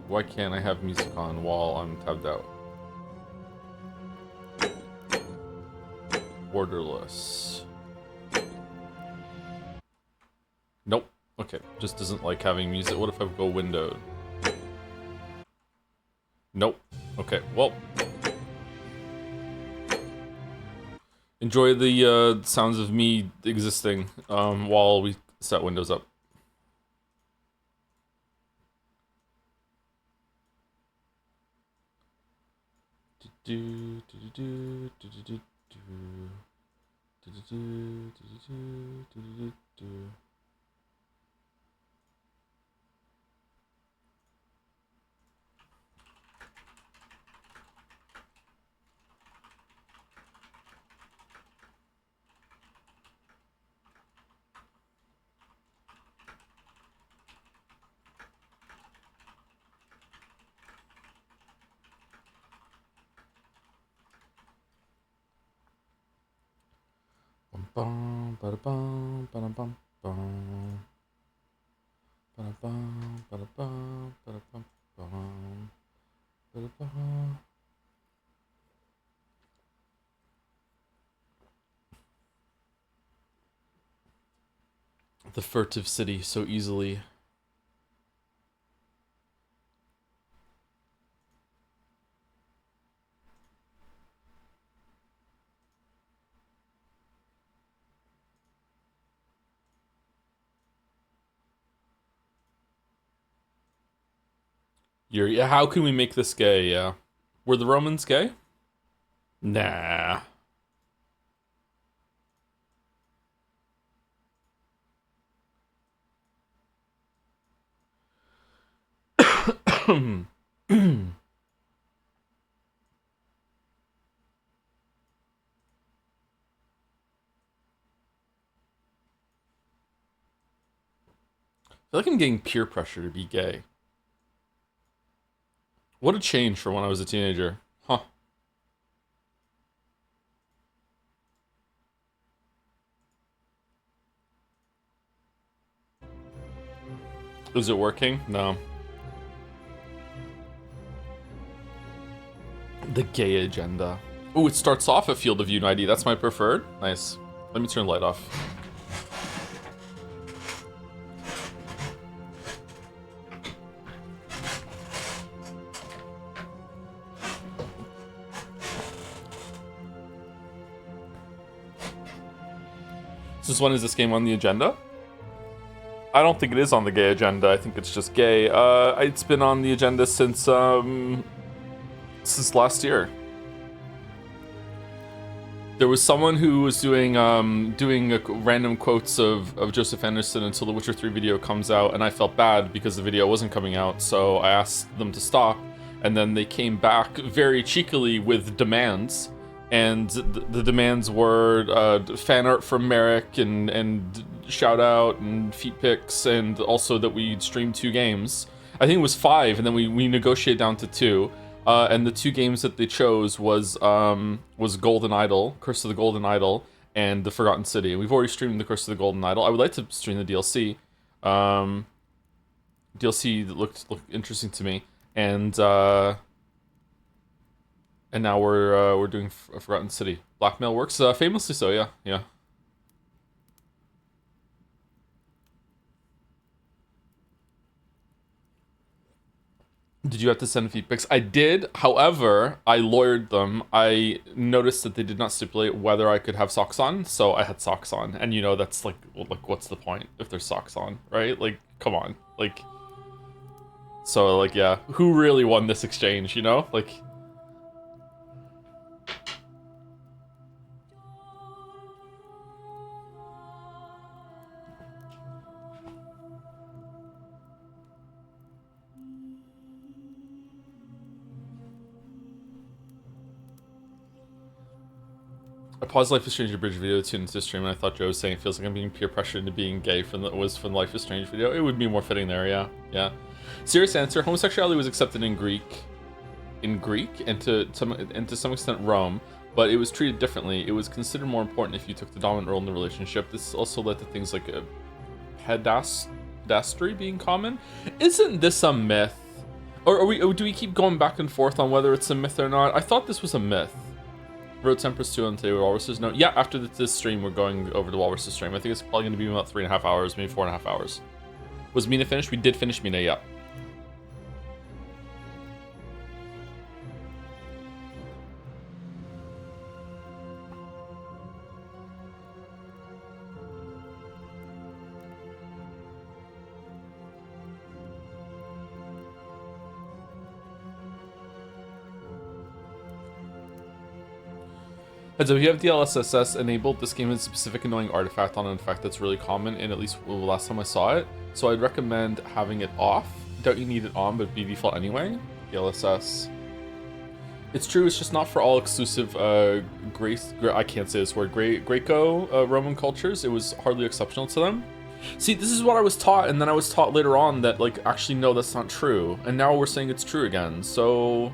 Why can't I have music on while I'm tabbed out? Borderless. Nope. Okay, just doesn't like having music. What if I go windowed? Nope. Okay, well. Enjoy the sounds of me existing while we set Windows up. Bum, ba-da-bum, ba-da-bum, bum. Ba-da-bum, ba-da-bum, ba-da-bum, bum. Ba-da-bum. The furtive city so easily. Yeah, how can we make this gay? Yeah. Were the Romans gay? Nah. I feel like I'm getting peer pressure to be gay. What a change from when I was a teenager. Huh. Is it working? No. The gay agenda. Oh, it starts off at Field of Unity. That's my preferred. Nice. Let me turn the light off. Since when is this game on the agenda? I don't think it is on the gay agenda. I think it's just gay. It's been on the agenda since last year. There was someone who was doing random quotes of Joseph Anderson until the Witcher 3 video comes out, and I felt bad because the video wasn't coming out, so I asked them to stop, and then they came back very cheekily with demands, and the demands were fan art from Merrick and shout out and feet pics, and also that we stream 2 games. I think it was 5, and then we negotiated down to 2. And the 2 games that they chose was Golden Idol, Curse of the Golden Idol, and The Forgotten City. We've already streamed the Curse of the Golden Idol. I would like to stream the DLC. DLC that looked interesting to me, and now we're doing Forgotten City. Blackmail works famously so. Yeah. Did you have to send feedbacks? I did. However, I lawyered them. I noticed that they did not stipulate whether I could have socks on, so I had socks on. And that's like what's the point if there's socks on, right? Like, come on. Like, so yeah, who really won this exchange, Like, I paused Life is Strange Bridge video to tune into the stream, and I thought Joe was saying it feels like I'm being peer pressured into being gay from the Life is Strange video. It would be more fitting there, yeah. Serious answer: homosexuality was accepted in Greek, and to some extent Rome, but it was treated differently. It was considered more important if you took the dominant role in the relationship. This also led to things like pedastry being common. Isn't this a myth? Or do we keep going back and forth on whether it's a myth or not? I thought this was a myth. Road Tempress 2 on the Walruses. No, yeah, after this stream, we're going over the Walruses stream. I think it's probably going to be about 3.5 hours, maybe 4.5 hours. Was Mina finished? We did finish Mina, yeah. Heads up, if you have DLSS enabled, this game has a specific annoying artifact on it, in fact that's really common, and at least the last time I saw it. So I'd recommend having it off. Doubt you need it on, but it'd be default anyway. DLSS. It's true, it's just not for all exclusive I can't say this word, Greco Roman cultures. It was hardly exceptional to them. See, this is what I was taught, and then I was taught later on that, like, actually, no, that's not true. And now we're saying it's true again, so...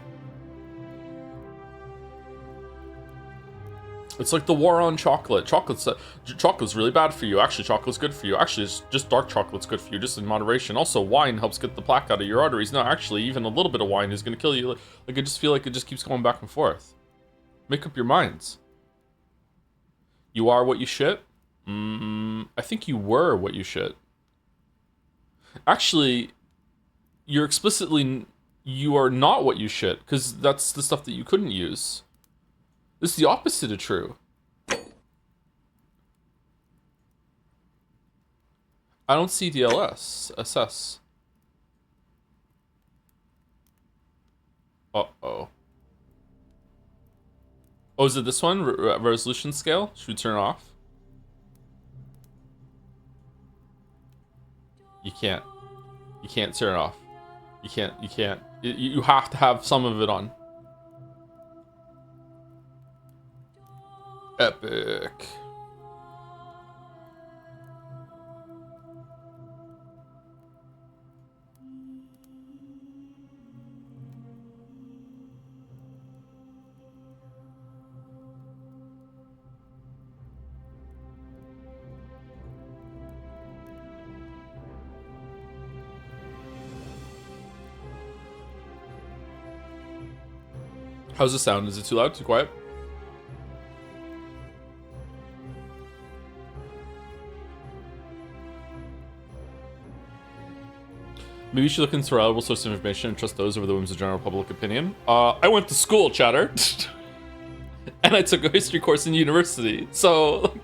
It's like the war on chocolate. Chocolate's really bad for you. Actually, chocolate's good for you. Actually, it's just dark chocolate's good for you, just in moderation. Also, wine helps get the plaque out of your arteries. No, actually, even a little bit of wine is going to kill you. Like, I just feel like it just keeps going back and forth. Make up your minds. You are what you shit? I think you were what you shit. Actually, you're explicitly... You are not what you shit, because that's the stuff that you couldn't use. This is the opposite of true. I don't see DLS. Assess. Uh-oh. Oh, is it this one? Resolution scale? Should we turn it off? You can't. You can't turn it off. You can't. You have to have some of it on. Epic. How's the sound? Is it too loud? Too quiet? Maybe you should look into reliable source of information and trust those over the whims of general public opinion. I went to school, chatter. And I took a history course in university. So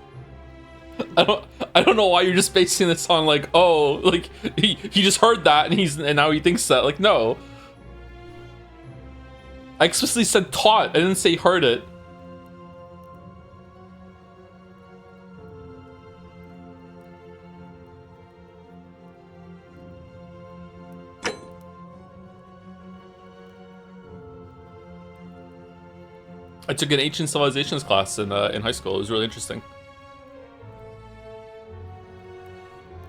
I don't know why you're just basing this on like, oh, like he just heard that and now he thinks that. Like, no. I explicitly said taught. I didn't say heard it. I took an ancient civilizations class in high school. It was really interesting.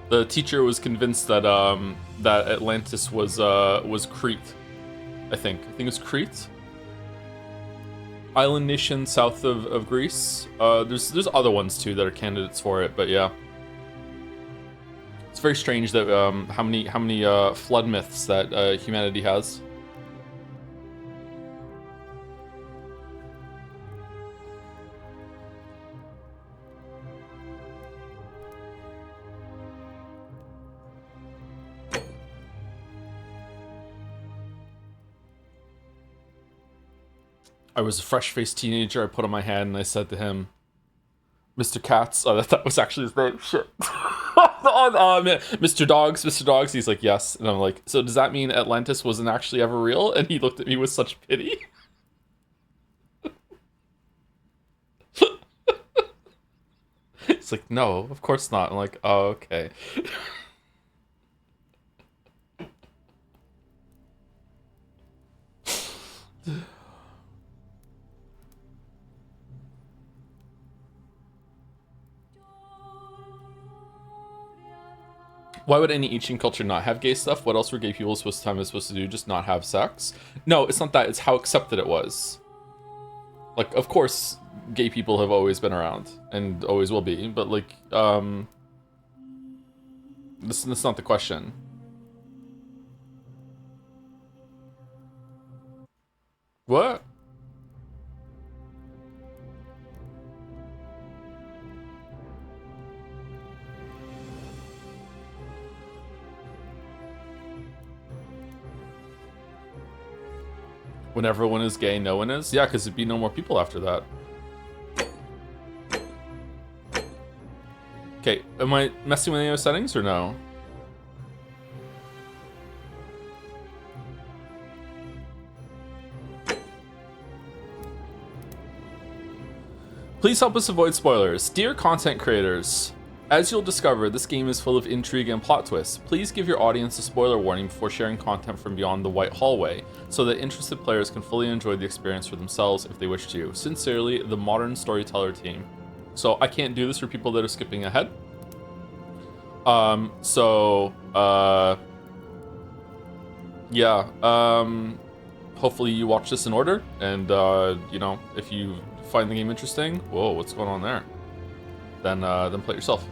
The teacher was convinced that that Atlantis was Crete. I think it was Crete. Island nation south of Greece. There's other ones too that are candidates for it, but yeah. It's very strange that how many flood myths that humanity has. I was a fresh-faced teenager. I put on my hand and I said to him, Mr. Katz. Oh, that was actually his name. Shit. Mr. Dogs. He's like, yes. And I'm like, so does that mean Atlantis wasn't actually ever real? And he looked at me with such pity. It's like, no, of course not. I'm like, oh, okay. Why would any ancient culture not have gay stuff? What else were gay people supposed to do? Just not have sex? No, it's not that. It's how accepted it was. Like, of course, gay people have always been around and always will be, but like, that's not the question. What? When everyone is gay, no one is? Yeah, because it'd be no more people after that. Okay, am I messing with any of the settings or no? Please help us avoid spoilers. Dear content creators, as you'll discover, this game is full of intrigue and plot twists. Please give your audience a spoiler warning before sharing content from beyond the white hallway, so that interested players can fully enjoy the experience for themselves if they wish to. Sincerely, the Modern Storyteller team. So I can't do this for people that are skipping ahead. Hopefully you watch this in order, and you know, if you find the game interesting, whoa, what's going on there? Then play it yourself.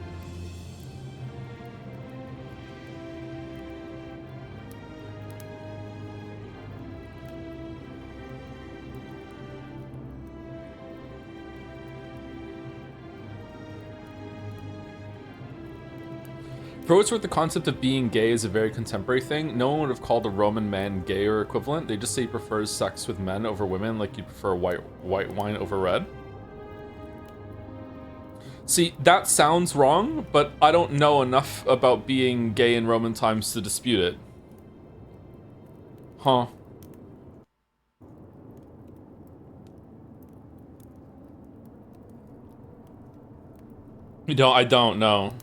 For what it's worth, the concept of being gay is a very contemporary thing. No one would have called a Roman man gay or equivalent. They just say he prefers sex with men over women, like you prefer white wine over red. See, that sounds wrong, but I don't know enough about being gay in Roman times to dispute it. Huh. I don't know.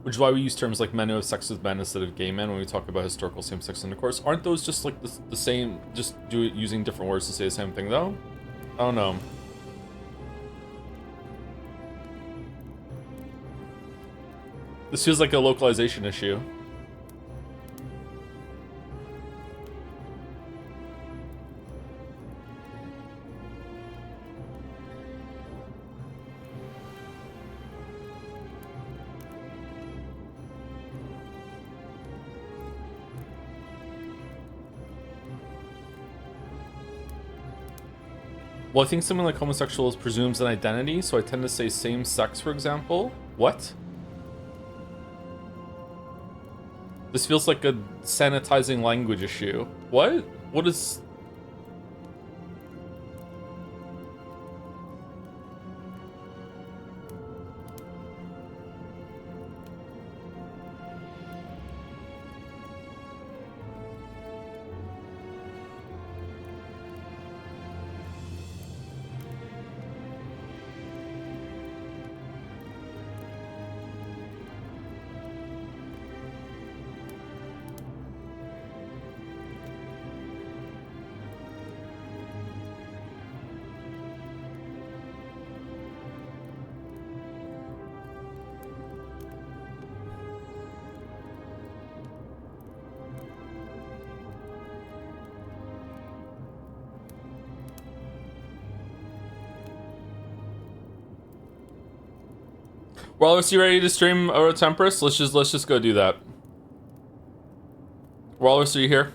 Which is why we use terms like men who have sex with men instead of gay men when we talk about historical same-sex intercourse. Aren't those just like the same, just using different words to say the same thing though? I don't know. This feels like a localization issue. Well, I think something like homosexuals presumes an identity, so I tend to say same sex, for example. What? This feels like a sanitizing language issue. What? What is... Wallace, you ready to stream Aura Temperis? Let's just go do that. Wallace, are you here?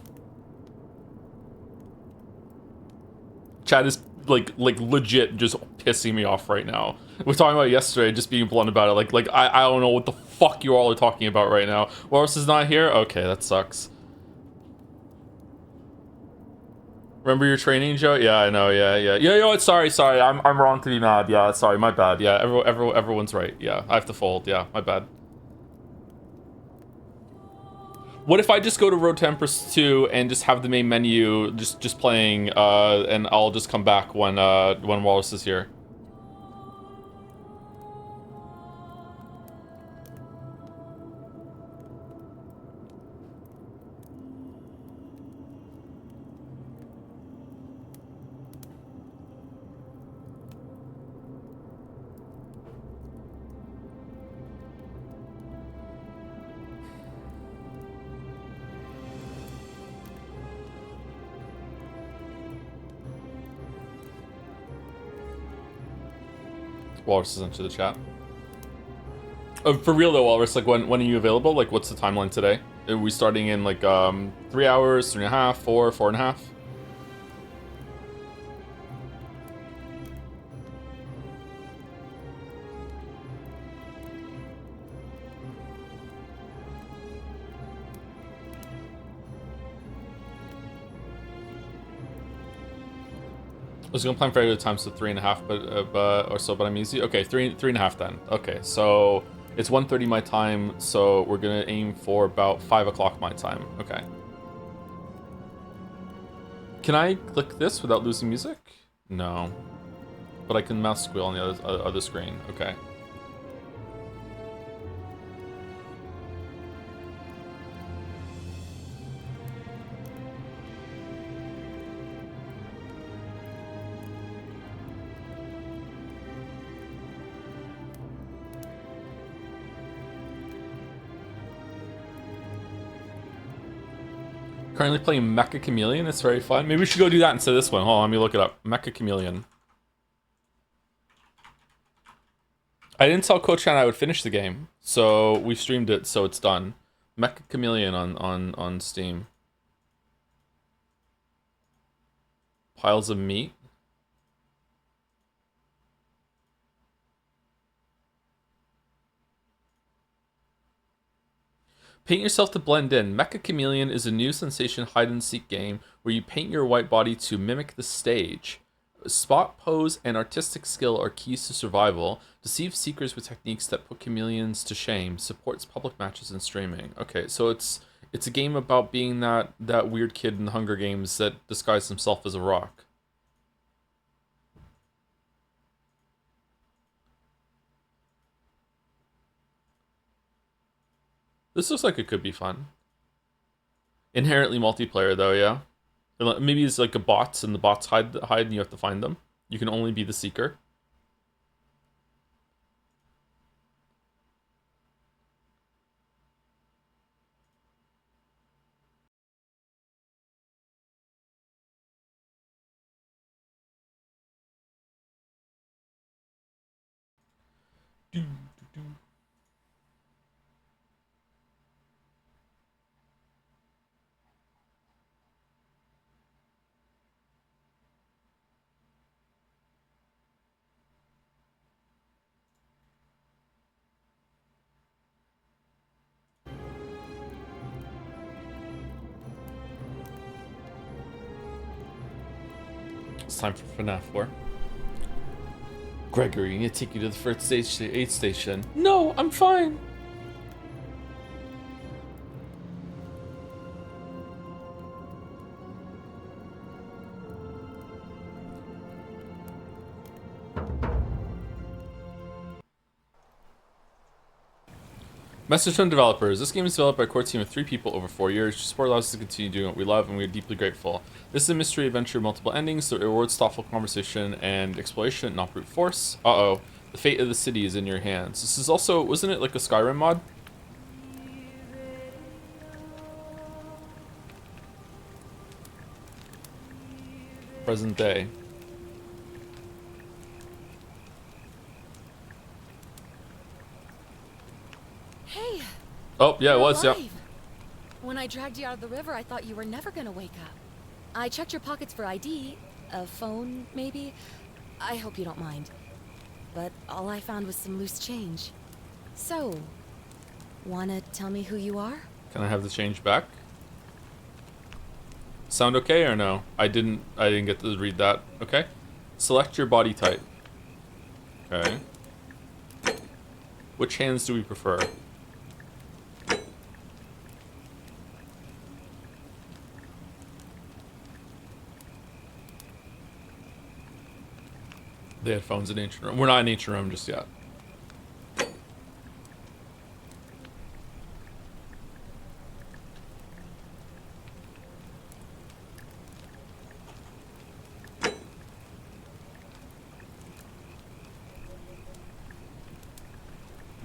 Chat is like legit just pissing me off right now. We're talking about yesterday, just being blunt about it. Like I don't know what the fuck you all are talking about right now. Wallace is not here? Okay, that sucks. Remember your training, Joe? Yeah, I know. Yeah, yeah. Yeah, yo, sorry. I'm wrong to be mad. Yeah, sorry. My bad. Yeah, everyone's right. Yeah, I have to fold. Yeah, my bad. What if I just go to Road to Empress 2 and just have the main menu just playing, and I'll just come back when Wallace is here? Walrus is into the chat. For real though, Walrus, like when are you available? Like what's the timeline today? Are we starting in like 3 hours, 3.5, 4, 4.5? I was gonna plan for regular time, so 3.5, but I'm easy. Okay, 3.5 then. Okay, so it's 1:30 my time, so we're gonna aim for about 5 o'clock my time. Okay. Can I click this without losing music? No. But I can mouse squeal on the other screen. Okay. Currently playing Mecha Chameleon. It's very fun. Maybe we should go do that instead of this one. Hold on, let me look it up. Mecha Chameleon. I didn't tell Coach Chan I would finish the game, so we streamed it, so it's done. Mecha Chameleon on Steam. Piles of meat. Paint yourself to blend in. Mecha Chameleon is a new sensation hide-and-seek game where you paint your white body to mimic the stage. Spot, pose, and artistic skill are keys to survival. Deceive seekers with techniques that put chameleons to shame. Supports public matches and streaming. Okay, so it's a game about being that weird kid in the Hunger Games that disguised himself as a rock. This looks like it could be fun. Inherently multiplayer though, yeah. Maybe it's like a bots and the bots hide and you have to find them. You can only be the seeker. It's time for FNAF 4. Gregory, I need to take you to the first aid station. No, I'm fine. Message from developers. This game is developed by a core team of 3 people over 4 years. Your support allows us to continue doing what we love, and we are deeply grateful. This is a mystery adventure with multiple endings, so it rewards thoughtful conversation and exploration, not brute force. Uh-oh. The fate of the city is in your hands. This is also, wasn't it like a Skyrim mod? Present day. Hey. Oh, yeah, it was, yeah. When I dragged you out of the river, I thought you were never gonna wake up. I checked your pockets for ID, a phone, maybe. I hope you don't mind. But all I found was some loose change. So, wanna tell me who you are? Can I have the change back? Sound okay or no? I didn't get to read that. Okay. Select your body type. Okay. Which hands do we prefer? They had phones in Ancient Rome. We're not in Ancient Rome just yet.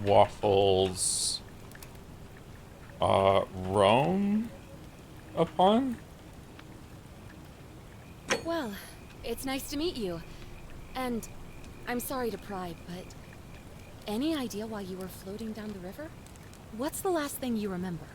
Waffles. Rome? Upon? Well, it's nice to meet you. And I'm sorry to pry, but any idea why you were floating down the river? What's the last thing you remember?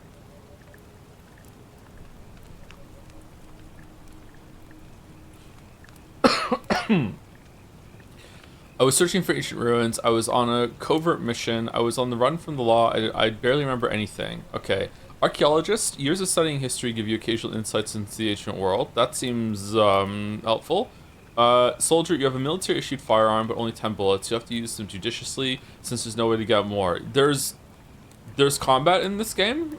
I was searching for ancient ruins. I was on a covert mission. I was on the run from the law. I barely remember anything. Okay. Archaeologist, years of studying history give you occasional insights into the ancient world. That seems helpful. Soldier, you have a military-issued firearm, but only 10 bullets. You have to use them judiciously, since there's no way to get more. There's combat in this game.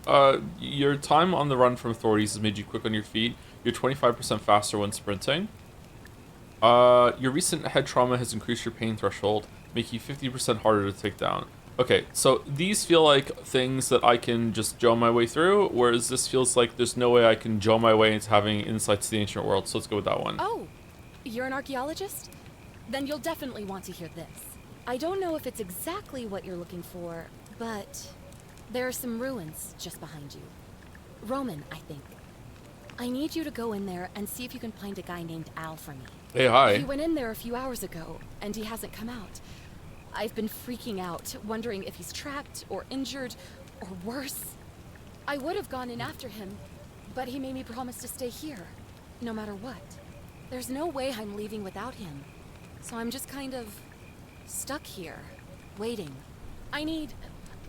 Your time on the run from authorities has made you quick on your feet. You're 25% faster when sprinting. Your recent head trauma has increased your pain threshold, making you 50% harder to take down. Okay, so these feel like things that I can just Joe my way through, whereas this feels like there's no way I can Joe my way into having insights to the ancient world, so let's go with that one. Oh, you're an archaeologist? Then you'll definitely want to hear this. I don't know if it's exactly what you're looking for, but there are some ruins just behind you. Roman, I think. I need you to go in there and see if you can find a guy named Al for me. Hey, hi. He went in there a few hours ago, and he hasn't come out. I've been freaking out, wondering if he's trapped, or injured, or worse. I would have gone in after him, but he made me promise to stay here, no matter what. There's no way I'm leaving without him, so I'm just kind of stuck here, waiting.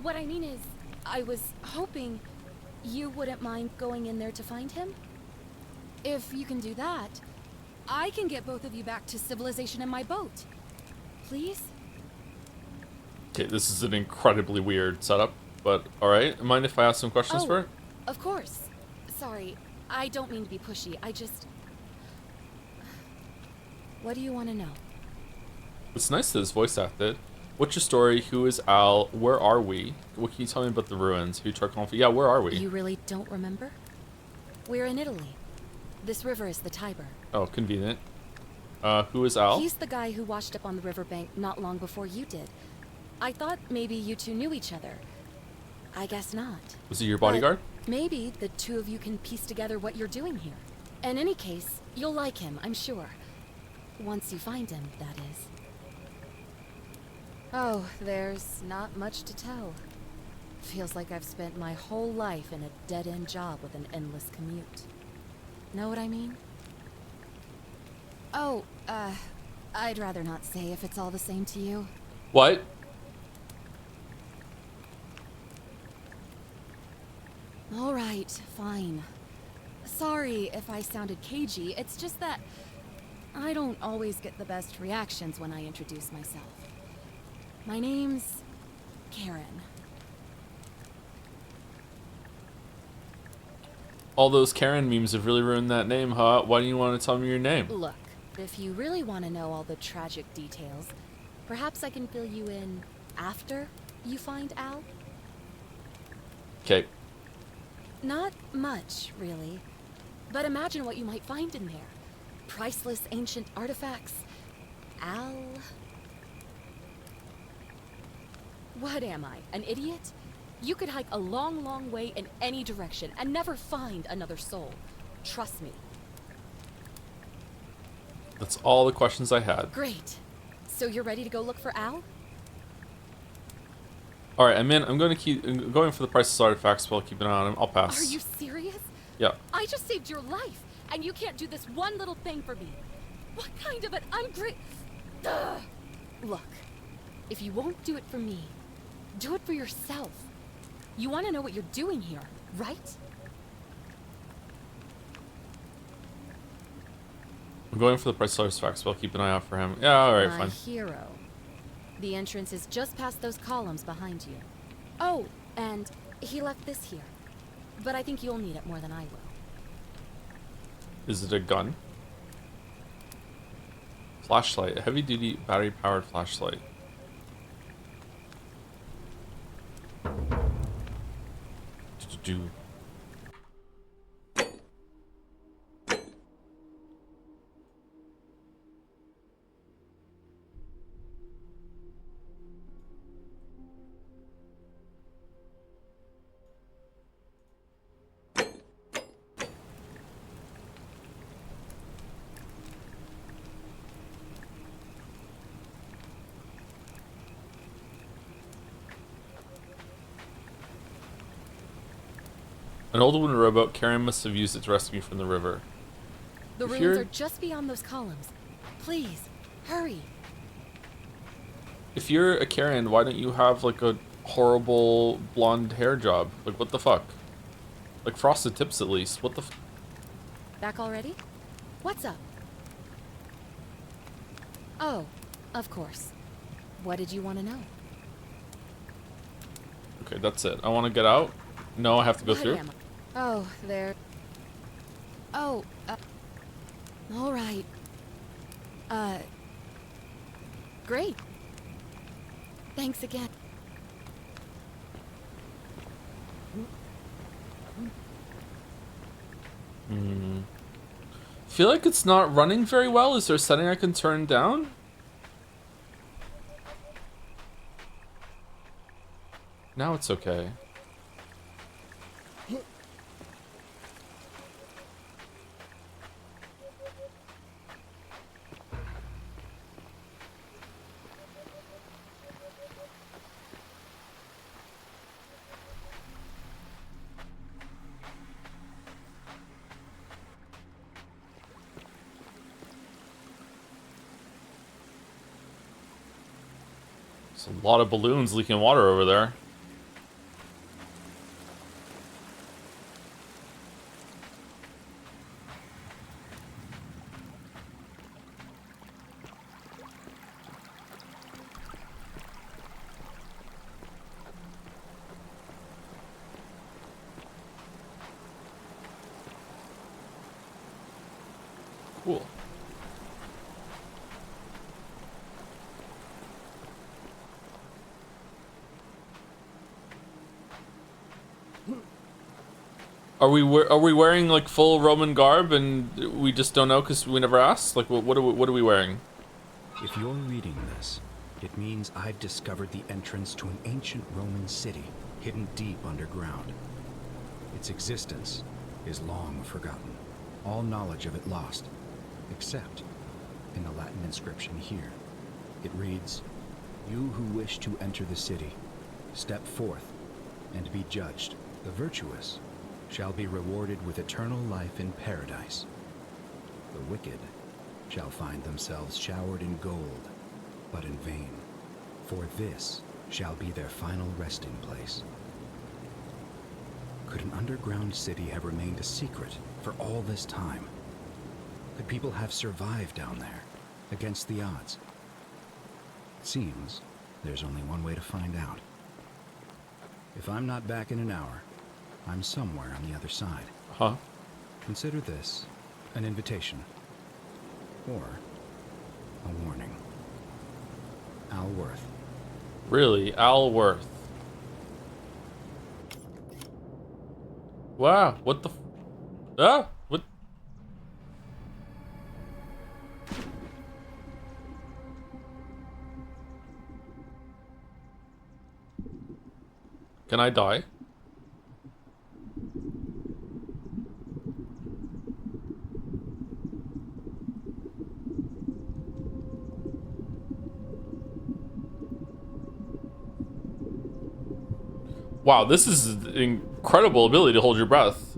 What I mean is, I was hoping you wouldn't mind going in there to find him? If you can do that, I can get both of you back to civilization in my boat. Please? Okay, this is an incredibly weird setup, but alright. Mind if I ask some questions for it? Of course. Sorry, I don't mean to be pushy. What do you want to know? It's nice that it's voice acted. What's your story? Who is Al? Where are we? What can you tell me about the ruins? Who Tarkonfi? Yeah, where are we? You really don't remember? We're in Italy. This river is the Tiber. Oh, convenient. Who is Al? He's the guy who washed up on the riverbank not long before you did. I thought maybe you two knew each other. I guess not. Was he your bodyguard? But maybe the two of you can piece together what you're doing here. In any case, you'll like him, I'm sure. Once you find him, that is. Oh, there's not much to tell. Feels like I've spent my whole life in a dead-end job with an endless commute. Know what I mean? Oh, I'd rather not say if it's all the same to you. What? All right, fine. Sorry if I sounded cagey, it's just that I don't always get the best reactions when I introduce myself. My name's Karen. All those Karen memes have really ruined that name, huh? Why do you want to tell me your name? Look, if you really want to know all the tragic details, perhaps I can fill you in after you find Al? Okay. Not much, really. But imagine what you might find in there. Priceless ancient artifacts. Al... What am I, an idiot? You could hike a long, long way in any direction and never find another soul. Trust me. That's all the questions I had. Great. So you're ready to go look for Al? Alright, I'm going for the priceless artifacts while keeping an eye on him. I'll pass. Are you serious? Yeah. I just saved your life, and you can't do this one little thing for me. What kind of an Ugh. Look, if you won't do it for me, do it for yourself. You want to know what you're doing here, right? I'm going for the price seller's facts, but I'll keep an eye out for him. Yeah, alright, My fine. hero. The entrance is just past those columns behind you. Oh, and he left this here. But I think you'll need it more than I will. Is it a gun? Flashlight. A heavy-duty, battery-powered flashlight. Do. An old wooden rowboat. Karen must have used it to rescue me from the river. The ruins are just beyond those columns. Please, hurry. If you're a Karen, why don't you have like a horrible blonde hair job? Like, what the fuck? Like frosted tips at least. What the f— Back already? What's up? Oh, of course. What did you want to know? Okay, that's it. I want to get out. No, I have to go What through. am I? Oh, there. Oh, all right. Great. Thanks again. Feel like it's not running very well. Is there a setting I can turn down? Now it's okay. There's a lot of balloons leaking water over there. Cool. Are we wearing like full Roman garb and we just don't know because we never asked? Like, what are we wearing? If you're reading this, it means I've discovered the entrance to an ancient Roman city hidden deep underground. Its existence is long forgotten, all knowledge of it lost, except in the Latin inscription here. It reads, "You who wish to enter the city, step forth and be judged. The virtuous shall be rewarded with eternal life in paradise. The wicked shall find themselves showered in gold, but in vain, for this shall be their final resting place." Could an underground city have remained a secret for all this time? Could people have survived down there, against the odds? It seems there's only one way to find out. If I'm not back in an hour, I'm somewhere on the other side. Huh? Consider this an invitation, or a warning. Al Worth. Really, Al Worth. Wow, what the f— ah, what? Can I die? Wow, this is an incredible ability to hold your breath.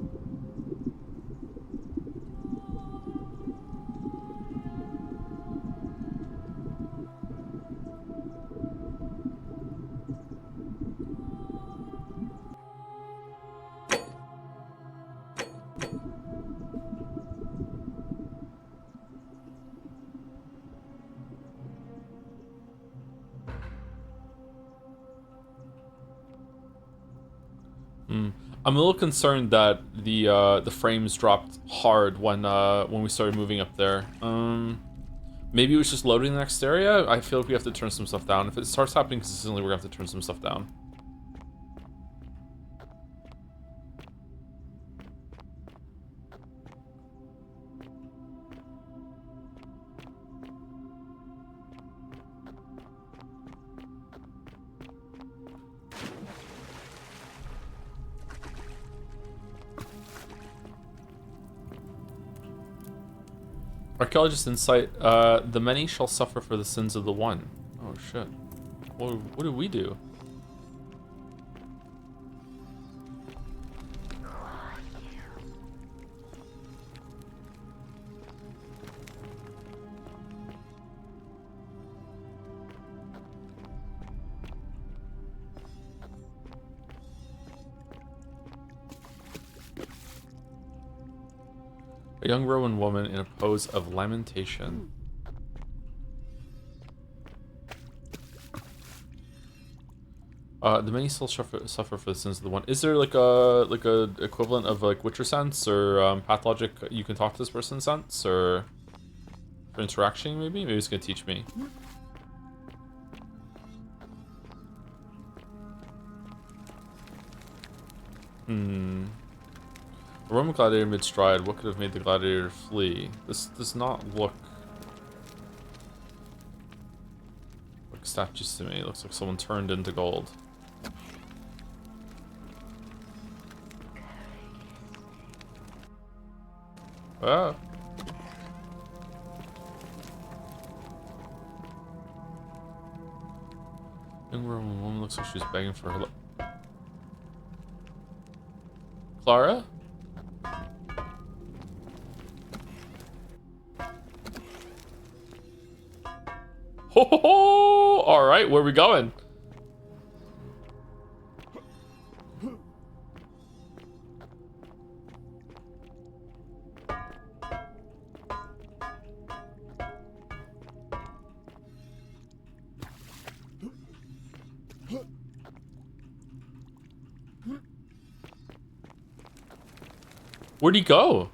I'm a little concerned that the frames dropped hard when we started moving up there. Maybe it was just loading the next area. I feel like we have to turn some stuff down. If it starts happening consistently, we're gonna have to turn some stuff down. Archaeologist insight, the many shall suffer for the sins of the one. Oh shit. What did we do? A young Roman woman in a pose of lamentation. The many still suffer for the sins of the one. Is there like a equivalent of like Witcher sense or pathologic? You can talk to this person sense or for interaction maybe. Maybe it's gonna teach me. A Roman gladiator mid-stride. What could have made the gladiator flee? This does not look like statues to me. It looks like someone turned into gold. Ah. Young Roman woman looks like she's begging for her. Clara? Ho ho ho! Alright, where are we going? Where'd he go?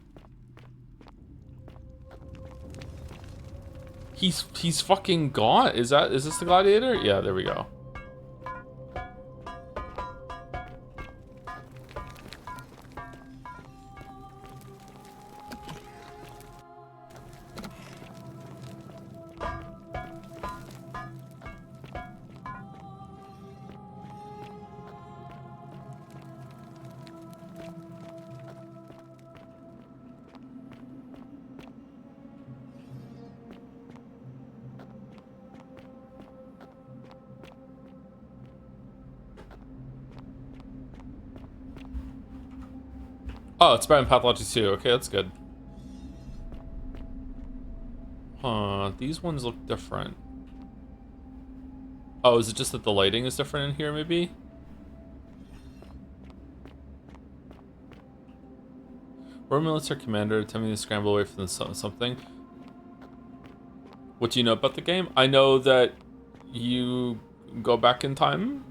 He's fucking gone. Is this the gladiator? Yeah, there we go. Oh, it's better than Pathology 2. Okay, that's good. Huh, these ones look different. Oh, is it just that the lighting is different in here, maybe? Roman military commander attempting to scramble away from something. What do you know about the game? I know that you go back in time,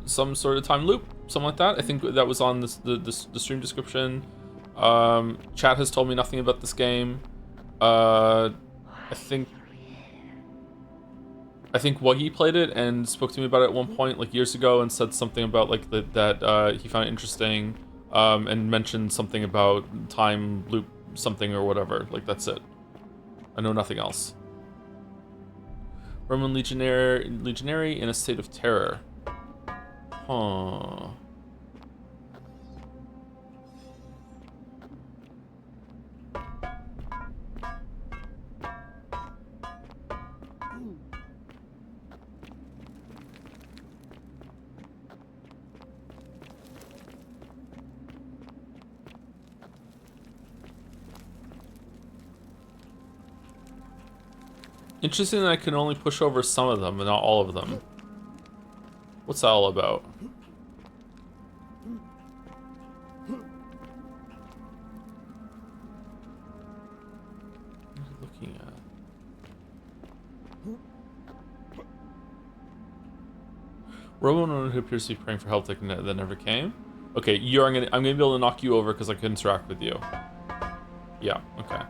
some sort of time loop, something like that. I think that was on the stream description. Chat has told me nothing about this game. I think Wuggy played it and spoke to me about it at one point, like years ago, and said something about like that he found it interesting, and mentioned something about time loop something or whatever. Like that's it. I know nothing else. Roman legionary in a state of terror. Huh. Interesting that I can only push over some of them, and not all of them. What's that all about? What are you looking at? Roman woman who appears to be praying for help that never came. Okay, I'm gonna be able to knock you over because I can interact with you. Yeah, okay.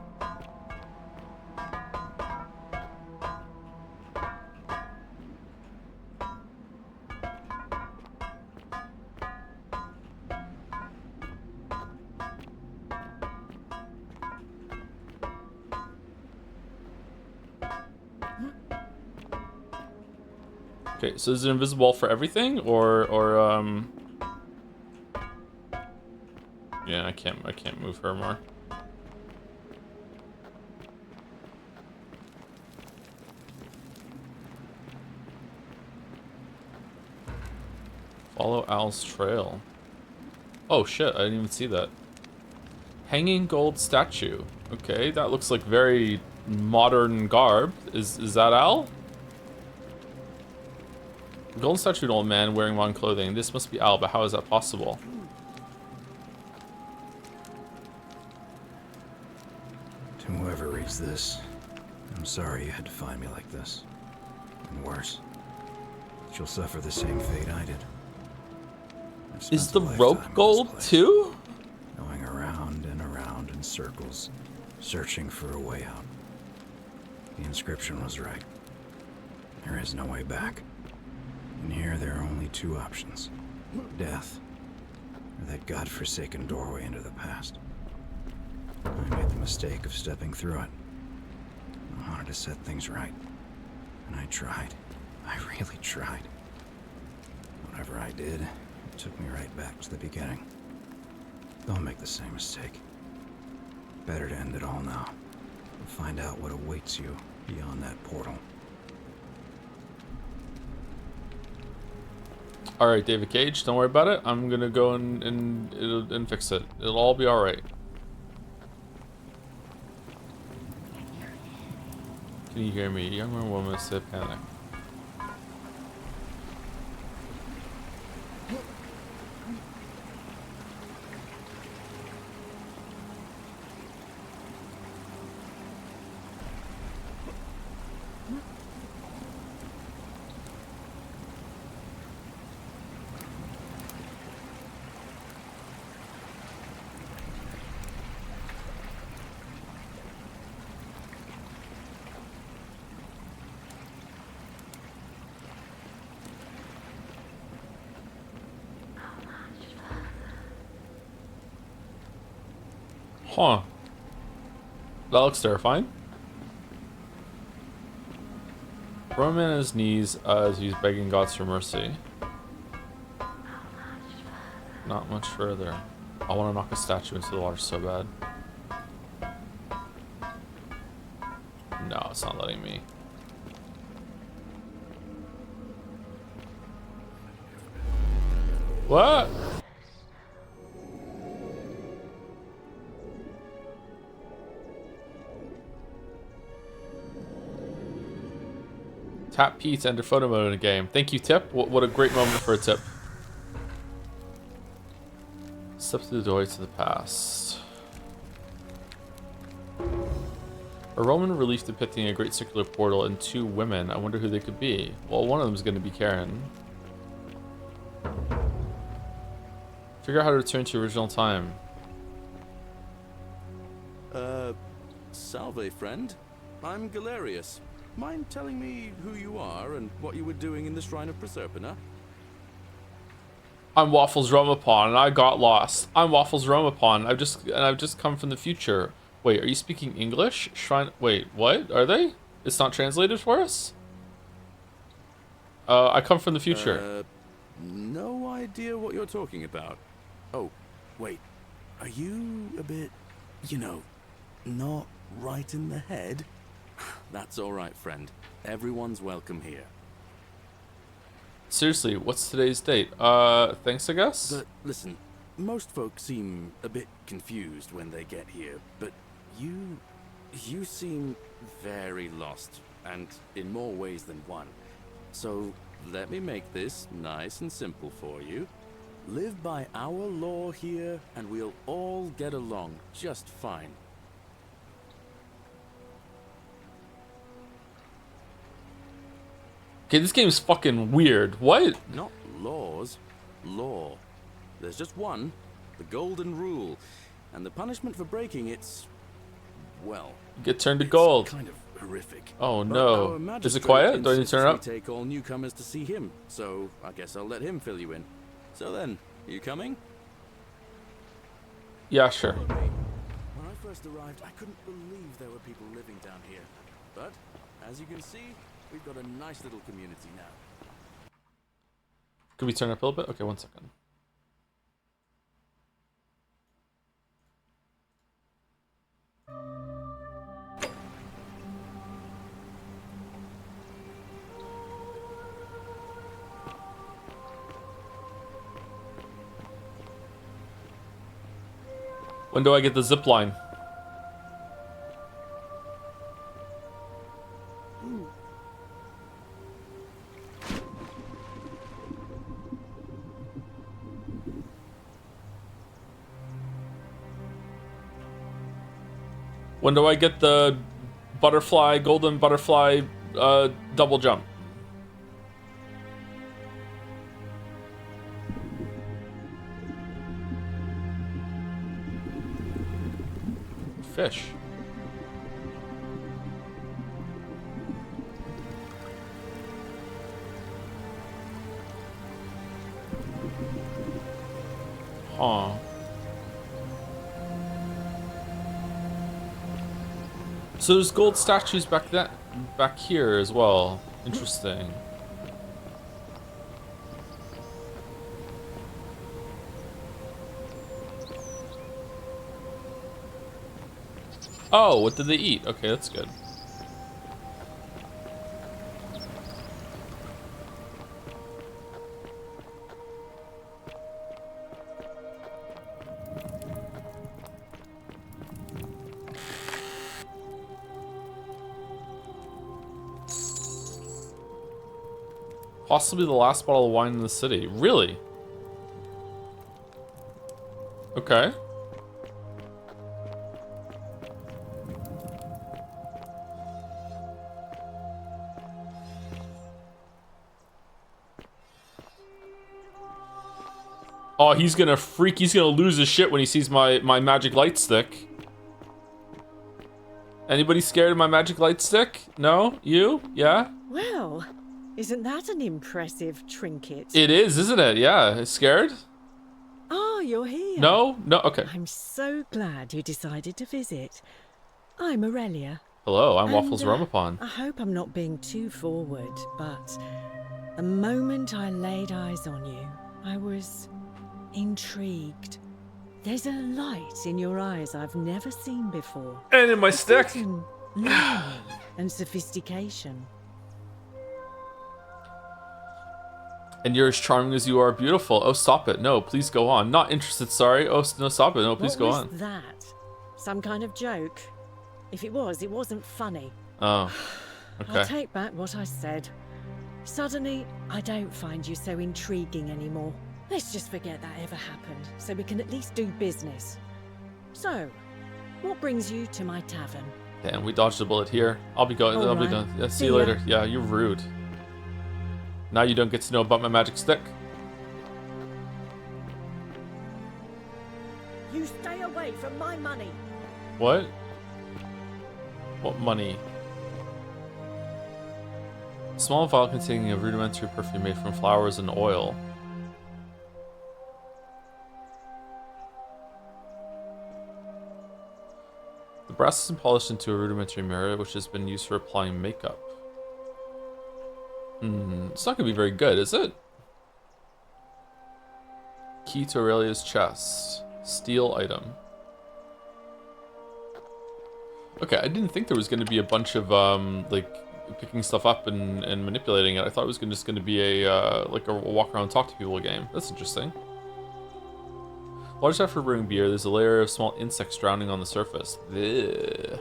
Okay, so is it invisible for everything, or yeah, I can't move her more. Follow Al's trail. Oh shit, I didn't even see that. Hanging gold statue. Okay, that looks like very modern garb. Is that Al? Golden statue old man wearing modern clothing. This must be Al, but how is that possible? To whoever reads this, I'm sorry you had to find me like this. And worse, you'll suffer the same fate I did. Is the rope gold too? Going around and around in circles, searching for a way out. The inscription was right. There is no way back. And here there are only two options. Death, or that godforsaken doorway into the past. I made the mistake of stepping through it. I wanted to set things right. And I tried. I really tried. Whatever I did, it took me right back to the beginning. Don't make the same mistake. Better to end it all now. And find out what awaits you beyond that portal. Alright, David Cage, don't worry about it. I'm gonna go and fix it. It'll all be alright. Can you hear me? Younger woman said panic. Huh. That looks terrifying. Roman on his knees as he's begging God for mercy. Not much further. I want to knock a statue into the water so bad. No, it's not letting me. What? Tap P to enter photo mode in a game. Thank you, Tip. What a great moment for a tip. Step through the doorway to the past. A Roman relief depicting a great circular portal and two women. I wonder who they could be. Well, one of them is going to be Karen. Figure out how to return to original time. Salve, friend. I'm Galerius. Mind telling me who you are and what you were doing in the Shrine of Proserpina? I'm Waffles Romapon, and I got lost. I'm Waffles Romapon. I've just come from the future. Wait, are you speaking English? Shrine. Wait, what? Are they? It's not translated for us? I come from the future. No idea what you're talking about. Oh, wait. Are you a bit, not right in the head? That's all right, friend. Everyone's welcome here. Seriously, what's today's date? Thanks, I guess? But listen, most folks seem a bit confused when they get here, but you seem very lost, and in more ways than one. So let me make this nice and simple for you. Live by our law here, and we'll all get along just fine. Okay, this game's fucking weird. What? Not laws, law. There's just one, the golden rule. And the punishment for breaking it's, well, You get turned to it's gold. kind of horrific. Oh But no. our Is it magistrate quiet? Do I need to insists turn it we up? take all newcomers to see him, so I guess I'll let him fill you in. So then, you coming? Yeah, sure. Follow me. When I first arrived, I couldn't believe there were people living down here. But, as you can see, we've got a nice little community now. Could we turn up a little bit? Okay, 1 second. When do I get the zip line? When do I get the butterfly, golden butterfly, double jump? Fish. Huh. So there's gold statues back here as well. Interesting. Oh, what did they eat? Okay, that's good. Possibly the last bottle of wine in the city. Really? Okay. Oh, he's gonna freak. He's gonna lose his shit when he sees my magic light stick. Anybody scared of my magic light stick? No? You? Yeah? Well, isn't that an impressive trinket? It is, isn't it? Yeah. Scared? Oh, you're here. No? No? Okay. I'm so glad you decided to visit. I'm Aurelia. Hello, I'm And, Waffles Romapon. I hope I'm not being too forward, but the moment I laid eyes on you, I was intrigued. There's a light in your eyes I've never seen before. And in my A stick. certain learning and sophistication. And you're as charming as you are beautiful. Oh, stop it. No, please go on. Not interested, sorry. Oh, no, stop it. No, please What go was on. that? Some kind of joke? If it was, it wasn't funny. Oh, I'll okay. take back what I said. Suddenly, I don't find you so intriguing anymore. Let's just forget that ever happened, so we can at least do business. So, what brings you to my tavern? Damn, we dodged a bullet here. I'll be going. I'll be Alright. done. Yeah, see See you ya. later. Yeah, you're rude. Now you don't get to know about my magic stick. You stay away from my money! What? What money? Small vial containing a rudimentary perfume made from flowers and oil. The brass has been polished into a rudimentary mirror, which has been used for applying makeup. It's not gonna be very good, is it? Key to Aurelia's chest. Steel item. Okay, I didn't think there was gonna be a bunch of like picking stuff up and manipulating it. I thought it was just gonna be a like a walk around and talk to people game. That's interesting. Large after brewing beer, there's a layer of small insects drowning on the surface. Ugh.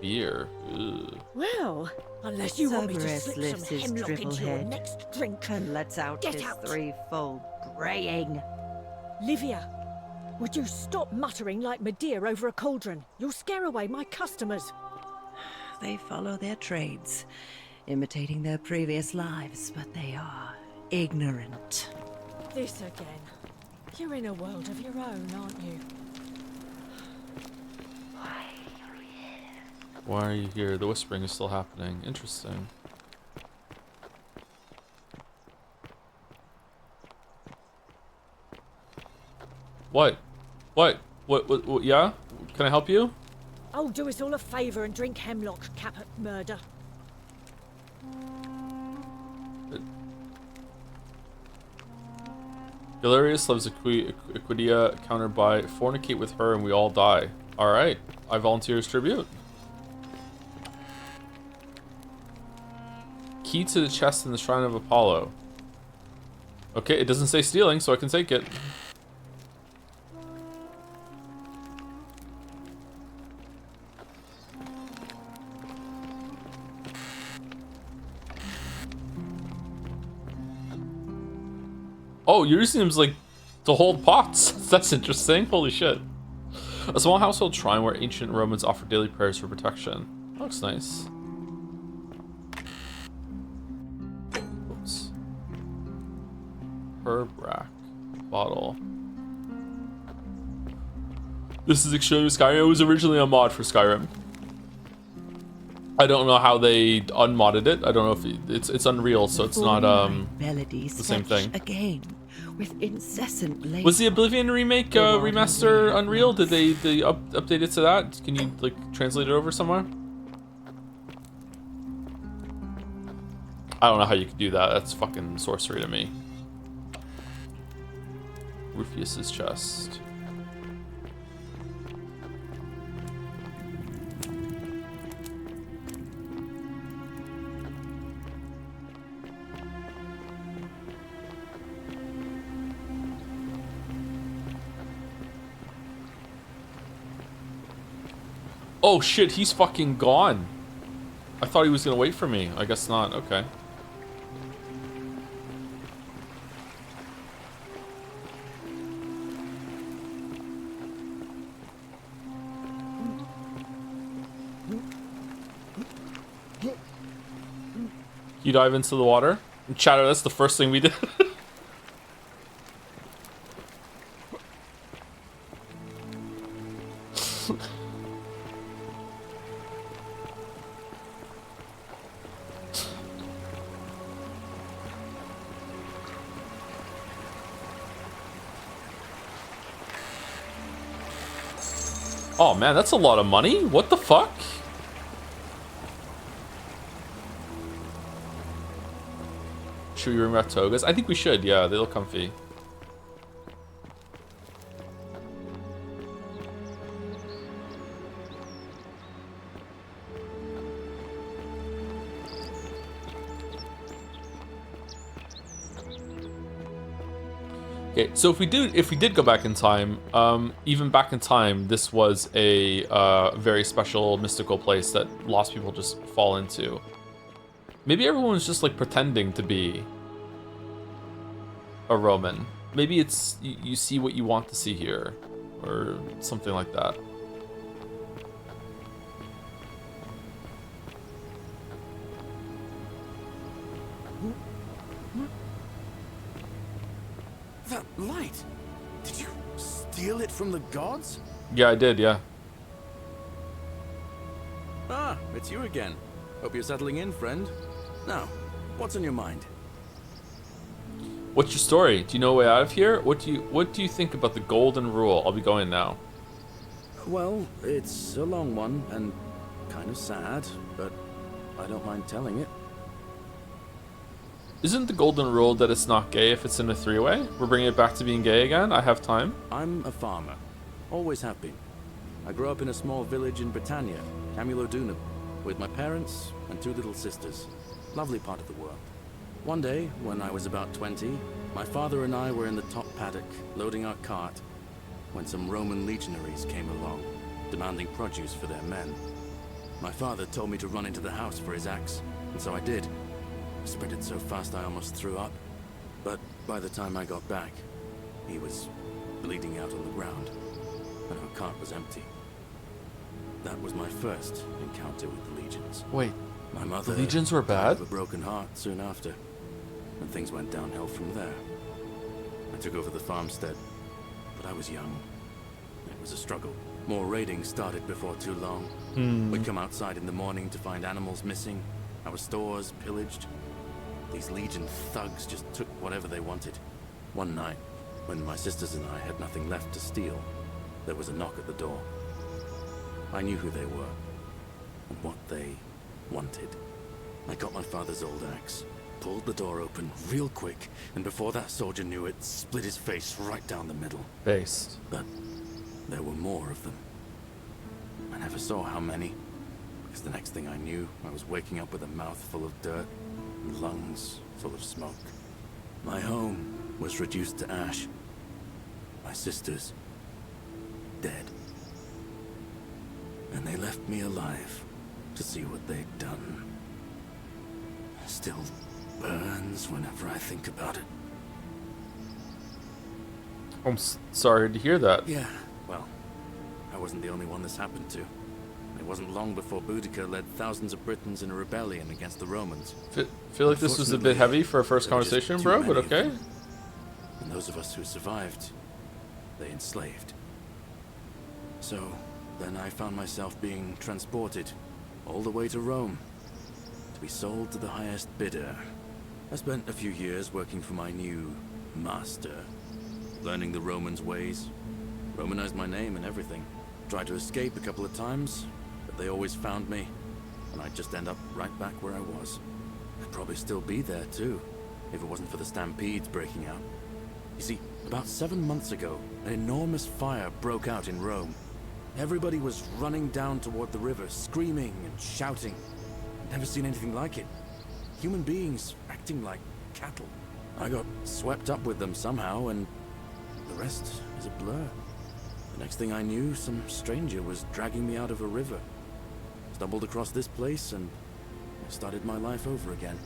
Beer. Ugh. Well, unless you want me to Cerberus slip lifts some his hemlock dribble into your head next drink. and lets out Get his out. threefold braying. Livia, would you stop muttering like Medea over a cauldron? You'll scare away my customers. They follow their trades, imitating their previous lives, but they are ignorant. This again. You're in a world of your own, aren't you? Why are you here? The whispering is still happening. Interesting. What? What? Yeah? Can I help you? Oh, do us all a favour and drink hemlock, Caput Murder. Galerius loves Equidia, countered by fornicate with her and we all die. Alright, I volunteer as tribute. Key to the chest in the Shrine of Apollo. Okay, it doesn't say stealing, so I can take it. Oh, you're using them like to hold pots. That's interesting. Holy shit. A small household shrine where ancient Romans offered daily prayers for protection. Looks nice. Oops. Herb rack. Bottle. This is Extreme Skyrim. It was originally a mod for Skyrim. I don't know how they unmodded it. I don't know if it's Unreal, so it's not the same thing. Again, with incessant labor. Was the Oblivion remake remaster Unreal? Did they update it to that? Can you like translate it over somewhere? I don't know how you could do that. That's fucking sorcery to me. Rufius's chest. Oh shit, he's fucking gone. I thought he was gonna wait for me. I guess not. Okay. You dive into the water? Chatter, that's the first thing we did. Oh man, that's a lot of money. What the fuck? Should we remove togas? I think we should, yeah, they look comfy. Okay, so if we did go back in time, even back in time, this was a very special mystical place that lost people just fall into. Maybe everyone's just like pretending to be a Roman. Maybe it's you see what you want to see here, or something like that. That light! Did you steal it from the gods? Yeah, I did, yeah. Ah, it's you again. Hope you're settling in, friend. Now, what's on your mind? What's your story? Do you know a way out of here? What do you think about the golden rule? I'll be going now. Well, it's a long one and kind of sad, but I don't mind telling it. Isn't the golden rule that it's not gay if it's in a three-way? We're bringing it back to being gay again? I have time. I'm a farmer. Always have been. I grew up in a small village in Britannia, Camulodunum, with my parents and two little sisters. Lovely part of the world. One day, when I was about 20, my father and I were in the top paddock, loading our cart, when some Roman legionaries came along, demanding produce for their men. My father told me to run into the house for his axe, and so I did. I sprinted so fast I almost threw up, but by the time I got back, he was bleeding out on the ground, and our cart was empty. That was my first encounter with the legions. Wait, my mother the legions were bad? died of a broken heart soon after, and things went downhill from there. I took over the farmstead, but I was young. It was a struggle. More raiding started before too long. We'd come outside in the morning to find animals missing, our stores pillaged. These Legion thugs just took whatever they wanted. One night, when my sisters and I had nothing left to steal, there was a knock at the door. I knew who they were, and what they wanted. I got my father's old axe, pulled the door open real quick, and before that soldier knew it, split his face right down the middle. Based. But there were more of them. I never saw how many, because the next thing I knew, I was waking up with a mouth full of dirt and lungs full of smoke. My home was reduced to ash. My sisters, dead. And they left me alive to see what they'd done. Still burns whenever I think about it. I'm sorry to hear that. Yeah, well, I wasn't the only one this happened to. It wasn't long before Boudica led thousands of Britons in a rebellion against the Romans. Feel like this was a bit heavy for a first there were just conversation, too bro, many but of okay. them. And those of us who survived, they enslaved. So, then I found myself being transported all the way to Rome to be sold to the highest bidder. I spent a few years working for my new master, learning the Romans' ways, Romanized my name and everything. Tried to escape a couple of times, but they always found me, and I'd just end up right back where I was. I'd probably still be there too, if it wasn't for the stampedes breaking out. You see, about 7 months ago, an enormous fire broke out in Rome. Everybody was running down toward the river, screaming and shouting. Never seen anything like it. Human beings acting like cattle. I got swept up with them somehow, and the rest is a blur. The next thing I knew, some stranger was dragging me out of a river. Stumbled across this place, and I started my life over again.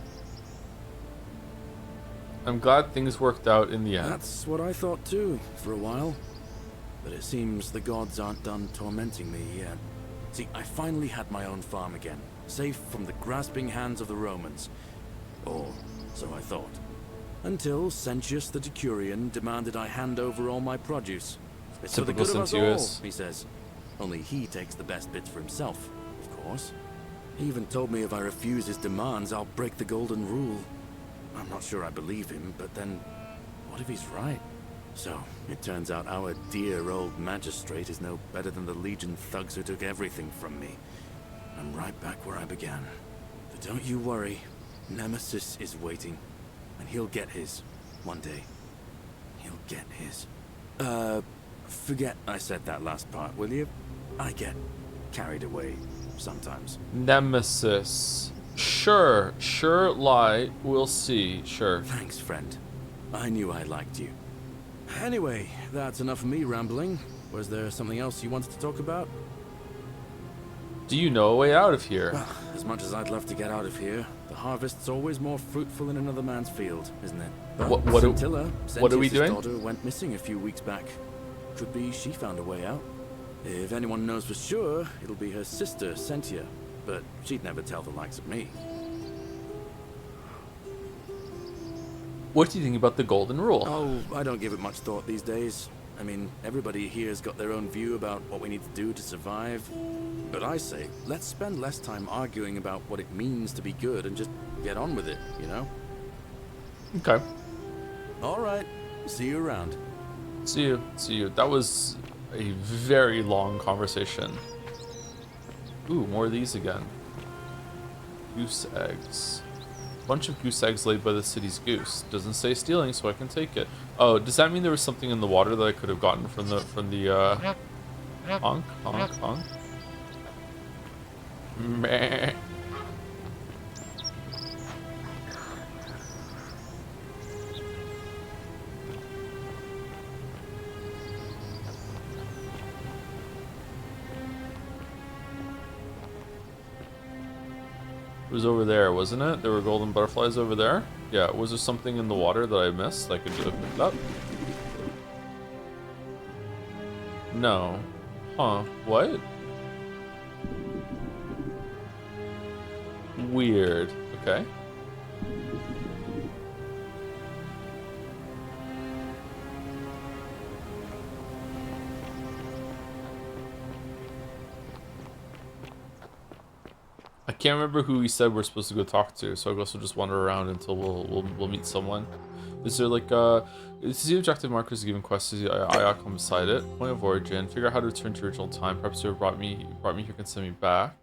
I'm glad things worked out in the end. That's what I thought too, for a while. But it seems the gods aren't done tormenting me yet. See, I finally had my own farm again, safe from the grasping hands of the Romans. Or so I thought. Until Sentius the Decurion demanded I hand over all my produce. It's for the good of us all, he says. Only he takes the best bits for himself, of course. He even told me if I refuse his demands, I'll break the golden rule. I'm not sure I believe him, but then, what if he's right? So, it turns out our dear old magistrate is no better than the Legion thugs who took everything from me. I'm right back where I began. But don't you worry, Nemesis is waiting. And he'll get his, one day. He'll get his. Forget I said that last part, will you? I get carried away sometimes. Nemesis. Sure, lie. We'll see, sure. Thanks, friend. I knew I liked you. Anyway, that's enough of me rambling. Was there something else you wanted to talk about? Do you know a way out of here? Well, as much as I'd love to get out of here, the harvest's always more fruitful in another man's field, isn't it? But What are we Sentius's doing? daughter went missing a few weeks back. Could be she found a way out. If anyone knows for sure, it'll be her sister, Sentia. But she'd never tell the likes of me. What do you think about the golden rule? Oh, I don't give it much thought these days. I mean, everybody here's got their own view about what we need to do to survive. But I say, let's spend less time arguing about what it means to be good and just get on with it, you know? Okay. All right. See you around. See you. That was a very long conversation. Ooh, more of these again. Goose eggs. Bunch of goose eggs laid by the city's goose. Doesn't say stealing, so I can take it. Oh, does that mean there was something in the water that I could have gotten from the honk? Meh. It was over there, wasn't it? There were golden butterflies over there? Yeah, was there something in the water that I missed I could have picked up? No. Huh, what? Weird. Okay. can't remember who he said we're supposed to go talk to, so I guess we'll just wander around until we'll meet someone. Is there like is the objective markers given quest? Is the icon beside it? Point of origin. Figure out how to return to original time. Perhaps whoever brought me here can send me back.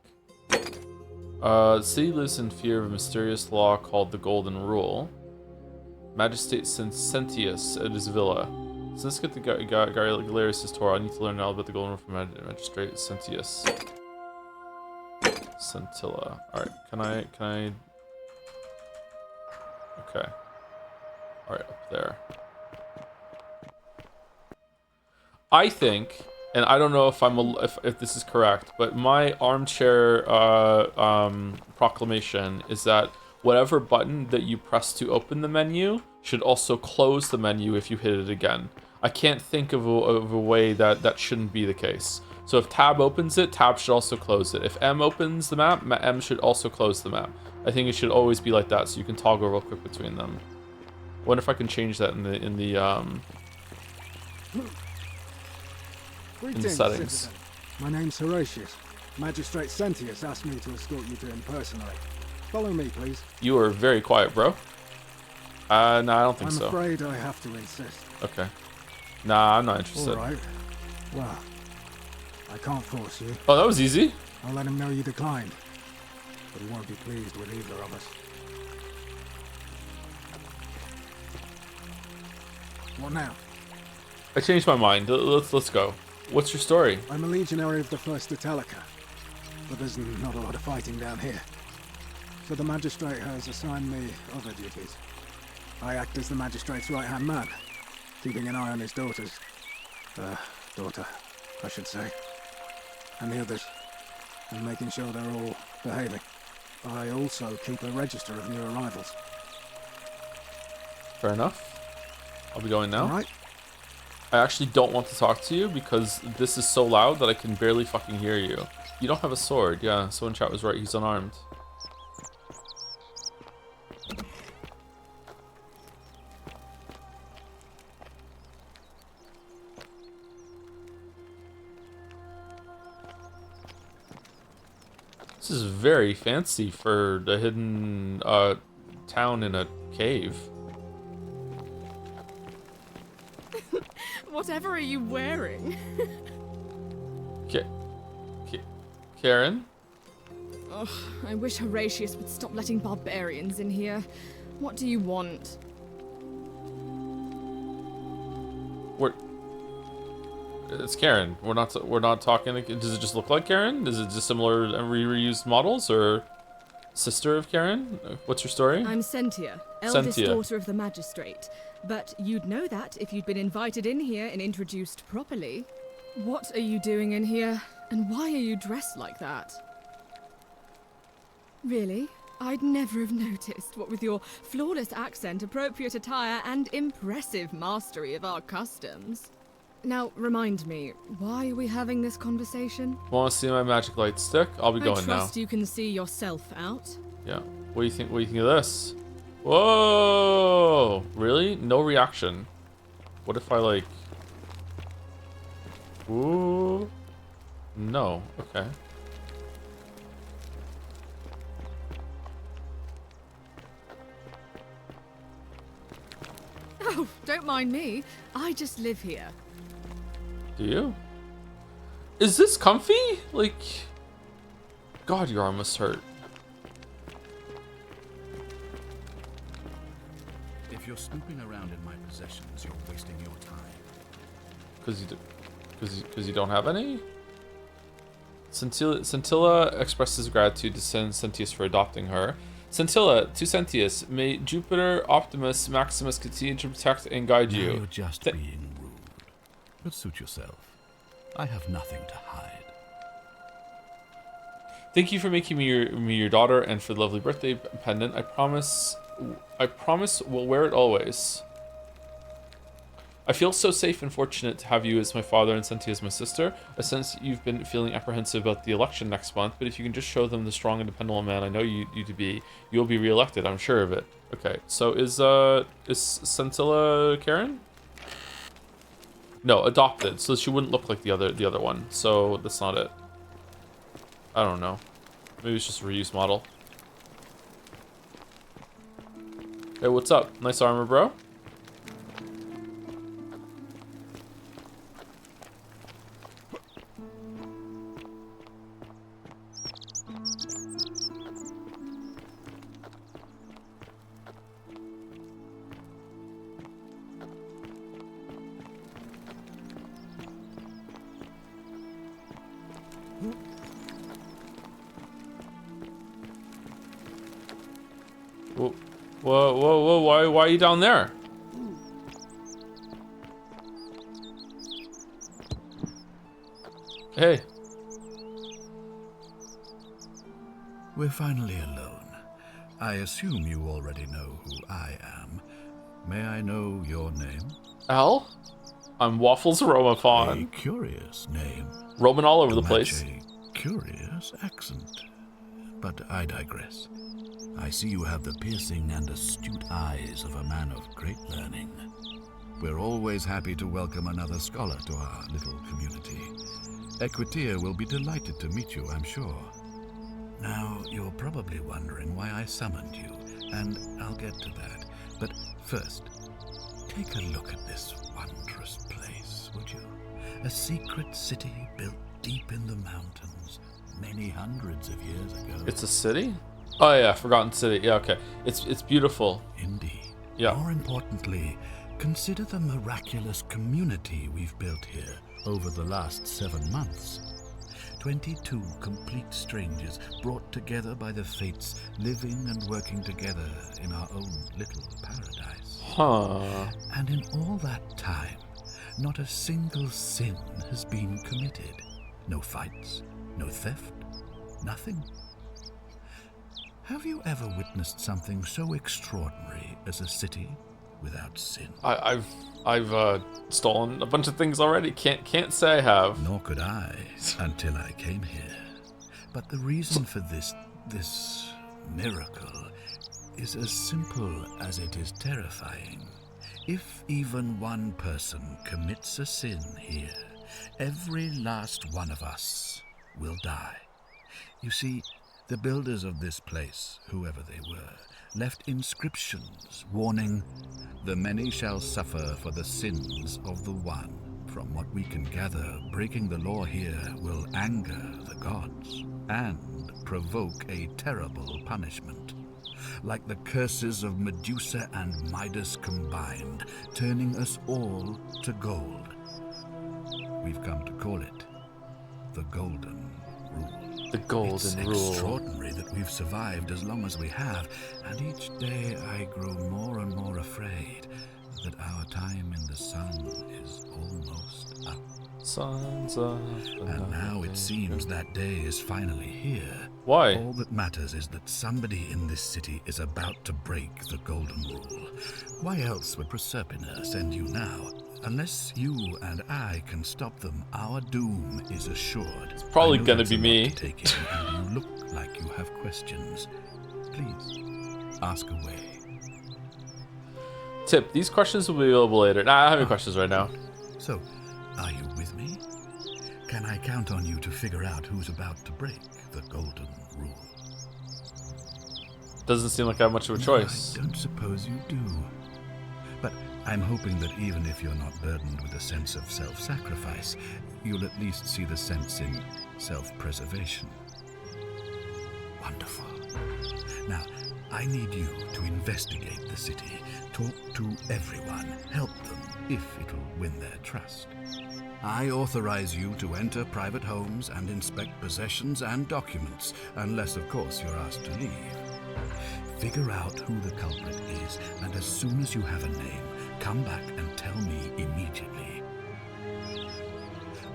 The city lives in fear of a mysterious law called the Golden Rule. Magistrate Sentius at his villa. So let's get the Galerius' Torah. I need to learn all about the Golden Rule from Magistrate Sentius. Scintilla. Alright, can I... Okay. Alright, up there. I think, and I don't know if if this is correct, but my armchair proclamation is that whatever button that you press to open the menu should also close the menu if you hit it again. I can't think of a way that shouldn't be the case. So if tab opens it, tab should also close it. If M opens the map, M should also close the map. I think it should always be like that, so you can toggle real quick between them. Wonder if I can change that in the settings. Citizen. My name's Horatius. Magistrate Sentius asked me to escort you to him personally. Follow me, please. You are very quiet, bro. No, I don't think so. I'm afraid I have to insist. Okay. Nah, I'm not interested. All right. Well, I can't force you. Oh, that was easy. I'll let him know you declined. But he won't be pleased with either of us. What now? I changed my mind. Let's go. What's your story? I'm a legionary of the 1st Italica, but there's not a lot of fighting down here. So the magistrate has assigned me other duties. I act as the magistrate's right-hand man, keeping an eye on his daughters. Daughter, I should say. And the others, and making sure they're all behaving. I also keep a register of new arrivals. Fair enough. I'll be going now. All right. I actually don't want to talk to you because this is so loud that I can barely fucking hear you. You don't have a sword. Yeah, someone in chat was right. He's unarmed. This is very fancy for the hidden town in a cave. Whatever are you wearing? Karen? Ugh, I wish Horatius would stop letting barbarians in here. What do you want? It's Karen. We're not talking. Does it just look like Karen? Is it just similar reused models, or sister of Karen? What's your story? I'm Sentia, eldest Sentia. daughter of the magistrate. But you'd know that if you'd been invited in here and introduced properly. What are you doing in here? And why are you dressed like that? Really? I'd never have noticed, what with your flawless accent, appropriate attire, and impressive mastery of our customs. Now, remind me, why are we having this conversation? Want to see my magic light stick? I'll be going I now. trust you can see yourself out. Yeah. What do you think? What do you think of this? Whoa! Really? No reaction. What if I like? Ooh. No. Okay. Oh, don't mind me. I just live here. Do you? Is this comfy? Like, God, your arm must hurt. If you're snooping around in my possessions, you're wasting your time. Because you don't have any? Scintilla expresses gratitude to Sentius for adopting her. Scintilla, to Sentius, may Jupiter, Optimus, Maximus continue to protect and guide you. Now you're just being rude. But suit yourself. I have nothing to hide. Thank you for making me your daughter and for the lovely birthday pendant. I promise we'll wear it always. I feel so safe and fortunate to have you as my father and Sentia as my sister. I sense you've been feeling apprehensive about the election next month, but if you can just show them the strong and dependable man I know you to be, you'll be reelected, I'm sure of it. Okay, so is Scintilla Karen? No, adopted, so she wouldn't look like the other one, so that's not it. I don't know. Maybe it's just a reuse model. Hey, what's up? Nice armor, bro. Whoa, why are you down there? Hey. We're finally alone. I assume you already know who I am. May I know your name? Al? I'm Waffles Romaphon. A curious name. Roaming all over To the place. match a curious accent. But I digress. I see you have the piercing and astute eyes of a man of great learning. We're always happy to welcome another scholar to our little community. Equitia will be delighted to meet you, I'm sure. Now, you're probably wondering why I summoned you, and I'll get to that. But first, take a look at this wondrous place, would you? A secret city built deep in the mountains, many hundreds of years ago. It's a city? Oh yeah, Forgotten City. Yeah, okay. It's beautiful. Indeed. Yeah. More importantly, consider the miraculous community we've built here over the last 7 months. 22 complete strangers brought together by the fates, living and working together in our own little paradise. Huh. And in all that time, not a single sin has been committed. No fights, no theft, nothing. Have you ever witnessed something so extraordinary as a city without sin? I've stolen a bunch of things already. Can't say I have. Nor could I until I came here. But the reason for this miracle is as simple as it is terrifying. If even one person commits a sin here, every last one of us will die. You see, the builders of this place, whoever they were, left inscriptions warning, "The many shall suffer for the sins of the one." From what we can gather, breaking the law here will anger the gods and provoke a terrible punishment. Like the curses of Medusa and Midas combined, turning us all to gold. We've come to call it the Golden Rule. The Golden Rule. It's extraordinary that we've survived as long as we have, and each day I grow more and more afraid that our time in the sun is almost up. Sun's up. And now it seems that day is finally here. Why? All that matters is that somebody in this city is about to break the Golden Rule. Why else would Proserpina send you now? Unless you and I can stop them, our doom is assured. It's probably I know gonna that's be a lot me. to take in, and you look like you have questions. Please, ask away. Tip, these questions will be available later. Nah, I don't have any questions right now. So, are you with me? Can I count on you to figure out who's about to break the Golden Rule? Doesn't seem like I have much of a choice. I don't suppose you do. But I'm hoping that even if you're not burdened with a sense of self-sacrifice, you'll at least see the sense in self-preservation. Wonderful. Now, I need you to investigate the city, talk to everyone, help them if it'll win their trust. I authorize you to enter private homes and inspect possessions and documents, unless, of course, you're asked to leave. Figure out who the culprit is, and as soon as you have a name, come back and tell me immediately.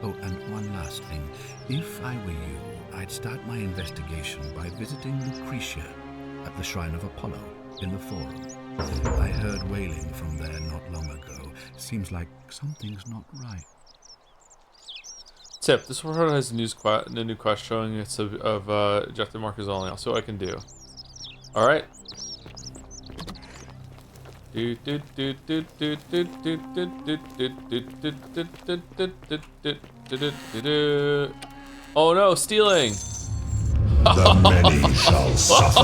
Oh, and one last thing. If I were you, I'd start my investigation by visiting Lucretia at the Shrine of Apollo in the Forum. I heard wailing from there not long ago. Seems like something's not right. Tip, this report has a new quest showing it's of Objective Markers only. I'll see what I can do. Alright. Oh no, stealing! The many shall suffer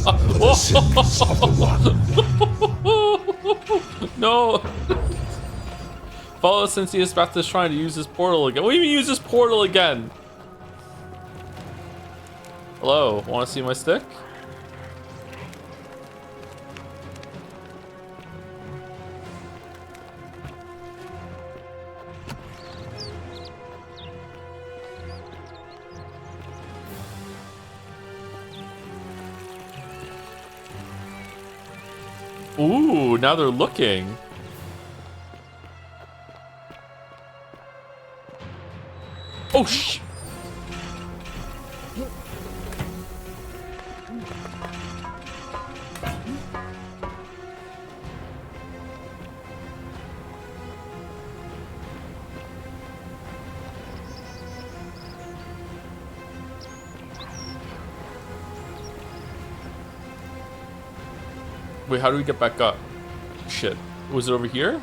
for the sins of the one. No! Follow Sentius back to the shrine to use this portal again. What do you mean use this portal again? Hello, wanna see my stick? Ooh, now they're looking. Oh, sh! Wait, how do we get back up? Shit. Was it over here?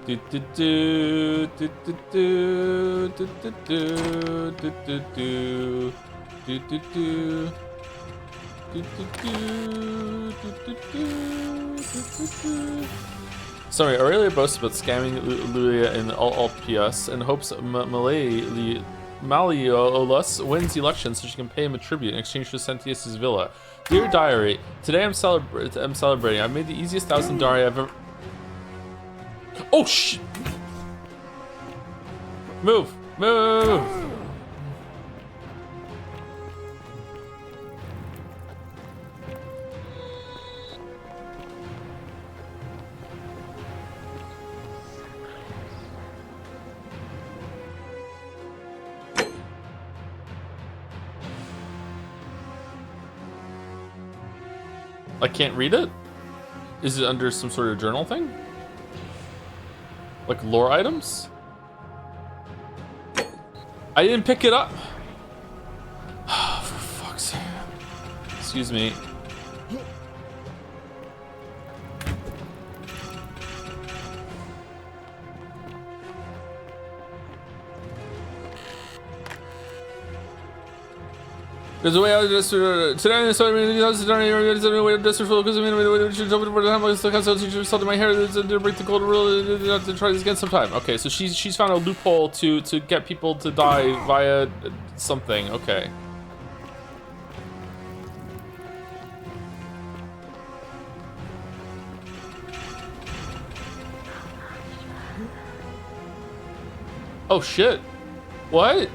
Do do do do do do do do do do do do do do. Sorry, Aurelia boasts about scamming Lulia in alt PS and hopes Malleolus wins the election so she can pay him a tribute in exchange for Sentius' villa. Dear Diary, today I'm celebrating. I made the easiest 1,000 Dari I've ever... Oh, shit! Move! Move! I can't read it? Is it under some sort of journal thing? Like lore items? I didn't pick it up. For fuck's sake. Excuse me. There's a way out of this. Today I'm sorry, way this for because I mean, should jump over the time. I still can't salt in my hair to break the cold rule. To try this again sometime. Okay, so she's found a loophole to get people to die via something. Okay. Oh shit! What?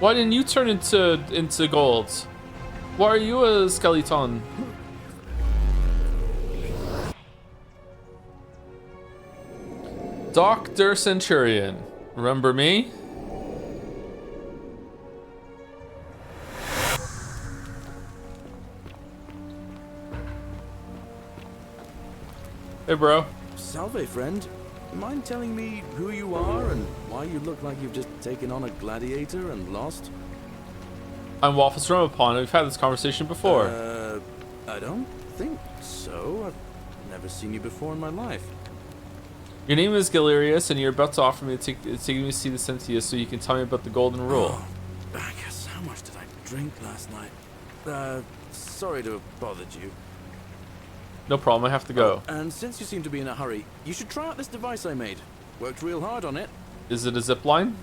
Why didn't you turn into gold? Why are you a skeleton? Dr. Centurion. Remember me? Hey, bro. Salve, friend. Mind telling me who you are and why you look like you've just taken on a gladiator and lost? I'm Waffles from Upon. We've had this conversation before. I don't think so. I've never seen you before in my life. Your name is Galerius, and you're about to offer me to take me to see the Sentius so you can tell me about the Golden Rule. Oh, Bacchus, how much did I drink last night? Sorry to have bothered you. No problem, I have to go. And since you seem to be in a hurry, you should try out this device I made. Worked real hard on it. Is it a zip line?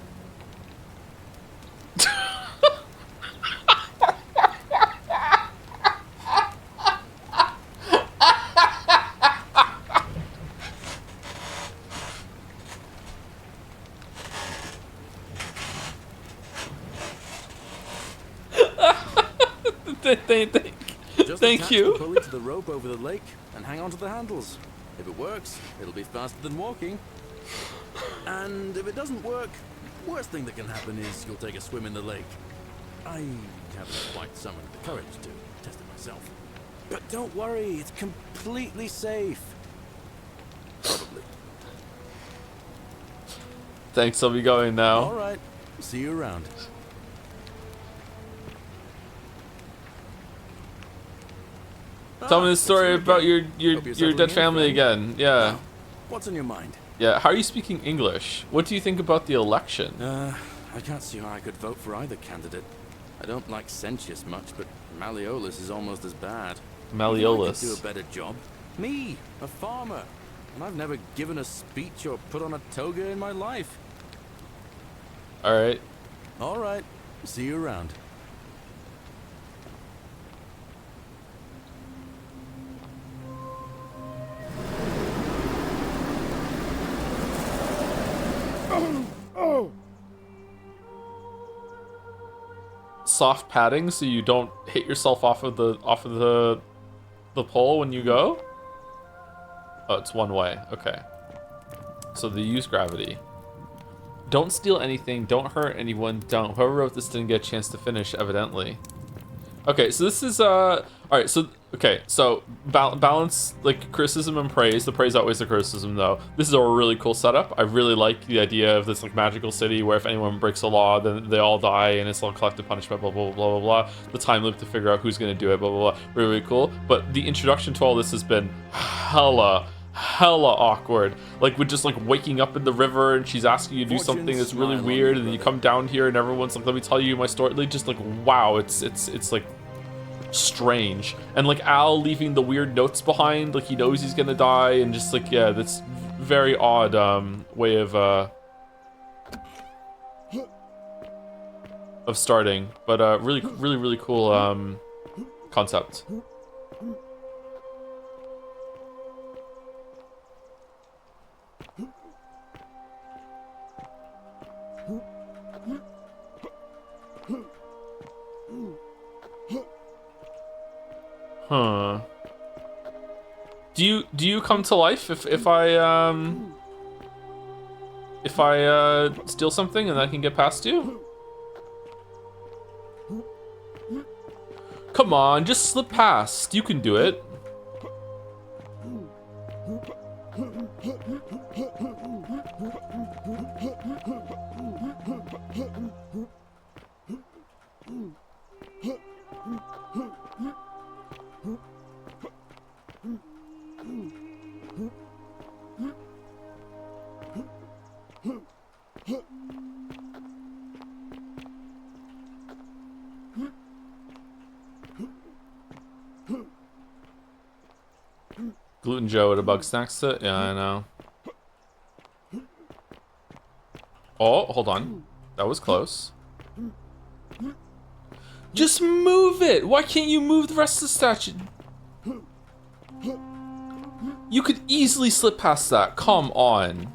Thank you. Pull it to the rope over the lake and hang on to the handles. If it works, it'll be faster than walking. And if it doesn't work, worst thing that can happen is you'll take a swim in the lake. I haven't quite summoned the courage to test it myself. But don't worry, it's completely safe. Probably. Thanks, I'll be going now. All right. See you around. Tell me the story about your Hope you're settling dead in, family friend. again. Yeah. Now, what's on your mind? Yeah. How are you speaking English? What do you think about the election? I can't see how I could vote for either candidate. I don't like Sentius much, but Malleolus is almost as bad. Malleolus. I could do a better job. Me, a farmer, and I've never given a speech or put on a toga in my life. All right. All right. See you around. Soft padding so you don't hit yourself off of the pole when you go. Oh, it's one way. Okay. So they use gravity. Don't steal anything. Don't hurt anyone. Don't. Whoever wrote this didn't get a chance to finish, evidently. Okay, so this is all right. So okay, so balance like criticism and praise. The praise outweighs the criticism, though. This is a really cool setup. I really like the idea of this like magical city where if anyone breaks a law, then they all die and it's all collective punishment. Blah blah blah blah blah. The time loop to figure out who's gonna do it. Blah blah blah. Really, really cool. But the introduction to all this has been hella awkward, like with just like waking up in the river and she's asking you to do something that's really weird, and then you come down here and everyone's like, let me tell you my story. Like, just like, wow, it's like strange. And like Al leaving the weird notes behind, like he knows he's gonna die, and just like, yeah, that's very odd way of starting, but really cool concept. Huh. Do you come to life if I steal something and I can get past you? Come on, just slip past. You can do it. Gluten Joe at a bug snacks sit? Yeah, I know. Oh, hold on. That was close. Just move it! Why can't you move the rest of the statue? You could easily slip past that. Come on.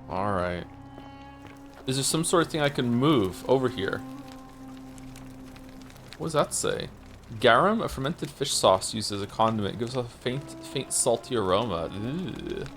Alright. Is there some sort of thing I can move over here? What does that say? Garum, a fermented fish sauce used as a condiment, gives off a faint salty aroma. Ugh.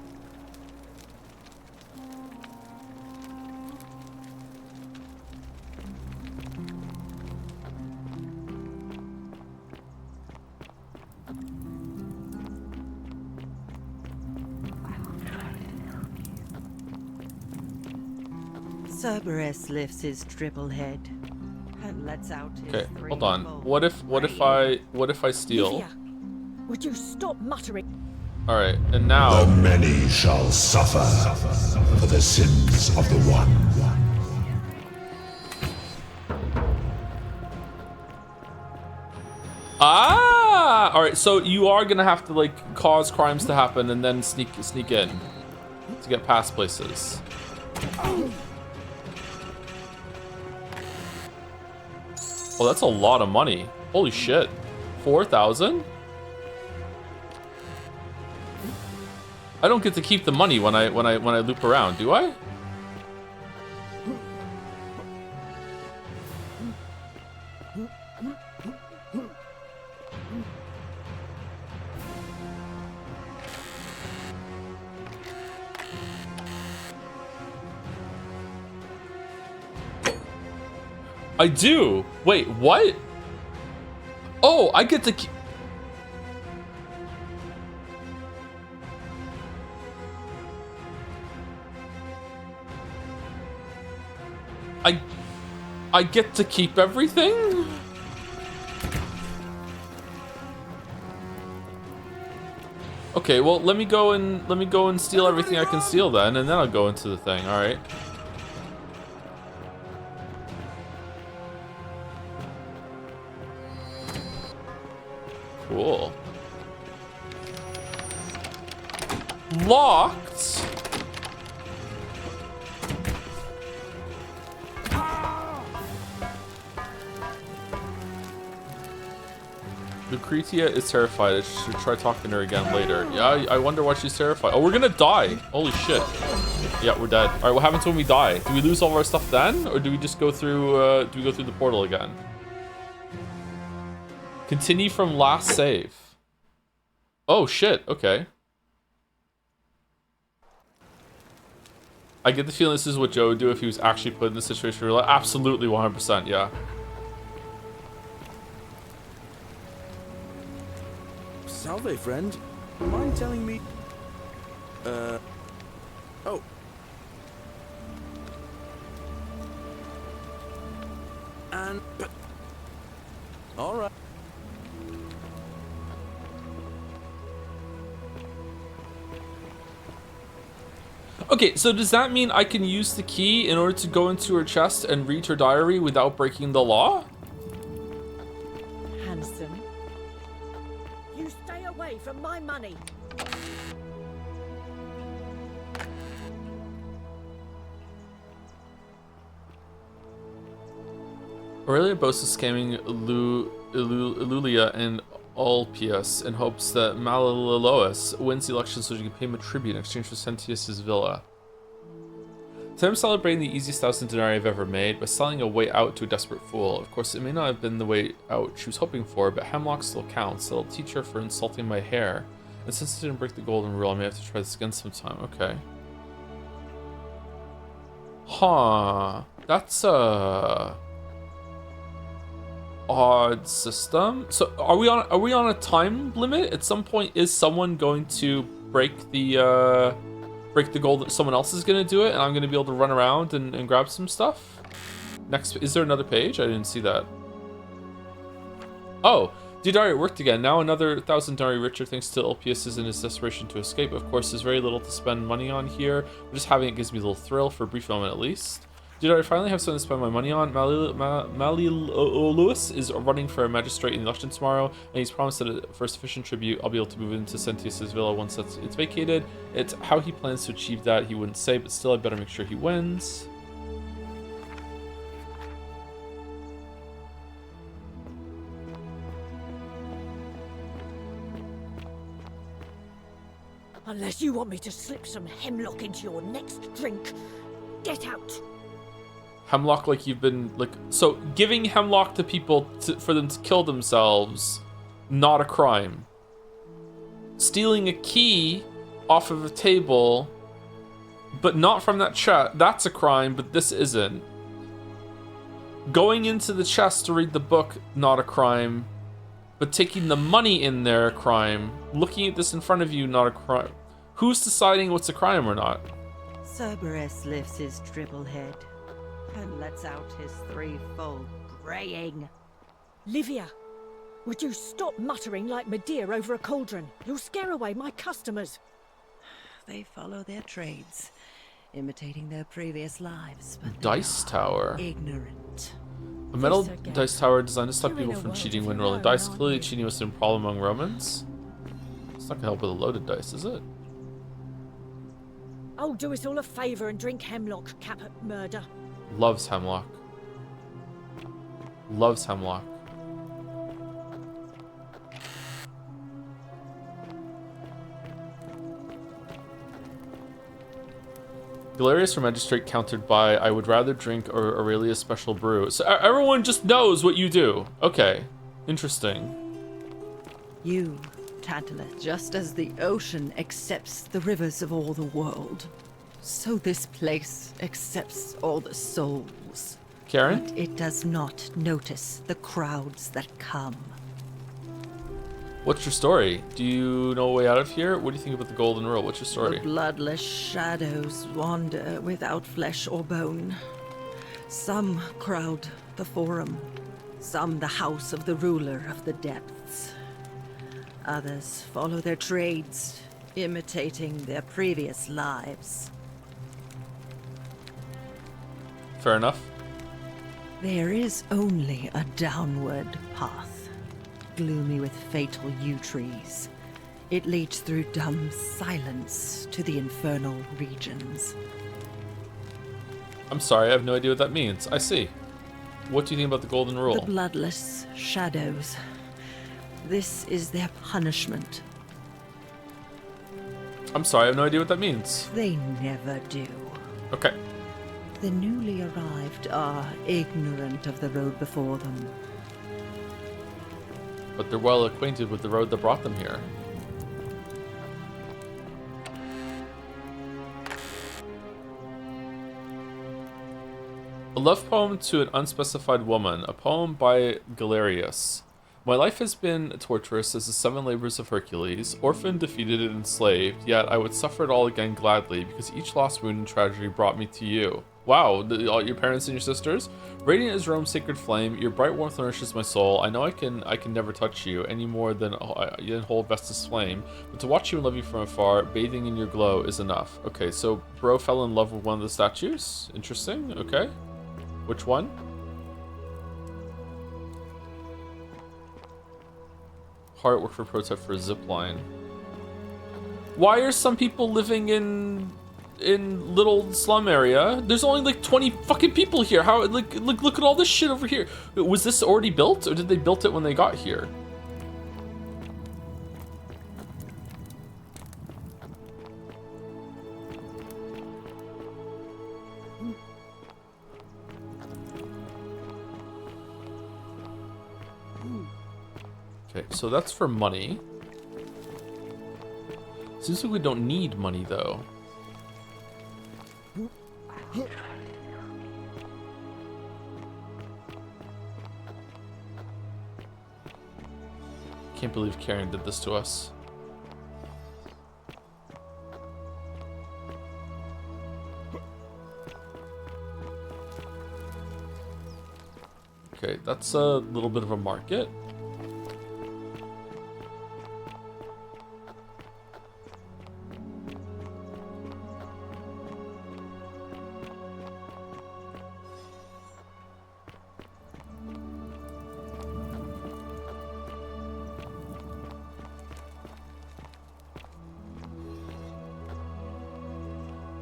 Cerberus lifts his triple head and lets out his Okay, three hold on. bold What if I steal? Livia, would you stop muttering? All right, and now The many shall suffer for the sins of the one. ah, all right. So you are gonna have to like cause crimes to happen and then sneak in to get past places. Oh, that's a lot of money. Holy shit. 4,000? I don't get to keep the money when I loop around, do I? I do. Wait, what? Oh, I get to keep... I get to keep everything? Okay, well, let me go and steal everything I can steal then, and then I'll go into the thing. All right. Cool. Locked? Lucretia is terrified. I should try talking to her again later. Yeah, I wonder why she's terrified. Oh, we're gonna die. Holy shit. Yeah, we're dead. All right, what happens when we die? Do we lose all of our stuff then? Or do we just go through, do we go through the portal again? Continue from last save. Oh, shit. Okay. I get the feeling this is what Joe would do if he was actually put in this situation. Like, absolutely 100%, yeah. Salve, friend. Mind telling me... Oh. And... But... Alright. Okay, so does that mean I can use the key in order to go into her chest and read her diary without breaking the law? Handsome. You stay away from my money. Aurelia boasts of scamming Elulia and Ulpius in hopes that Malalois wins the election so she can pay him a tribute in exchange for Sentius's villa. Today I'm celebrating the easiest 1,000 denarii I've ever made by selling a way out to a desperate fool. Of course, it may not have been the way out she was hoping for, but hemlock still counts. It'll teach her for insulting my hair. And since I didn't break the golden rule, I may have to try this again sometime. Okay. Huh. That's a odd system. So are we on a time limit? At some point, is someone going to break the gold? Someone else is gonna do it, and I'm gonna be able to run around and grab some stuff. Next, is there another page? I didn't see that. Oh, Diodari worked again. Now another 1,000 denarii richer thanks to Ulpius in his desperation to escape. Of course, there's very little to spend money on here, but just having it gives me a little thrill for a brief moment at least. Did I finally have something to spend my money on? Malleolus is running for a magistrate in the election tomorrow, and he's promised that for a sufficient tribute, I'll be able to move into Sentius's villa once it's vacated. It's how he plans to achieve that, he wouldn't say, but still I better make sure he wins. Unless you want me to slip some hemlock into your next drink, get out. Hemlock, like you've been, like, so giving hemlock to people for them to kill themselves, not a crime. Stealing a key off of a table, but not from that chest, that's a crime, but this isn't. Going into the chest to read the book, not a crime, but taking the money in there, a crime. Looking at this in front of you, not a crime. Who's deciding what's a crime or not? Cerberus lifts his triple head and lets out his threefold braying. Livia, would you stop muttering like Medea over a cauldron? You'll scare away my customers. They follow their trades, imitating their previous lives, but Dice tower. Ignorant. A metal dice tower designed to stop people from cheating when rolling dice. Clearly cheating was a problem among Romans. It's not gonna help with a loaded dice, is it? Oh, do us all a favor and drink hemlock, Caput Murder. Loves hemlock. Loves hemlock. Galerius for magistrate countered by I would rather drink or Aurelia's special brew. So everyone just knows what you do. Okay. Interesting. You, Tantalus, just as the ocean accepts the rivers of all the world, so this place accepts all the souls. Karen? But it does not notice the crowds that come. What's your story? Do you know a way out of here? What do you think about the golden rule? What's your story? The bloodless shadows wander without flesh or bone. Some crowd the Forum, some the house of the ruler of the depths. Others follow their trades, imitating their previous lives. Fair enough. There is only a downward path, gloomy with fatal yew trees. It leads through dumb silence to the infernal regions. I'm sorry, I have no idea what that means. I see. What do you think about the Golden Rule? The bloodless shadows. This is their punishment. I'm sorry, I have no idea what that means. They never do. Okay. The newly arrived are ignorant of the road before them. But they're well acquainted with the road that brought them here. A love poem to an unspecified woman, a poem by Galerius. My life has been torturous as the 7 labors of Hercules, orphaned, defeated, and enslaved, yet I would suffer it all again gladly, because each lost wound and tragedy brought me to you. Wow, all your parents and your sisters? Radiant is Rome's sacred flame, your bright warmth nourishes my soul. I know I can never touch you, any more than hold Vestus' flame, but to watch you and love you from afar, bathing in your glow is enough. Okay, so bro fell in love with one of the statues? Interesting, okay. Which one? Hard at work for prototype for a zipline. Why are some people living in little slum area? There's only like 20 fucking people here. How look at all this shit over here. Was this already built, or did they build it when they got here? Okay, so that's for money. Seems like we don't need money though. Can't believe Karen did this to us. Okay, that's a little bit of a market.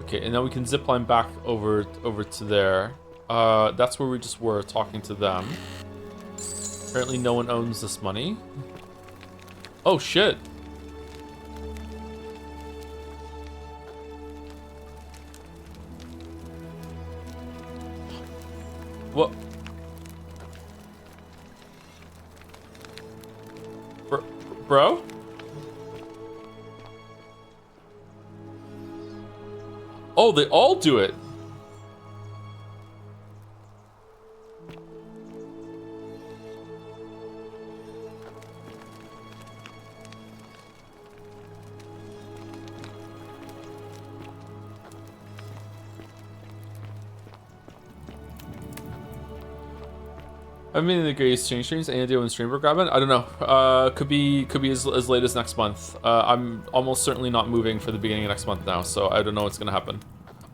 Okay, and now we can zipline back over to there. That's where we just were talking to them. Apparently no one owns this money. Oh shit. What? Bro? Oh, they all do it. I mean, the greatest exchange streams. Any idea when stream we're grabbing? I don't know. Could be as late as next month. I'm almost certainly not moving for the beginning of next month now, so I don't know what's gonna happen.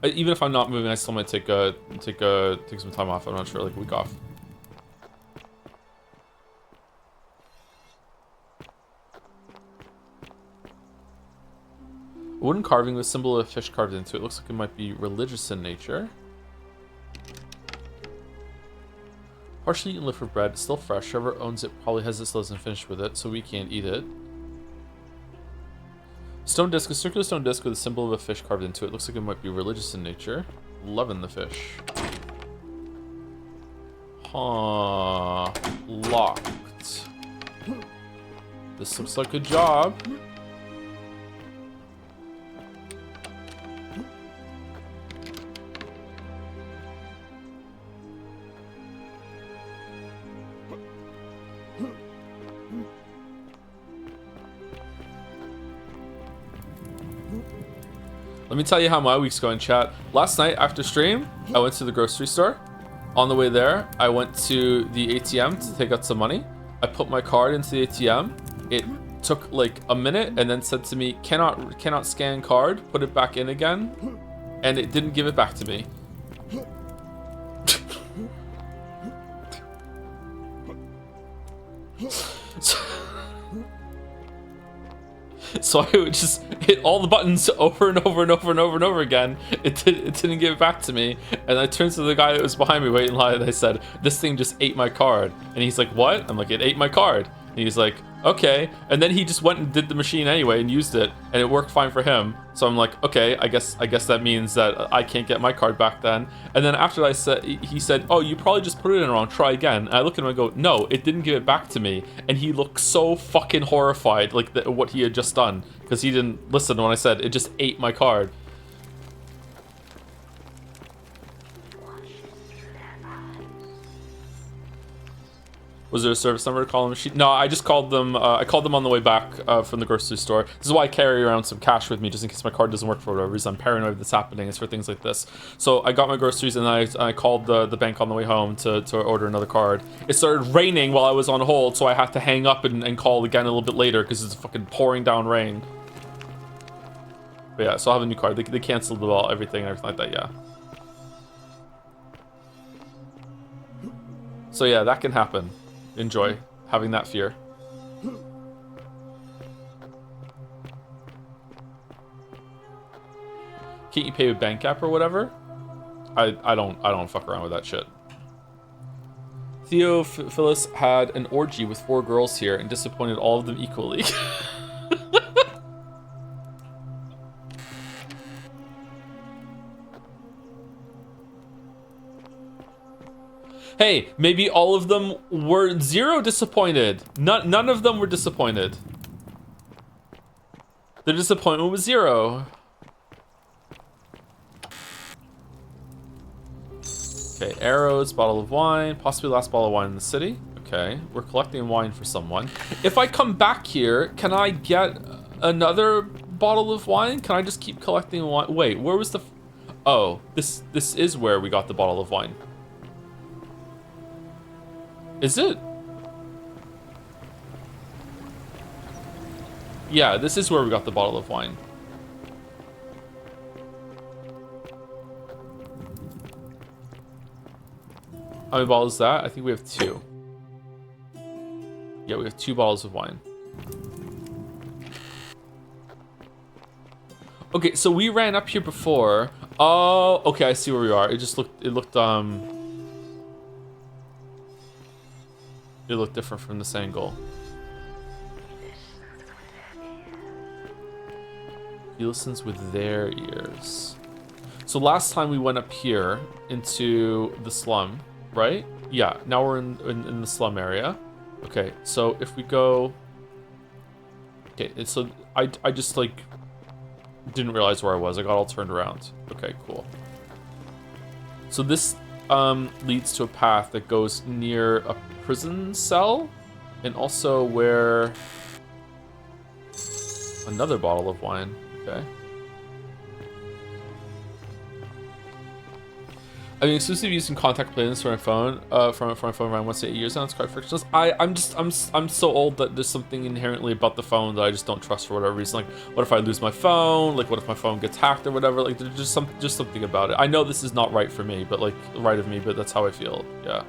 Even if I'm not moving, I still might take some time off. I'm not sure, like a week off. A wooden carving with a symbol of a fish carved into it. Looks like it might be religious in nature. Partially eaten loaf of bread, still fresh. Whoever owns it probably has it still hasn't finished with it, so we can't eat it. Stone disc, a circular stone disc with a symbol of a fish carved into it. Looks like it might be religious in nature. Loving the fish. Huh. Locked. This looks like a job. Let me tell you how my week's going, chat. Last night after stream, I went to the grocery store. On the way there, I went to the ATM to take out some money. I put my card into the ATM. It took like a minute and then said to me, cannot scan card, put it back in again. And it didn't give it back to me. So I would just hit all the buttons over and over and over and over and over again. It didn't give it back to me. And I turned to the guy that was behind me waiting in line and I said, this thing just ate my card. And he's like, what? I'm like, it ate my card. And he's like, okay. And then he just went and did the machine anyway and used it, and it worked fine for him. So I'm like, okay, I guess that means that I can't get my card back then. And then after he said, oh, you probably just put it in wrong, try again. And I look at him and go, no, it didn't give it back to me. And he looked so fucking horrified, like what he had just done, because he didn't listen when I said it just ate my card. Was there a service number to call them? No, I just called them. I called them on the way back from the grocery store. This is why I carry around some cash with me, just in case my card doesn't work for whatever reason. I'm paranoid that's happening. It's for things like this. So I got my groceries and I called the bank on the way home to order another card. It started raining while I was on hold, so I had to hang up and call again a little bit later because it's fucking pouring down rain. But yeah, so I'll have a new card. They canceled everything like that. Yeah. So yeah, that can happen. Enjoy having that fear. Can't you pay with bank app or whatever? I don't fuck around with that shit. Theophilus had an orgy with 4 girls here and disappointed all of them equally. Hey, maybe all of them were 0 disappointed. None of them were disappointed. The disappointment was 0. Okay, arrows, bottle of wine, possibly last bottle of wine in the city. Okay, we're collecting wine for someone. If I come back here, can I get another bottle of wine? Can I just keep collecting wine? Wait, where was the... Oh, this is where we got the bottle of wine. Is it? Yeah, this is where we got the bottle of wine. How many bottles is that? I think we have 2. Yeah, we have 2 bottles of wine. Okay, so we ran up here before. Oh, okay, I see where we are. It looked different from this angle. He listens with their ears. So last time we went up here into the slum, right? Yeah, now we're in the slum area. Okay, so if we go... Okay, so I just like didn't realize where I was. I got all turned around. Okay, cool. So this leads to a path that goes near a prison cell, and also where another bottle of wine. Okay. I mean, exclusive use in contact playlist for my phone, from my phone around 1 to 8 years now. It's quite frictionless. I'm so old that there's something inherently about the phone that I just don't trust for whatever reason. Like, what if I lose my phone? Like, what if my phone gets hacked or whatever? Like, there's just something about it. I know this is not right for me, but like, right of me, but that's how I feel. Yeah.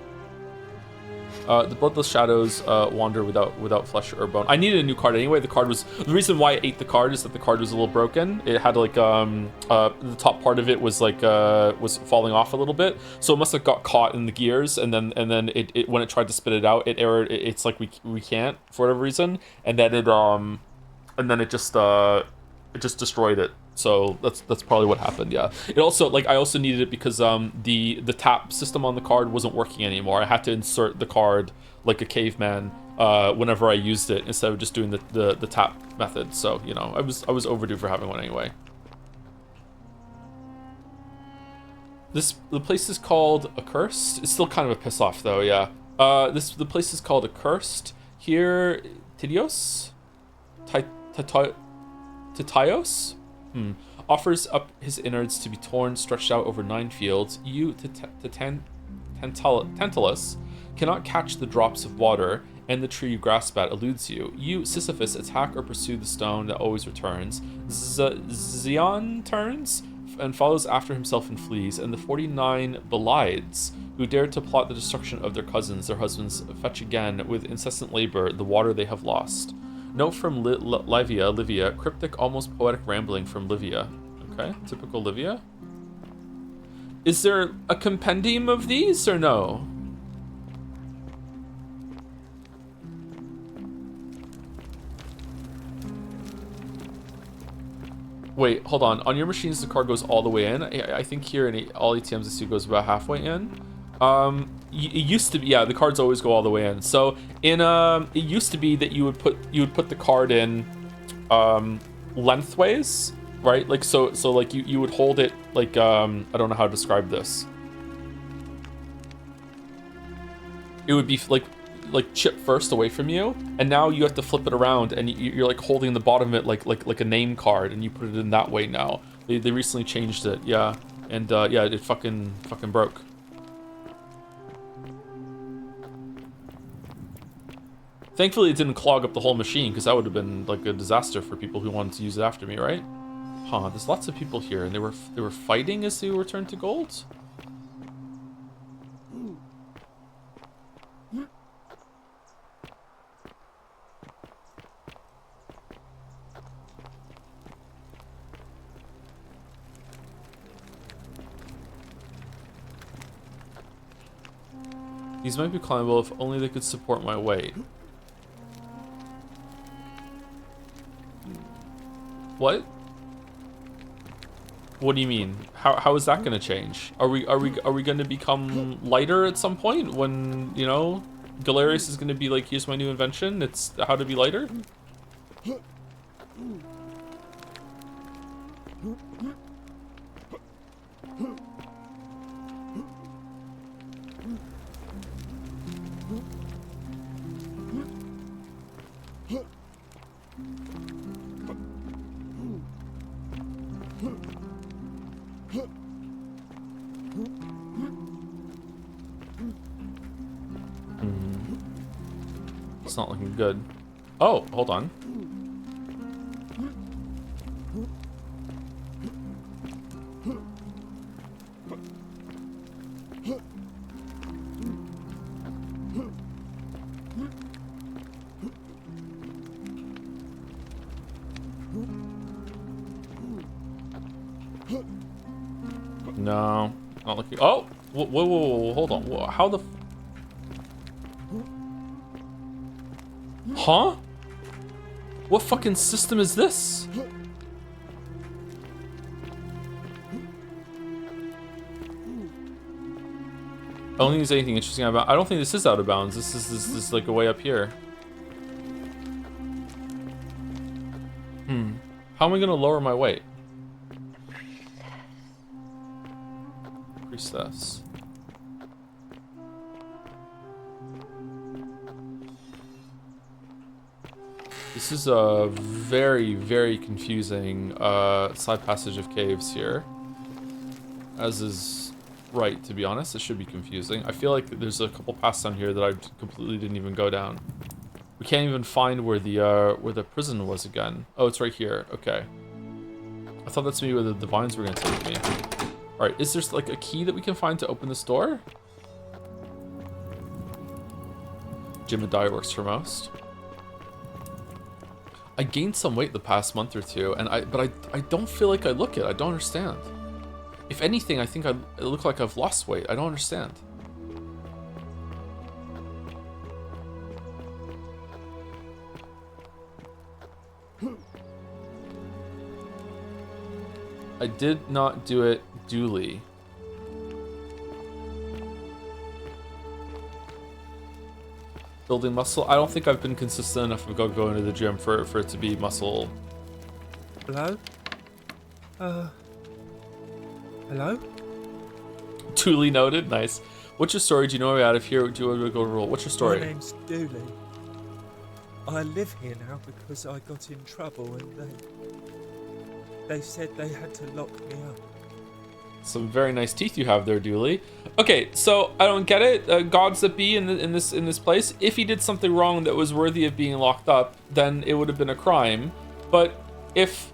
The bloodless shadows wander without flesh or bone. I needed a new card anyway. The reason why I ate the card is that the card was a little broken. It had like the top part of it was like was falling off a little bit, so it must have got caught in the gears, and then it when it tried to spit it out, it errored. It's like we can't for whatever reason, and then it just destroyed it. So that's probably what happened. Yeah. It also, like, I also needed it because the tap system on the card wasn't working anymore. I had to insert the card like a caveman whenever I used it instead of just doing the tap method. So, you know, I was overdue for having one anyway. The place is called Accursed. It's still kind of a piss off though. Yeah. The place is called Accursed. Here, Tidios, Titaios. Offers up his innards to be torn, stretched out over 9 fields. You, Tantalus cannot catch the drops of water, and the tree you grasp at eludes you. You, Sisyphus, attack or pursue the stone that always returns. Xion turns and follows after himself and flees, and the 49 Belides, who dared to plot the destruction of their cousins, their husbands, fetch again with incessant labor the water they have lost. Note from Livia, cryptic, almost poetic rambling from Livia. Okay, typical Livia. Is there a compendium of these or no? Wait, hold on. On your machines, the card goes all the way in. I think here in all ATMs, I see goes about halfway in. It used to be, yeah, the cards always go all the way in. So in it used to be that you would put the card in lengthways, right? Like so like you would hold it like I don't know how to describe this. It would be like chip first away from you, and now you have to flip it around, and you're like holding the bottom of it like a name card, and you put it in that way now. They recently changed it, yeah, and yeah, it fucking broke. Thankfully, it didn't clog up the whole machine, because that would have been like a disaster for people who wanted to use it after me, right? Huh? There's lots of people here, and they were fighting as they returned to gold. These might be climbable if only they could support my weight. What? What do you mean? How is that going to change? Are we going to become lighter at some point when, you know, Galerius is going to be like, here's my new invention, it's how to be lighter? It's not looking good. Oh, hold on. No, not looking. Oh, whoa, hold on. Whoa, how the? Huh? What fucking system is this? I don't think there's anything interesting about. I don't think this is out of bounds. This is like a way up here. How am I gonna lower my weight? Increase this. This is a very, very confusing side passage of caves here. As is right, to be honest. It should be confusing. I feel like there's a couple paths down here that I completely didn't even go down. We can't even find where the prison was again. Oh, it's right here. Okay. I thought that's maybe where the divines were gonna take me. Alright, is there like a key that we can find to open this door? Jim and Die works for most. I gained some weight the past month or two, and I don't feel like I look it. I don't understand. If anything, I think I look like I've lost weight. I don't understand. I did not do it duly. Building muscle. I don't think I've been consistent enough of going to the gym for it to be muscle. Hello? Hello? Duly noted. Nice. What's your story? Do you know we're out of here? Do you want to go to roll? What's your story? My name's Dooley. I live here now because I got in trouble and they said they had to lock me up. Some very nice teeth you have there, Dooley. Okay, so I don't get it. Gods that be in this place. If he did something wrong that was worthy of being locked up, then it would have been a crime. But if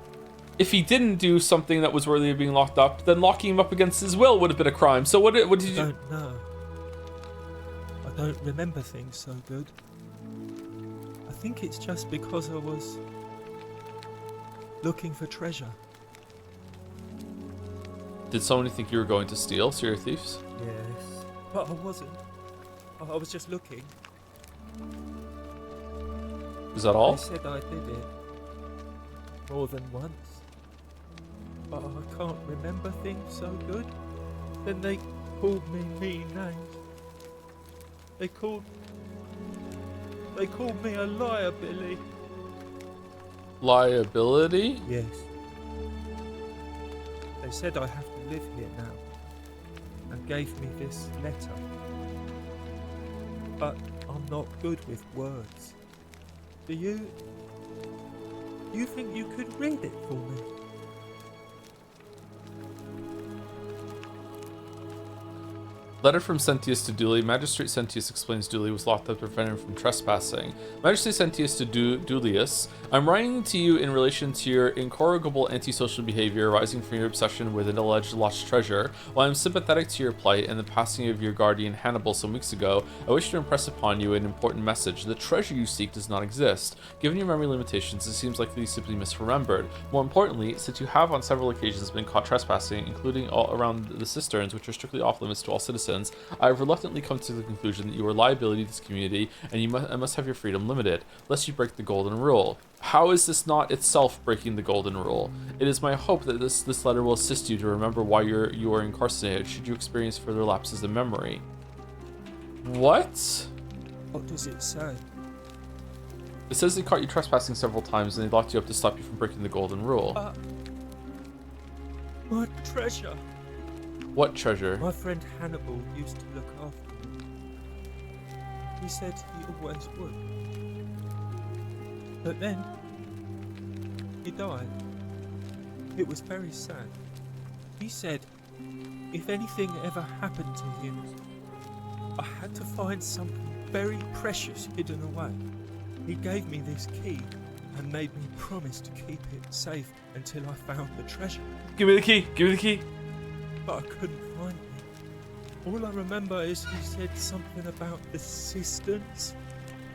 he didn't do something that was worthy of being locked up, then locking him up against his will would have been a crime. So what did you? I don't know. I don't remember things so good. I think it's just because I was looking for treasure. Did someone think you were going to steal? Serial thieves? Yes, but I wasn't. I was just looking. Is that all? They said I did it more than once, but I can't remember things so good. Then they called me mean names. They called me a liar, Billy. Liability? Yes. They said I have to live here now, and gave me this letter. But I'm not good with words. Do you think you could read it for me? Letter from Sentius to Dooley. Magistrate Sentius explains Dooley was locked up to prevent him from trespassing. Magistrate Sentius to Dooleus. I'm writing to you in relation to your incorrigible antisocial behavior arising from your obsession with an alleged lost treasure. While I'm sympathetic to your plight and the passing of your guardian Hannibal some weeks ago, I wish to impress upon you an important message. The treasure you seek does not exist. Given your memory limitations, it seems likely you simply misremembered. More importantly, since you have on several occasions been caught trespassing, including all around the cisterns, which are strictly off limits to all citizens, I have reluctantly come to the conclusion that you are a liability to this community, and you must have your freedom limited, lest you break the golden rule. How is this not itself breaking the golden rule? It is my hope that this letter will assist you to remember why you are incarcerated, should you experience further lapses in memory. What? What does it say? It says they caught you trespassing several times and they locked you up to stop you from breaking the golden rule. My treasure. What treasure? My friend Hannibal used to look after me. He said he always would. But then, he died. It was very sad. He said, if anything ever happened to him, I had to find something very precious hidden away. He gave me this key and made me promise to keep it safe until I found the treasure. Give me the key! Give me the key! But I couldn't find it. All I remember is he said something about the cisterns.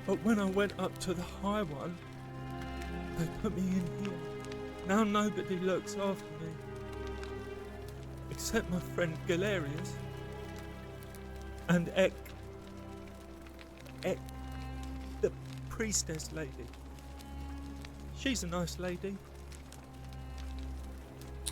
But when I went up to the high one, they put me in here. Now nobody looks after me. Except my friend Galerius. And Ek, the priestess lady. She's a nice lady.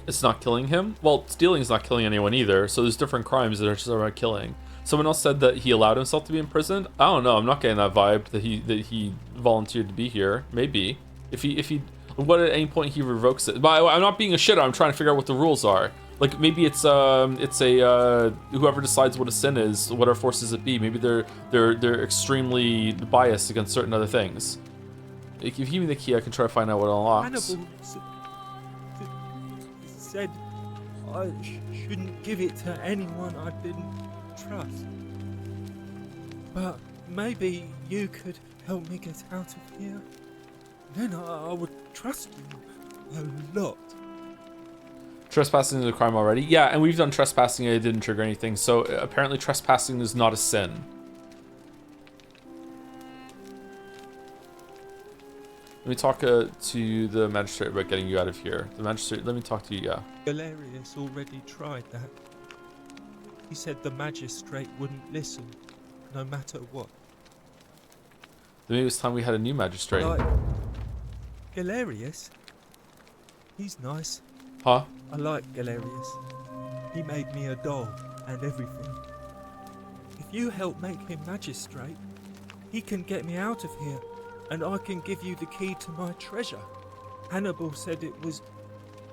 It's not killing him? Well, stealing is not killing anyone either, so there's different crimes that are just about killing. Someone else said that he allowed himself to be imprisoned. I don't know, I'm not getting that vibe that he volunteered to be here. Maybe. If he what at any point he revokes it. But I'm not being a shitter, I'm trying to figure out what the rules are. Like maybe it's a whoever decides what a sin is, whatever forces it be, maybe they're extremely biased against certain other things. If you give me the key, I can try to find out what it unlocks. Hannibal said I shouldn't give it to anyone I didn't trust. But maybe you could help me get out of here. Then I would trust you a lot. Trespassing is a crime already? Yeah, and we've done trespassing and it didn't trigger anything, so apparently trespassing is not a sin. Let me talk to the magistrate about getting you out of here. The magistrate, let me talk to you, yeah. Galerius already tried that. He said the magistrate wouldn't listen, no matter what. Maybe it was time we had a new magistrate. Galerius? He's nice. Huh? I like Galerius. He made me a doll and everything. If you help make him magistrate, he can get me out of here, and I can give you the key to my treasure. Hannibal said it was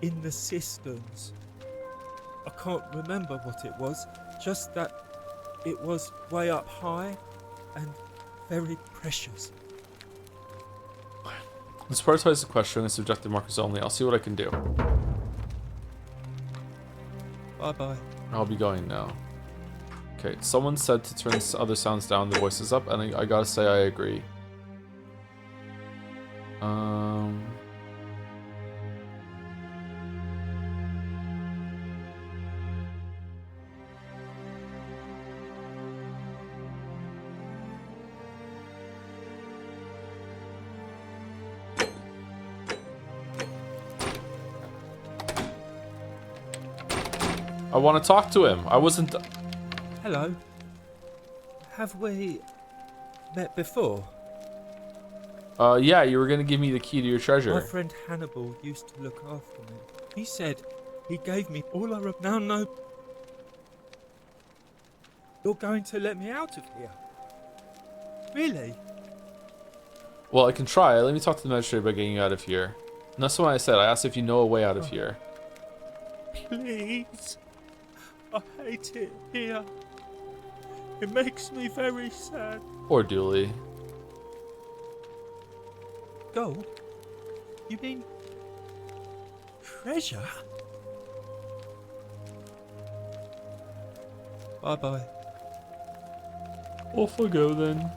in the cisterns. I can't remember what it was, just that it was way up high and very precious. Let's prioritize the question and subjective markers only. I'll see what I can do. Bye-bye. I'll be going now. Okay, someone said to turn other sounds down, the voices up, and I gotta say I agree. I want to talk to him. I wasn't... Hello. Have we met before? Yeah, you were gonna give me the key to your treasure. My friend Hannibal used to look after me. He said he gave me all I now know. You're going to let me out of here? Really? Well, I can try. Let me talk to the magistrate about getting you out of here. And that's what I said. I asked if you know a way out of here. Please. I hate it here. It makes me very sad. Or Dooley. Gold? You mean treasure? Bye-bye. Off I go then.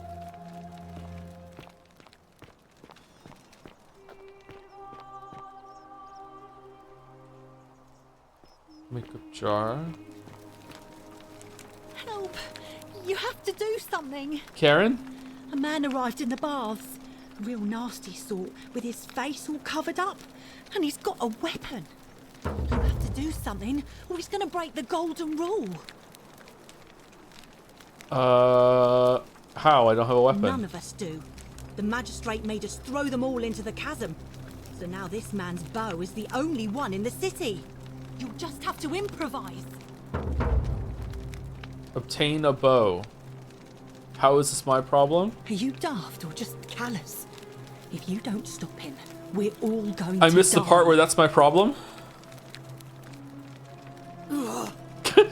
Makeup jar. Help! You have to do something. Karen? A man arrived in the baths. A real nasty sort, with his face all covered up. And he's got a weapon. You have to do something, or he's going to break the golden rule. How? I don't have a weapon. None of us do. The magistrate made us throw them all into the chasm. So now this man's bow is the only one in the city. You'll just have to improvise. Obtain a bow. How is this my problem? Are you daft or just callous? If you don't stop him, we're all going to I missed the part where that's my problem?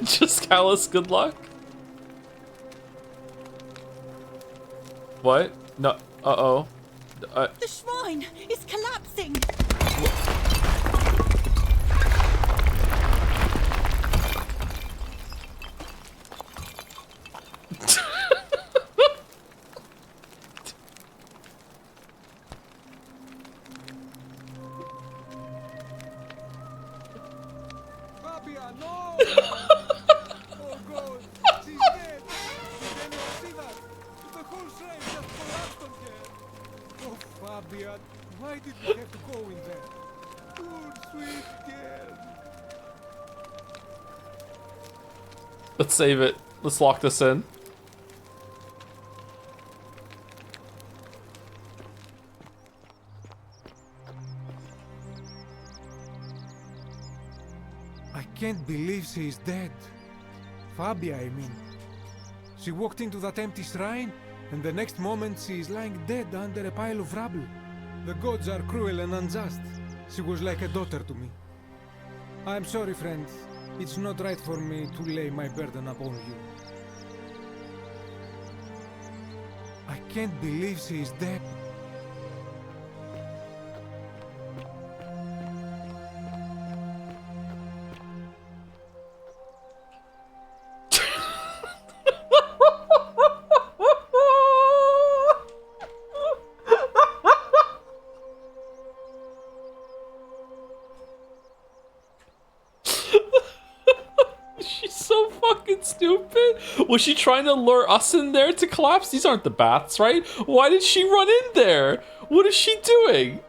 Just callous, good luck? What? No, uh-oh. The shrine is collapsing! Why did we have to go in there? Poor sweet girl. Let's save it. Let's lock this in. I can't believe she is dead. Fabia, I mean. She walked into that empty shrine, and the next moment she is lying dead under a pile of rubble. The gods are cruel and unjust. She was like a daughter to me. I'm sorry, friend. It's not right for me to lay my burden upon you. I can't believe she is dead. Stupid. Was she trying to lure us in there to collapse? These aren't the baths, right? Why did she run in there? What is she doing?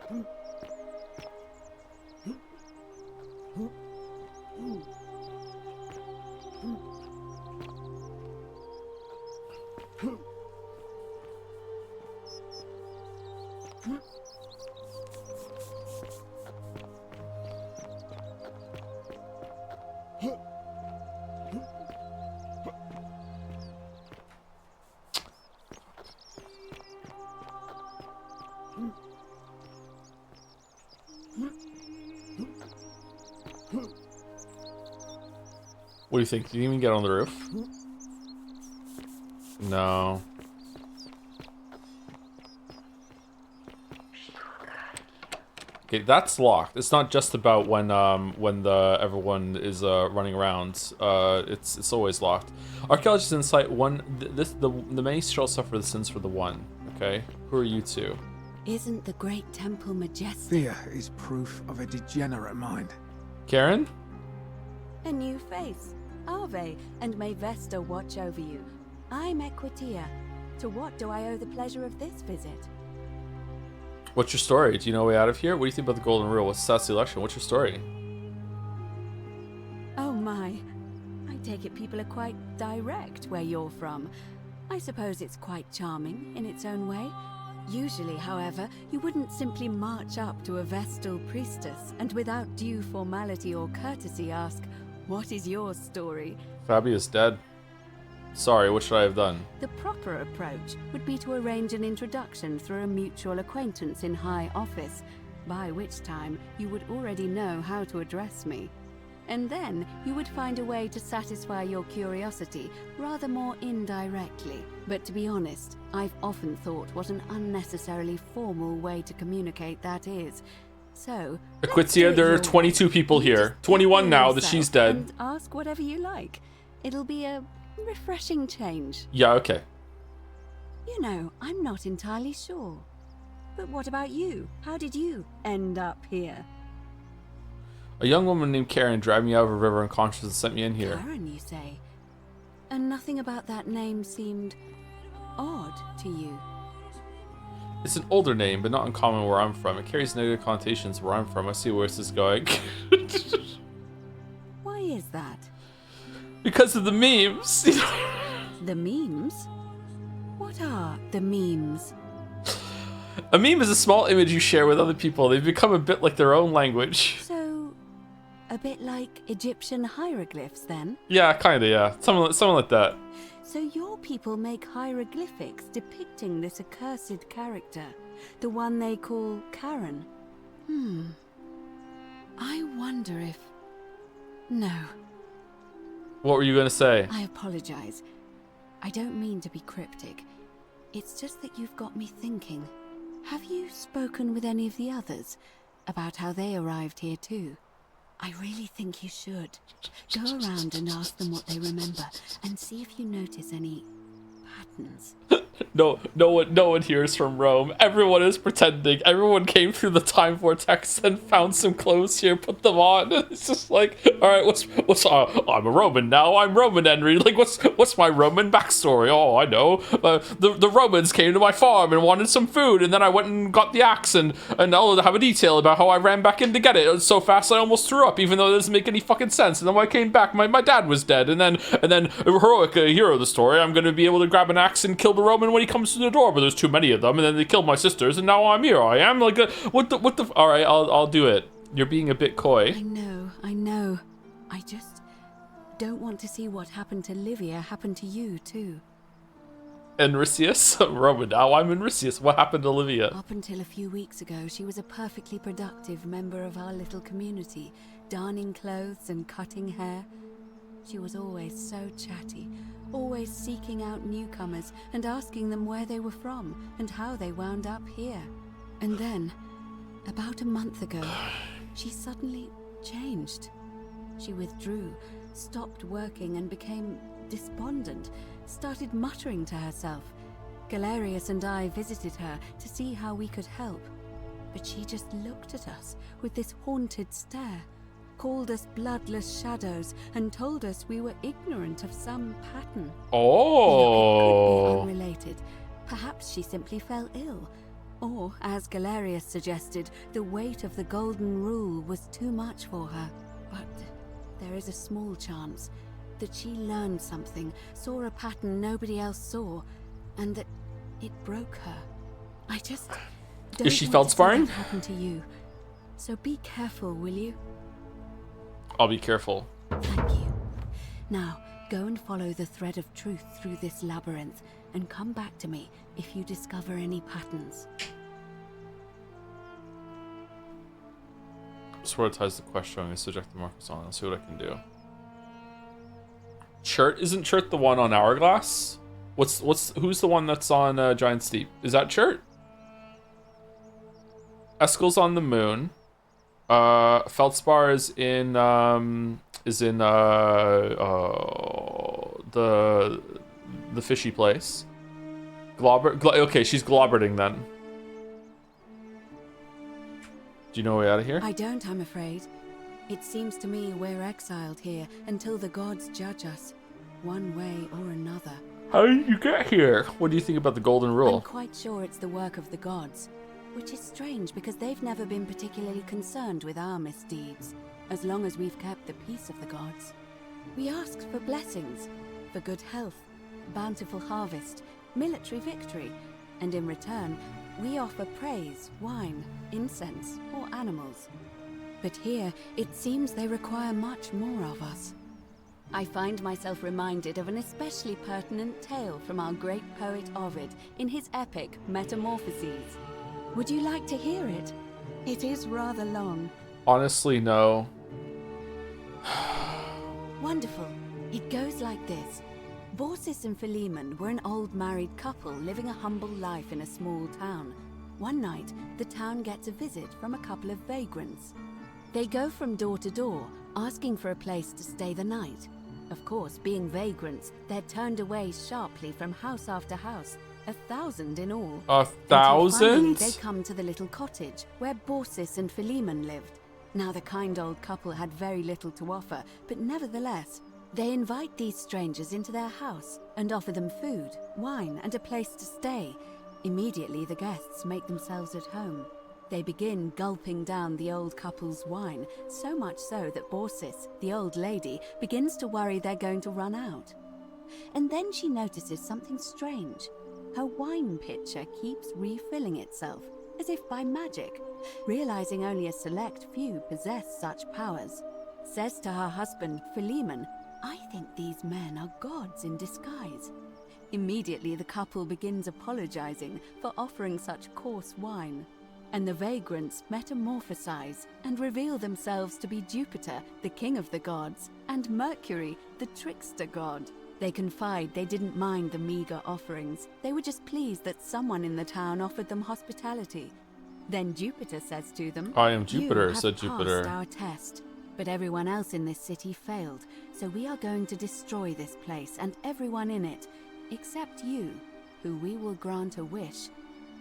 What do you think? Did you even get on the roof? No. Okay, that's locked. It's not just about when everyone is running around. It's always locked. Archaeologist insight one. The many shall suffer the sins for the one. Okay, who are you two? Isn't the great temple majestic? Fear is proof of a degenerate mind. Karen? A new face. Ave, and may Vesta watch over you. I'm Equitia. To what do I owe the pleasure of this visit? What's your story? Do you know a way out of here? What do you think about the Golden Rule? What's the election? What's your story? Oh my. I take it people are quite direct where you're from. I suppose it's quite charming in its own way. Usually, however, you wouldn't simply march up to a Vestal priestess and without due formality or courtesy ask, "What is your story?" Fabia's dead. Sorry, what should I have done? The proper approach would be to arrange an introduction through a mutual acquaintance in high office, by which time you would already know how to address me. And then you would find a way to satisfy your curiosity, rather more indirectly. But to be honest, I've often thought what an unnecessarily formal way to communicate that is. So, Equitia, there are 22 people here. 21 now that she's dead. And ask whatever you like. It'll be a refreshing change. Yeah, okay. You know, I'm not entirely sure. But what about you? How did you end up here? A young woman named Karen dragged me out of a river unconscious and sent me in here. Karen, you say? And nothing about that name seemed odd to you. It's an older name, but not uncommon where I'm from. It carries negative connotations where I'm from. I see where this is going. Why is that? Because of the memes. The memes? What are the memes? A meme is a small image you share with other people. They've become a bit like their own language. So, a bit like Egyptian hieroglyphs then? Yeah, kinda, yeah. Something like that. So your people make hieroglyphics depicting this accursed character, the one they call Karen. I wonder if... No. What were you gonna say? I apologize. I don't mean to be cryptic. It's just that you've got me thinking. Have you spoken with any of the others about how they arrived here too? I really think you should. Go around and ask them what they remember and see if you notice any patterns. No one here is from Rome. Everyone is pretending. Everyone came through the time vortex and found some clothes here, put them on. It's just like, all right, what's I'm a Roman now. I'm Roman Henry. Like, what's my Roman backstory? Oh, I know. The Romans came to my farm and wanted some food, and then I went and got the axe, and I'll have a detail about how I ran back in to get it. It was so fast I almost threw up, even though it doesn't make any fucking sense. And then when I came back, my dad was dead, and then heroic hero of the story, I'm gonna be able to grab an axe and kill the Roman when he comes to the door, but there's too many of them, and then they killed my sisters, and now I'm here. I am like, what the? All right, I'll do it. You're being a bit coy. I know. I just don't want to see what happened to Livia happen to you too. Enricius? Roman, now I'm Enricius. What happened to Livia? Up until a few weeks ago, she was a perfectly productive member of our little community, darning clothes and cutting hair. She was always so chatty, always seeking out newcomers and asking them where they were from and how they wound up here. And then, about a month ago, she suddenly changed. She withdrew, stopped working and became despondent, started muttering to herself. Galerius and I visited her to see how we could help, but she just looked at us with this haunted stare, called us bloodless shadows, and told us we were ignorant of some pattern. Oh. Look, it could be unrelated. Perhaps she simply fell ill. Or, as Galerius suggested, the weight of the Golden Rule was too much for her. But there is a small chance that she learned something, saw a pattern nobody else saw, and that it broke her. I just don't Is she want to see feldsparring? that happen to you. So be careful, will you? I'll be careful. Thank you. Now, go and follow the thread of truth through this labyrinth, and come back to me if you discover any patterns. Prioritize the quest showing a subjective markers on. I'll see what I can do. Chert? Isn't Chert the one on Hourglass? Who's the one that's on Giant Steep? Is that Chert? Eskel's on the moon. Feldspar is in the fishy place. Okay, she's Globberting then. Do you know a way out of here? I don't, I'm afraid. It seems to me we're exiled here until the gods judge us, one way or another. How did you get here? What do you think about the Golden Rule? I'm quite sure it's the work of the gods, which is strange because they've never been particularly concerned with our misdeeds, as long as we've kept the peace of the gods. We asked for blessings, for good health, bountiful harvest, military victory, and in return, we offer praise, wine, incense, or animals. But here, it seems they require much more of us. I find myself reminded of an especially pertinent tale from our great poet Ovid in his epic Metamorphoses. Would you like to hear it? It is rather long. Honestly, no. Wonderful. It goes like this. Baucis and Philemon were an old married couple living a humble life in a small town. One night, the town gets a visit from a couple of vagrants. They go from door to door, asking for a place to stay the night. Of course, being vagrants, they're turned away sharply from house after house, 1,000 in all. 1,000? Finally, they come to the little cottage where Baucis and Philemon lived. Now, the kind old couple had very little to offer, but nevertheless, they invite these strangers into their house and offer them food, wine, and a place to stay. Immediately, the guests make themselves at home. They begin gulping down the old couple's wine, so much so that Baucis, the old lady, begins to worry they're going to run out. And then she notices something strange. Her wine pitcher keeps refilling itself, as if by magic, realizing only a select few possess such powers. Says to her husband, Philemon, "I think these men are gods in disguise." Immediately the couple begins apologizing for offering such coarse wine, and the vagrants metamorphosize and reveal themselves to be Jupiter, the king of the gods, and Mercury, the trickster god. They confide they didn't mind the meager offerings. They were just pleased that someone in the town offered them hospitality. Then Jupiter says to them, "I am Jupiter," "You have said Jupiter. passed our test, but everyone else in this city failed, so we are going to destroy this place and everyone in it, except you, who we will grant a wish."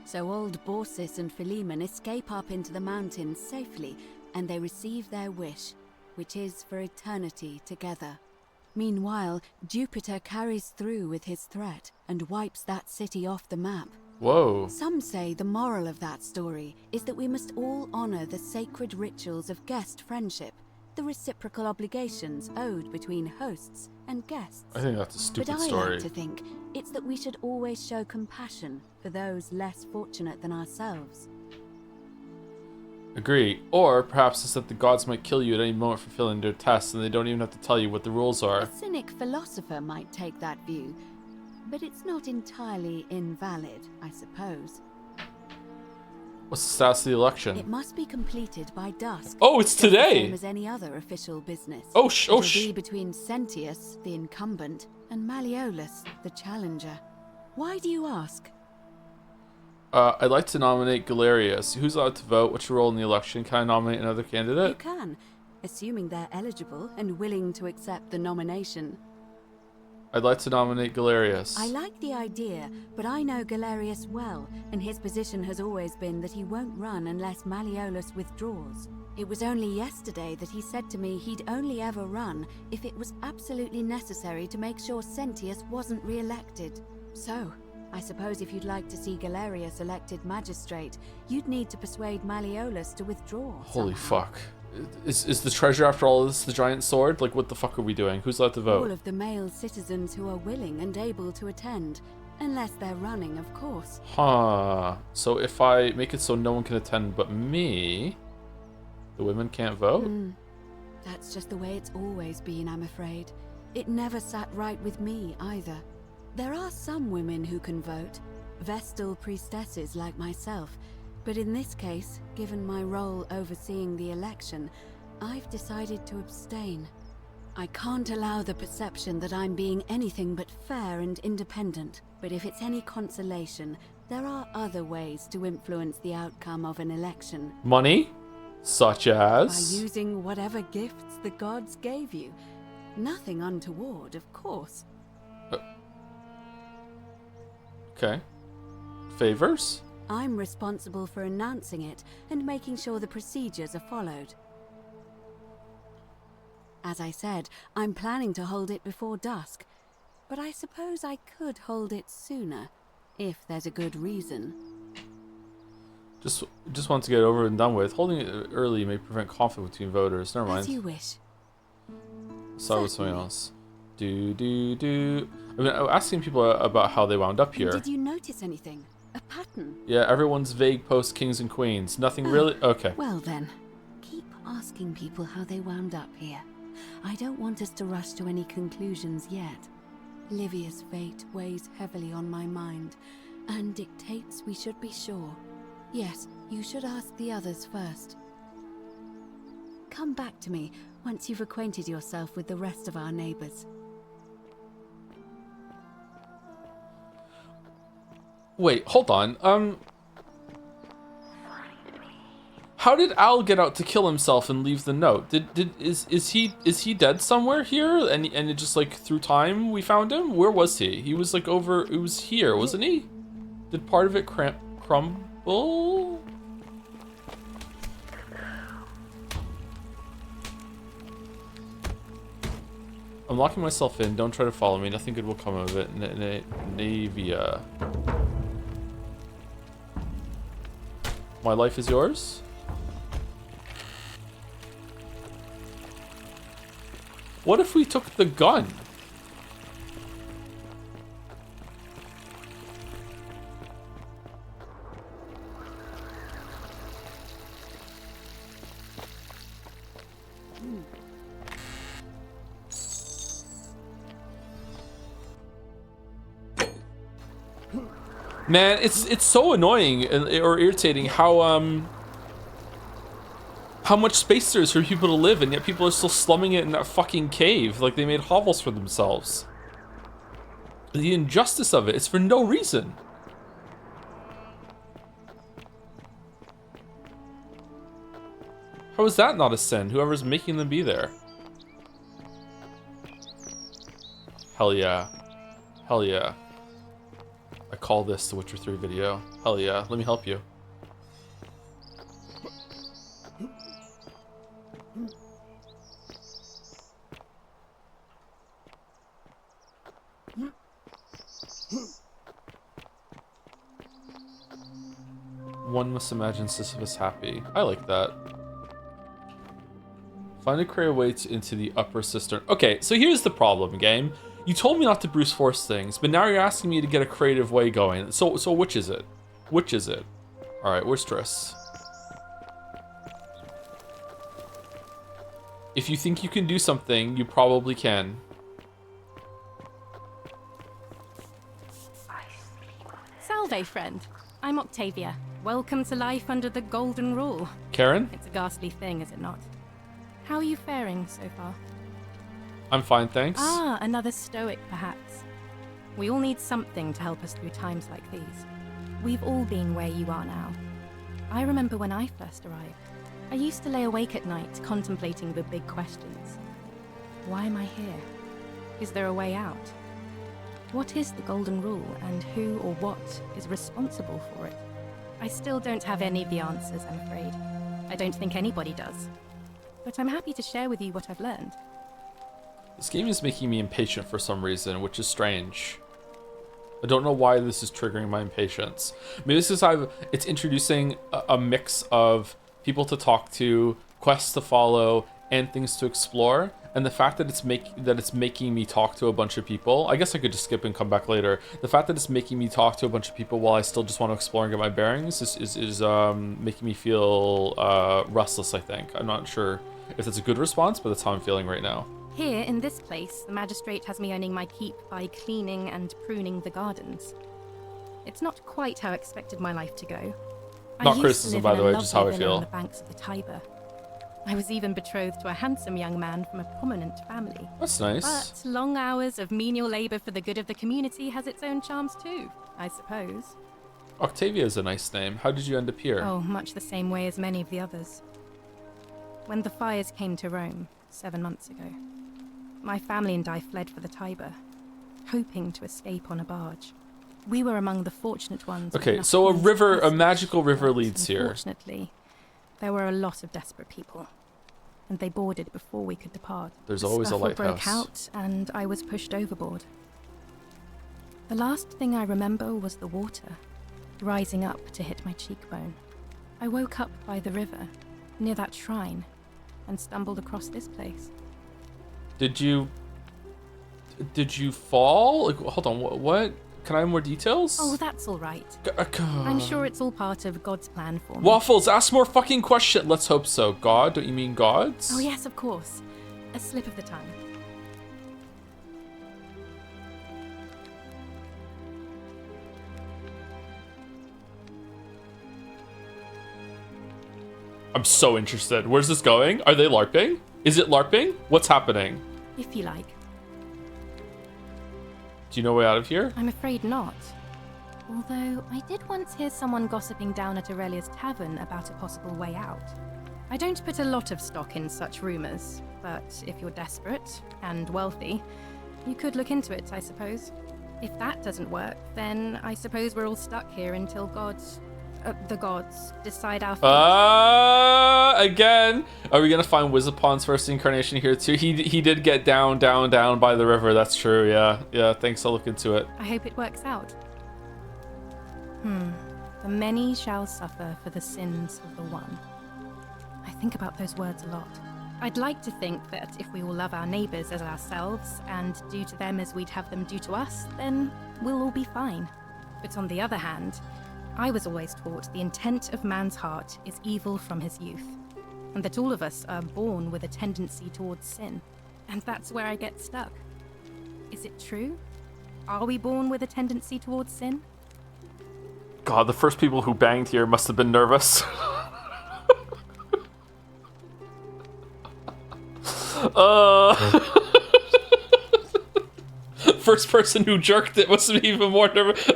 So old Baucis and Philemon escape up into the mountains safely, and they receive their wish, which is for eternity together. Meanwhile, Jupiter carries through with his threat and wipes that city off the map. Whoa. Some say the moral of that story is that we must all honor the sacred rituals of guest friendship, the reciprocal obligations owed between hosts and guests. I think that's a stupid but I story. like to think it's that we should always show compassion for those less fortunate than ourselves. Agree. Or perhaps it's that the gods might kill you at any moment for failing their tests, and they don't even have to tell you what the rules are. A cynic philosopher might take that view, but it's not entirely invalid, I suppose. What's the status of the election? It must be completed by dusk. Oh, it's just the today! same as any other official business. Oh, It'll be between Sentius, the incumbent, and Malleolus, the challenger. Why do you ask? I'd like to nominate Galerius. Who's allowed to vote? What's your role in the election? Can I nominate another You candidate? can, assuming they're eligible and willing to accept the nomination. I'd like to nominate Galerius. I like the idea, but I know Galerius well, and his position has always been that he won't run unless Malleolus withdraws. It was only yesterday that he said to me he'd only ever run if it was absolutely necessary to make sure Sentius wasn't re-elected. So, I suppose if you'd like to see Galerius elected magistrate, you'd need to persuade Malleolus to withdraw. Holy somehow. fuck. Is the treasure after all of this the giant sword? Like, what the fuck are we doing? Who's allowed to vote? All of the male citizens who are willing and able to attend. Unless they're running, of course. Huh. So if I make it so no one can attend but me, the women can't vote? That's just the way it's always been, I'm afraid. It never sat right with me, either. There are some women who can vote, Vestal priestesses like myself, but in this case, given my role overseeing the election, I've decided to abstain. I can't allow the perception that I'm being anything but fair and independent, but if it's any consolation, there are other ways to influence the outcome of an election. Money? Such By as? using whatever gifts the gods gave you. Nothing untoward, of course. Okay. Favors? I'm responsible for announcing it and making sure the procedures are followed. As I said, I'm planning to hold it before dusk, but I suppose I could hold it sooner, if there's a good reason. Just want to get it over and done with. Holding it early may prevent conflict between voters. Never mind. As you wish. So with something else. I mean, I'm asking people about how they wound up here. Did you notice anything? A pattern? Yeah, everyone's vague post kings and queens. Nothing really. Okay. Well then, keep asking people how they wound up here. I don't want us to rush to any conclusions yet. Livia's fate weighs heavily on my mind, and dictates we should be sure. Yes, you should ask the others first. Come back to me once you've acquainted yourself with the rest of our neighbors. Wait, hold on. How did Al get out to kill himself and leave the note? Is he dead somewhere here? And it just like through time we found him? Where was he? He was like over. It was here, wasn't he? Did part of it crumble? I'm locking myself in. Don't try to follow me. Nothing good will come of it. Navia. My life is yours? What if we took the gun? Man, it's so annoying or irritating how much space there is for people to live, and yet people are still slumming it in that fucking cave like they made hovels for themselves. The injustice of it, it's for no reason. How is that not a sin? Whoever's making them be there. Hell yeah. Hell yeah. I call this the Witcher 3 video. Hell yeah, let me help you. One must imagine Sisyphus happy. I like that. Find a career way into the upper cistern. Okay, so here's the problem, game. You told me not to brute force things, but now you're asking me to get a creative way going. So which is it? Which is it? All right, where's Triss? If you think you can do something, you probably can. Salve, friend. I'm Octavia. Welcome to life under the Golden Rule. Karen? It's a ghastly thing, is it not? How are you faring so far? I'm fine, thanks. Ah, another stoic, perhaps. We all need something to help us through times like these. We've all been where you are now. I remember when I first arrived. I used to lay awake at night contemplating the big questions. Why am I here? Is there a way out? What is the Golden Rule, and who or what is responsible for it? I still don't have any of the answers, I'm afraid. I don't think anybody does. But I'm happy to share with you what I've learned. This game is making me impatient for some reason, which is strange. I don't know why this is triggering my impatience. Maybe this is it's introducing a mix of people to talk to, quests to follow, and things to explore. And the fact that it's making me talk to a bunch of people, I guess I could just skip and come back later. The fact that it's making me talk to a bunch of people while I still just want to explore and get my bearings is making me feel restless, I think. I'm not sure if that's a good response, but that's how I'm feeling right now. Here, in this place, the magistrate has me earning my keep by cleaning and pruning the gardens. It's not quite how I expected my life to go. Not criticism, by the way, just how I feel. On the banks of the Tiber. I was even betrothed to a handsome young man from a prominent family. That's nice. But long hours of menial labor for the good of the community has its own charms too, I suppose. Octavia is a nice name. How did you end up here? Oh, much the same way as many of the others. when the fires came to Rome 7 months ago. My family and I fled for the Tiber, hoping to escape on a barge. We were among the fortunate ones. Okay, so a magical river leads here. Unfortunately, there were a lot of desperate people, and they boarded before we could depart. There's always a lighthouse. Broke out, and I was pushed overboard. The last thing I remember was the water, rising up to hit my cheekbone. I woke up by the river, near that shrine, and stumbled across this place. Did you fall? Like, hold on, what? Can I have more details? Oh, that's all right. I'm sure it's all part of God's plan for me. Waffles, ask more fucking questions. Let's hope so. God? Don't you mean gods? Oh, yes, of course. A slip of the tongue. I'm so interested. Where's this going? Are they LARPing? Is it LARPing? What's happening? If you like. Do you know a way out of here? I'm afraid not. Although, I did once hear someone gossiping down at Aurelia's tavern about a possible way out. I don't put a lot of stock in such rumors, but if you're desperate and wealthy, you could look into it, I suppose. If that doesn't work, then I suppose we're all stuck here until the gods decide our fate. Again. Are we gonna find Wizapon's first incarnation here too? He did get down by the river. That's true. Yeah. Thanks. I'll look into it. I hope it works out. The many shall suffer for the sins of the one. I think about those words a lot. I'd like to think that if we all love our neighbors as ourselves and do to them as we'd have them do to us, then we'll all be fine. But on the other hand, I was always taught the intent of man's heart is evil from his youth, and that all of us are born with a tendency towards sin. And that's where I get stuck. Is it true? Are we born with a tendency towards sin? God, the first people who banged here must have been nervous. First person who jerked it must have been even more nervous.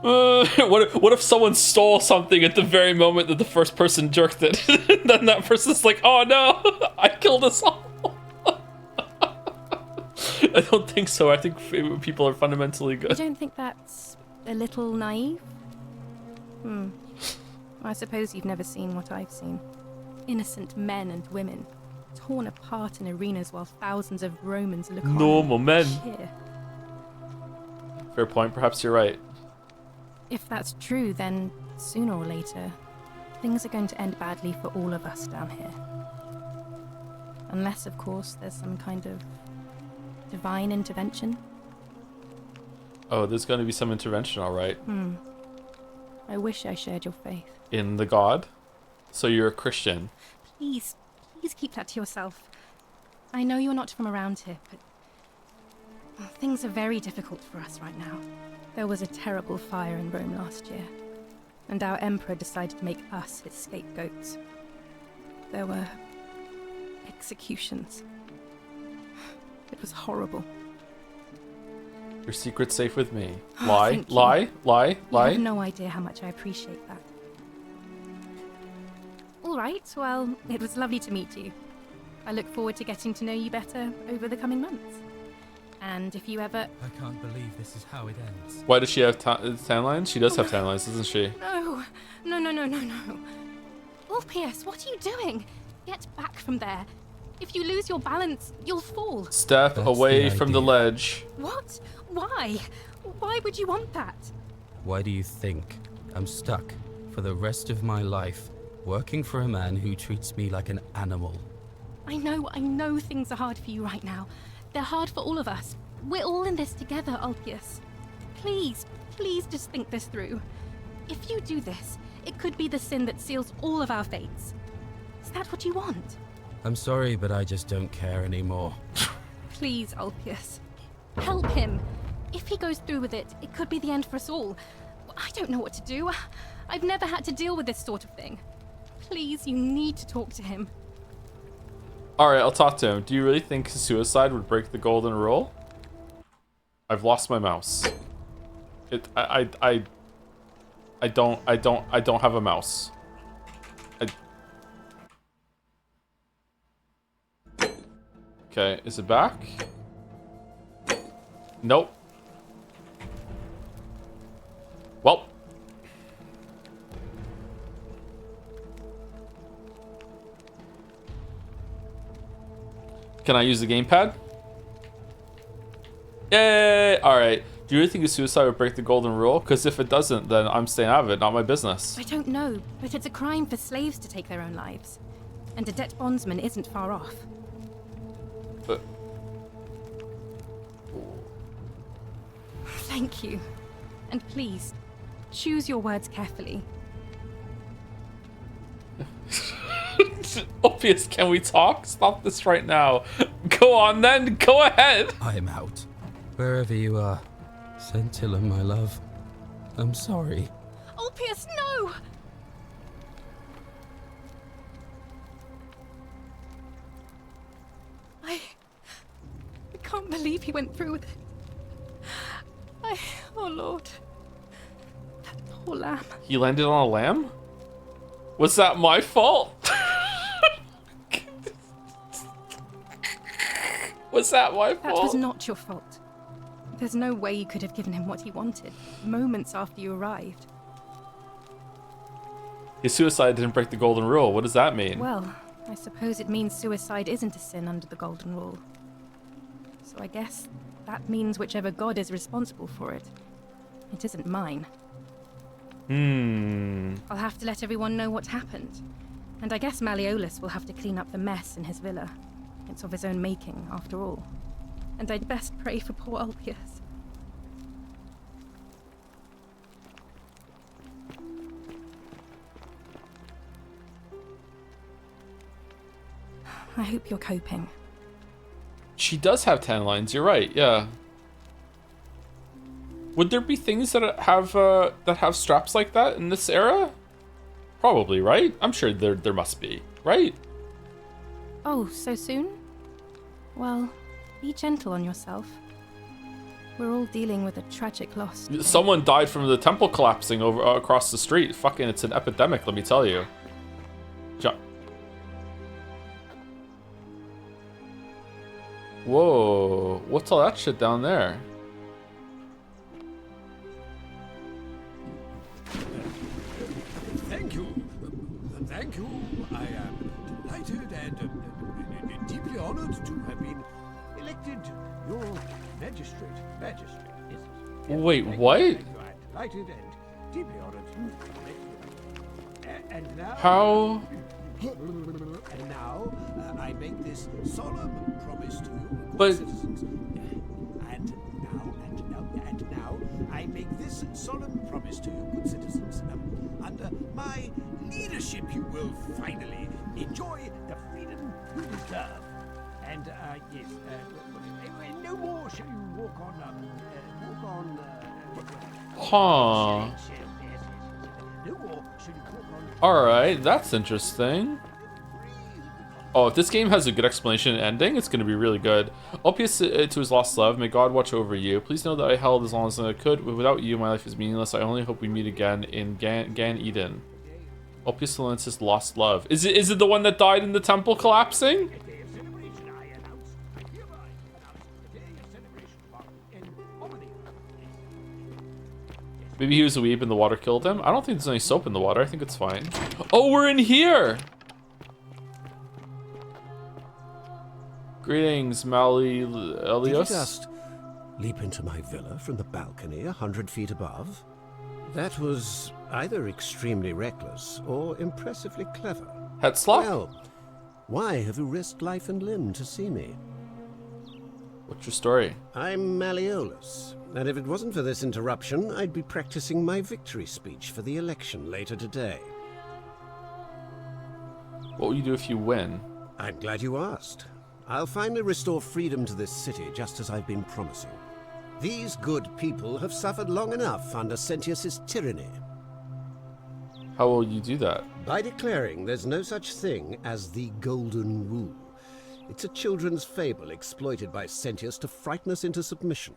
What if someone stole something at the very moment that the first person jerked it? Then that person's like, oh no, I killed us all. I don't think so. I think people are fundamentally good. You don't think that's a little naive? I suppose you've never seen what I've seen. Innocent men and women, torn apart in arenas while thousands of Romans look on. Normal men. Cheer. Fair point. Perhaps you're right. If that's true, then sooner or later, things are going to end badly for all of us down here. Unless, of course, there's some kind of divine intervention. Oh, there's going to be some intervention, all right. I wish I shared your faith. In the God? So you're a Christian? Please keep that to yourself. I know you're not from around here, but things are very difficult for us right now. There was a terrible fire in Rome last year, and our emperor decided to make us his scapegoats. There were executions. It was horrible. Your secret's safe with me. Oh, lie. You have no idea how much I appreciate that. All right, well, it was lovely to meet you. I look forward to getting to know you better over the coming months. And if you ever... I can't believe this is how it ends. Why does she have tan lines? She does have tan lines, doesn't she? No. Ulpius, what are you doing? Get back from there. If you lose your balance, you'll fall. Step away from the ledge. What? Why? Why would you want that? Why do you think I'm stuck for the rest of my life working for a man who treats me like an animal? I know things are hard for you right now. They're hard for all of us. We're all in this together, Ulpius. Please just think this through. If you do this, it could be the sin that seals all of our fates. Is that what you want? I'm sorry, but I just don't care anymore. Please, Ulpius. Help him. If he goes through with it, it could be the end for us all. I don't know what to do. I've never had to deal with this sort of thing. Please, you need to talk to him. Alright, I'll talk to him. Do you really think suicide would break the golden rule? I've lost my mouse. I don't have a mouse. Okay, is it back? Nope. Well. Can I use the gamepad? Yay! Alright. Do you really think a suicide would break the golden rule? Because if it doesn't, then I'm staying out of it, not my business. I don't know, but it's a crime for slaves to take their own lives. And a debt bondsman isn't far off. But... Thank you. And please, choose your words carefully. Ophius, can we talk? Stop this right now. Go on then, go ahead. I am out. Wherever you are. Scintilla, my love. I'm sorry. Ulpius, no! I can't believe he went through with it. Oh Lord. That poor lamb. He landed on a lamb? Was that my fault? Was that my fault? That was not your fault. There's no way you could have given him what he wanted, moments after you arrived. His suicide didn't break the golden rule. What does that mean? Well, I suppose it means suicide isn't a sin under the golden rule. So I guess that means whichever god is responsible for it. It isn't mine. I'll have to let everyone know what happened. And I guess Malleolus will have to clean up the mess in his villa. It's of his own making, after all. And I'd best pray for poor Ulpius. I hope you're coping. She does have 10 lines, you're right, yeah. Would there be things that have straps like that in this era? Probably, right? I'm sure there must be, right? Oh, so soon? Well, be gentle on yourself. We're all dealing with a tragic loss. Someone died from the temple collapsing over across the street. Fucking, it's an epidemic, let me tell you. Whoa, what's all that shit down there? Thank you. Thank you. I am delighted and deeply honored to have been elected your magistrate. Yes. Wait, what? I'm delighted and deeply honored to elect you. And now... How? And now, I make this solemn promise to you, but... citizens. And now, I make this solemn promise to you, good citizens. Under my leadership, you will finally enjoy the freedom you deserve. And, yes, no more shall you walk on, Huh. No more shall you walk on... Alright, that's interesting. Oh, if this game has a good explanation and ending, it's going to be really good. Ulpius to his lost love, may God watch over you. Please know that I held as long as I could. Without you, my life is meaningless. I only hope we meet again in Gan Eden. Ulpius Silensis lost love. Is it the one that died in the temple collapsing? Maybe he was a weeb and the water killed him? I don't think there's any soap in the water. I think it's fine. Oh, we're in here! Greetings, Malleolus. Did you just leap into my villa from the balcony 100 feet above? That was either extremely reckless or impressively clever. Hetzlock? Well, why have you risked life and limb to see me? What's your story? I'm Malleolus, and if it wasn't for this interruption, I'd be practicing my victory speech for the election later today. What will you do if you win? I'm glad you asked. I'll finally restore freedom to this city, just as I've been promising. These good people have suffered long enough under Sentius's tyranny. How will you do that? By declaring there's no such thing as the Golden Rule. It's a children's fable exploited by Sentius to frighten us into submission.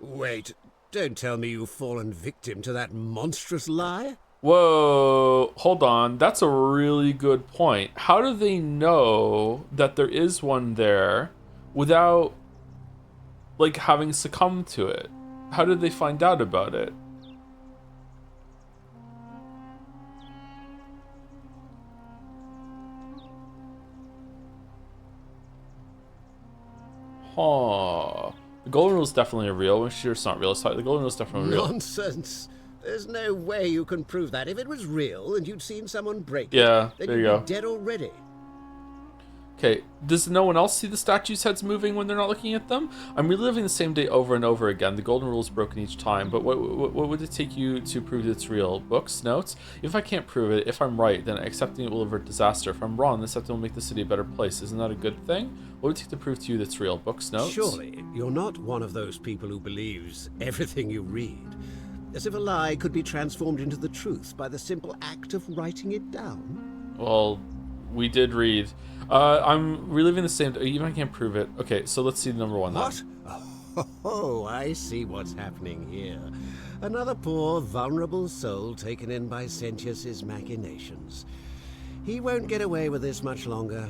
Wait, don't tell me you've fallen victim to that monstrous lie? Whoa, hold on. That's a really good point. How do they know that there is one there without, like, having succumbed to it? How did they find out about it? Huh. The golden rule is definitely real. I'm sure it's not real. Sorry, the golden rule is definitely real. Nonsense. There's no way you can prove that. If it was real and you'd seen someone break Yeah, it, then there you'd you go. be dead already. Okay, does no one else see the statues' heads moving when they're not looking at them? I'm reliving the same day over and over again. The golden rule is broken each time, but what would it take you to prove that it's real? Books? Notes? If I can't prove it, if I'm right, then accepting it will avert disaster. If I'm wrong, then accepting will make the city a better place. Isn't that a good thing? What would it take to prove to you that it's real? Books? Notes? Surely, you're not one of those people who believes everything you read. As if a lie could be transformed into the truth by the simple act of writing it down. Well, we did read. I'm reliving the same... Even I can't prove it. Okay, so let's see the number one then. What? Oh, I see what's happening here. Another poor, vulnerable soul taken in by Sentius's machinations. He won't get away with this much longer.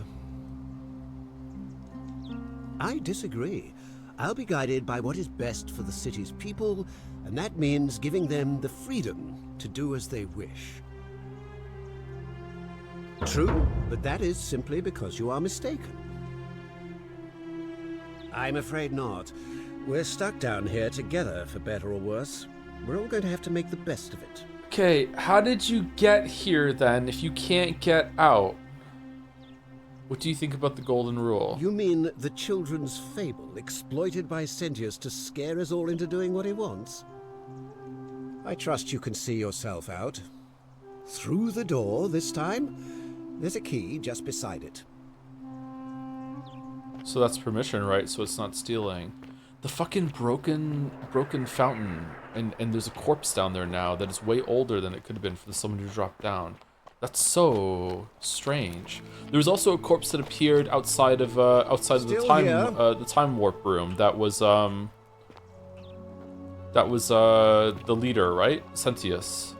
I disagree. I'll be guided by what is best for the city's people, and that means giving them the freedom to do as they wish. True, but that is simply because you are mistaken. I'm afraid not. We're stuck down here together, for better or worse. We're all going to have to make the best of it. Okay, how did you get here then if you can't get out? What do you think about the golden rule? You mean the children's fable exploited by Sentius to scare us all into doing what he wants? I trust you can see yourself out. Through the door this time? There's a key just beside it. So that's permission, right? So it's not stealing. The fucking broken fountain, and there's a corpse down there now that is way older than it could have been for someone who dropped down. That's so strange. There was also a corpse that appeared outside of the time warp room. That was the leader, right? Sentius.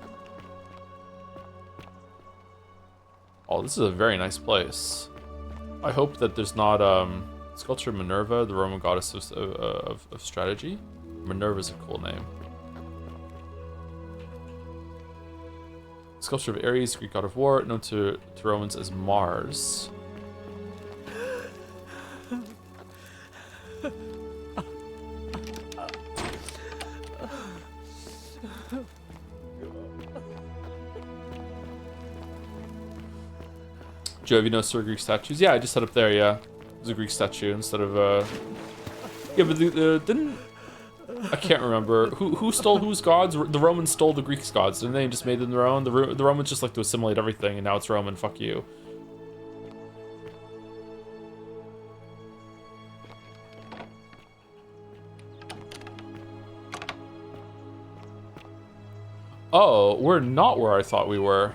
Oh, this is a very nice place. I hope that there's not sculpture of Minerva, the Roman goddess of strategy. Minerva's a cool name. Sculpture of Ares, Greek god of war, known to Romans as Mars. Joe, have you noticed there were Greek statues? Yeah, I just set up there, yeah. There's a Greek statue instead of, Yeah, but didn't... I can't remember. Who stole whose gods? The Romans stole the Greeks' gods, didn't they? And just made them their own? The Romans just like to assimilate everything, and now it's Roman. Fuck you. Oh, we're not where I thought we were.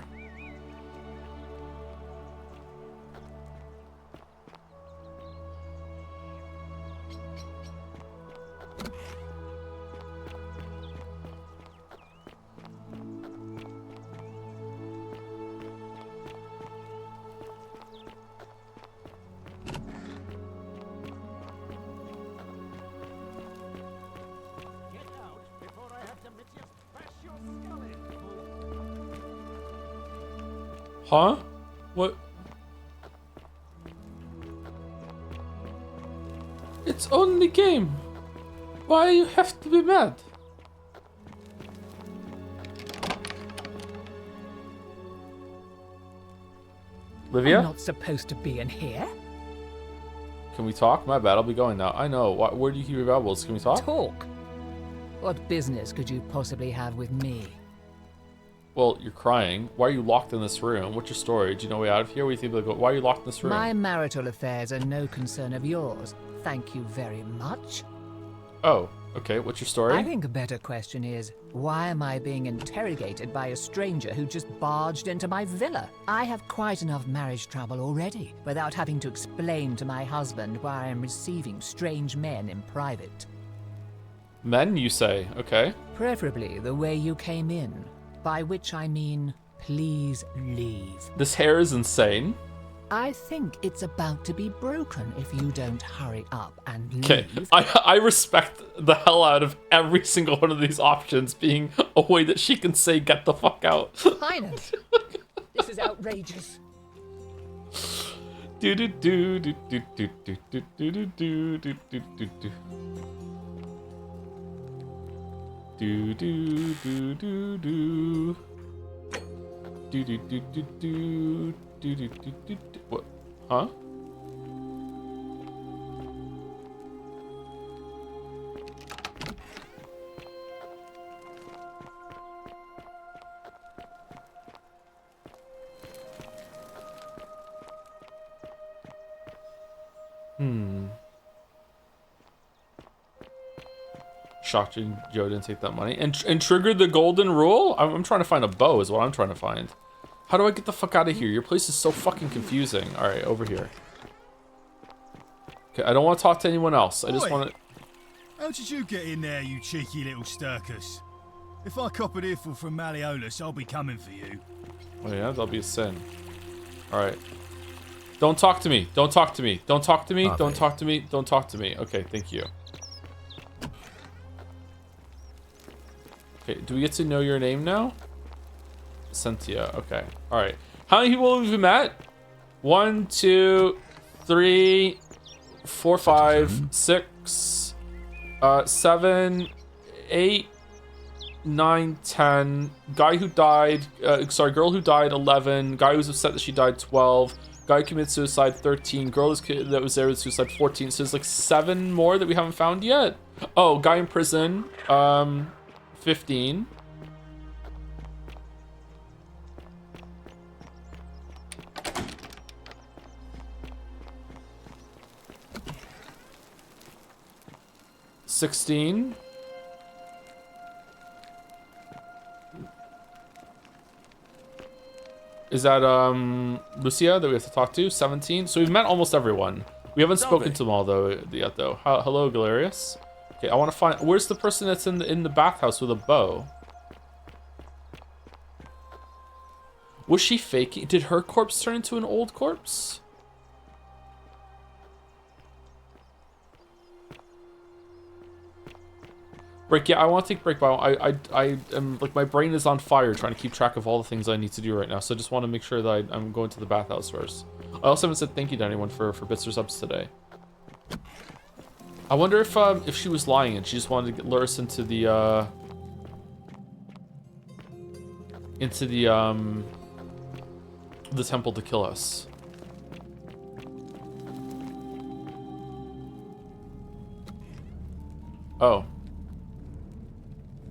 Huh? What? It's only game. Why you have to be mad? Livia? I'm not supposed to be in here. Can we talk? My bad, I'll be going now. I know. Where do you keep your valuables? Can we talk? Talk? What business could you possibly have with me? Well, you're crying. Why are you locked in this room? What's your story? Do you know a way out of here? What do you think they'll go? Why are you locked in this room? My marital affairs are no concern of yours. Thank you very much. Oh, okay. What's your story? I think a better question is, why am I being interrogated by a stranger who just barged into my villa? I have quite enough marriage trouble already, without having to explain to my husband why I am receiving strange men in private. Men, you say? Okay. Preferably the way you came in. by which I mean, please leave. This hair is insane. I think it's about to be broken if you don't hurry up and leave. Okay, I respect the hell out of every single one of these options being a way that she can say get the fuck out. Highness, this is outrageous. Do do do do do do do do do do do do do do. Do do do do do. Do do do do do. Do, do, do, do, do. What? Huh? Shocked Joe didn't take that money. And triggered the golden rule? I'm trying to find a bow is what I'm trying to find. How do I get the fuck out of here? Your place is so fucking confusing. Alright, over here. Okay, I don't want to talk to anyone else. I just want to... How did you get in there, you cheeky little Sturkus? If I cop an earful from Malleolus, I'll be coming for you. Oh yeah, that'll be a sin. Alright. Don't talk to me. Don't talk to me. Don't talk to me. Don't talk to me. Don't talk to me. Okay, thank you. Okay, do we get to know your name now? Cynthia, okay. Alright. How many people have we met? 1, 2, 3, 4, 5, 6, 7, 8, 9, 10. Guy who died, girl who died, 11. Guy who was upset that she died, 12. Guy who committed suicide, 13. Girl that was there with suicide, 14. So there's like 7 more that we haven't found yet. Oh, guy in prison, 15. $16. Is that Lucia that we have to talk to? 17. So we've met almost everyone. We haven't spoken to them all though yet though. Hello, Galerius. Okay, I want to find. Where's the person that's in the bathhouse with a bow? Was she faking? Did her corpse turn into an old corpse? Break, yeah, I want to take a break, but I am, like, my brain is on fire trying to keep track of all the things I need to do right now, so I just want to make sure that I'm going to the bathhouse first. I also haven't said thank you to anyone for bits or subs today. I wonder if she was lying and she just wanted to lure us into the temple to kill us. Oh.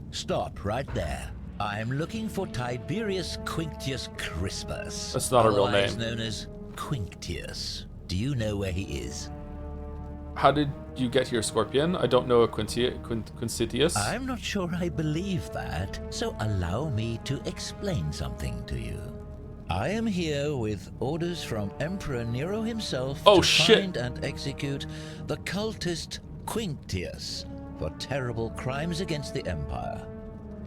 Stop right there. I'm looking for Tiberius Quinctius Crispus. That's not a real name. Otherwise known as Quinctius. Do you know where he is? How did you get here, Scorpion? I don't know a Quinctius. I'm not sure I believe that, so allow me to explain something to you. I am here with orders from Emperor Nero himself to find and execute the cultist Quinctius for terrible crimes against the Empire.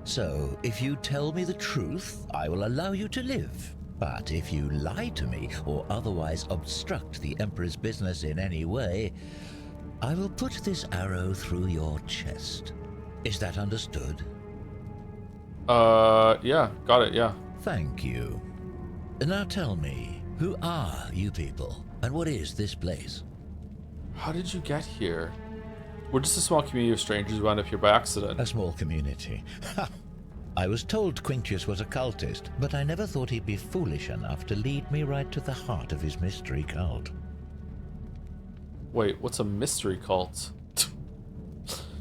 So, if you tell me the truth, I will allow you to live. But if you lie to me or otherwise obstruct the Emperor's business in any way, I will put this arrow through your chest. Is that understood? Yeah, got it, yeah. Thank you. Now tell me, who are you people, and what is this place? How did you get here? We're just a small community of strangers who wound up here by accident. A small community. I was told Quinctius was a cultist, but I never thought he'd be foolish enough to lead me right to the heart of his mystery cult. Wait, what's a mystery cult?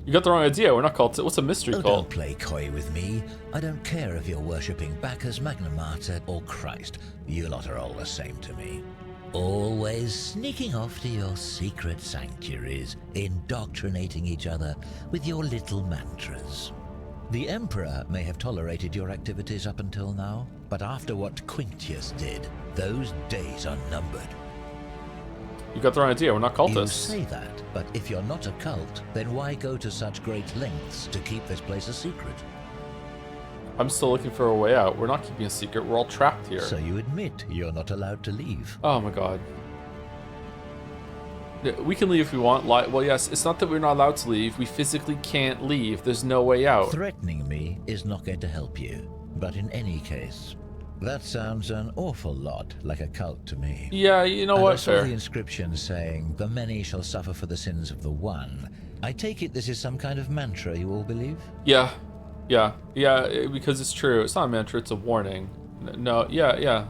You got the wrong idea. We're not cultists. What's a mystery cult? Don't play coy with me. I don't care if you're worshipping Bacchus, Magna Mater, or Christ. You lot are all the same to me. Always sneaking off to your secret sanctuaries, indoctrinating each other with your little mantras. The Emperor may have tolerated your activities up until now, but after what Quinctius did, those days are numbered. You got the wrong idea. We're not cultists. You say that, but if you're not a cult, then why go to such great lengths to keep this place a secret? I'm still looking for a way out. We're not keeping a secret. We're all trapped here. So you admit you're not allowed to leave? Oh my god. We can leave if we want. Well, yes, it's not that we're not allowed to leave. We physically can't leave. There's no way out. Threatening me is not going to help you. But in any case, that sounds an awful lot like a cult to me. Yeah, you know what? I saw Fair. the inscription saying, "The many shall suffer for the sins of the one." I take it this is some kind of mantra you all believe? Yeah. Because it's true. It's not a mantra. It's a warning. No. Yeah.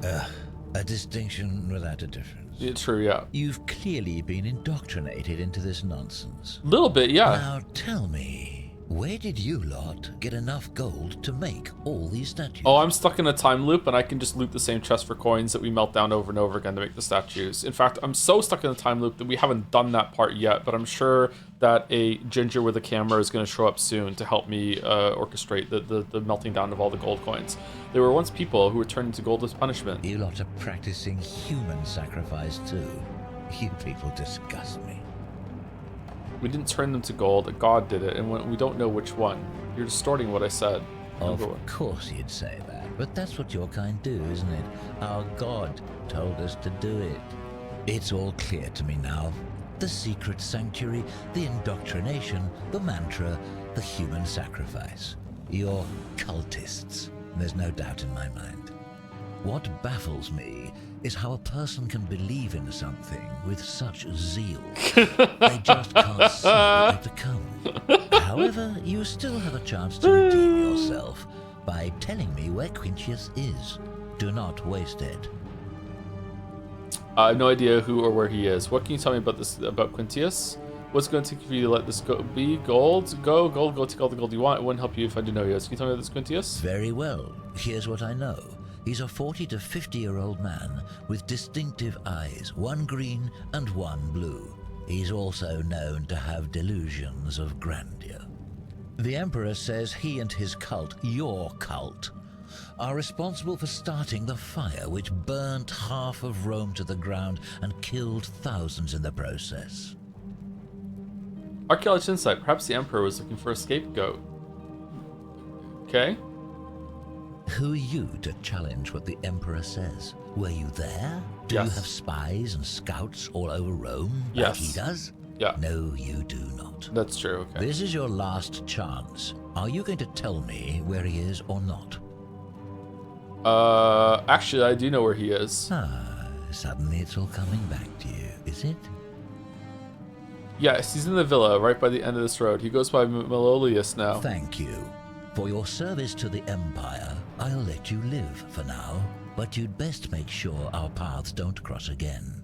A distinction without a difference. It's true. Yeah. You've clearly been indoctrinated into this nonsense. Little bit. Yeah. Now tell me, where did you lot get enough gold to make all these statues? Oh, I'm stuck in a time loop, and I can just loot the same chest for coins that we melt down over and over again to make the statues. In fact, I'm so stuck in a time loop that we haven't done that part yet, but I'm sure that a ginger with a camera is going to show up soon to help me orchestrate the melting down of all the gold coins. There were once people who were turned into gold as punishment. You lot are practicing human sacrifice too. You people disgust me. We didn't turn them to gold. God did it, and we don't know which one. You're distorting what I said. Of course you'd say that, but that's what your kind do, isn't it? Our God told us to do it. It's all clear to me now. The secret sanctuary, the indoctrination, the mantra, the human sacrifice. You're cultists. There's no doubt in my mind. What baffles me is how a person can believe in something with such zeal. They just can't see what they've become. However, you still have a chance to redeem yourself by telling me where Quintius is. Do not waste it. I have no idea who or where he is. What can you tell me about this, about Quintius? What's going to take for you to let this go? Be gold? Go take all the gold you want. It wouldn't help you if I didn't know you. Can you tell me about this Quintius? Very well. Here's what I know. He's a 40 to 50-year-old man with distinctive eyes, one green and one blue. He's also known to have delusions of grandeur. The Emperor says he and his cult, your cult, are responsible for starting the fire which burnt half of Rome to the ground and killed thousands in the process. Archaeologist insight. Perhaps the Emperor was looking for a scapegoat. Okay. Who are you to challenge what the Emperor says? Were you there? Do you have spies and scouts all over Rome like he does? Yeah. No, you do not. That's true, okay. This is your last chance. Are you going to tell me where he is or not? Actually, I do know where he is. Suddenly it's all coming back to you, is it? Yes, he's in the villa right by the end of this road. He goes by Malleolus now. Thank you. For your service to the Empire, I'll let you live for now, but you'd best make sure our paths don't cross again.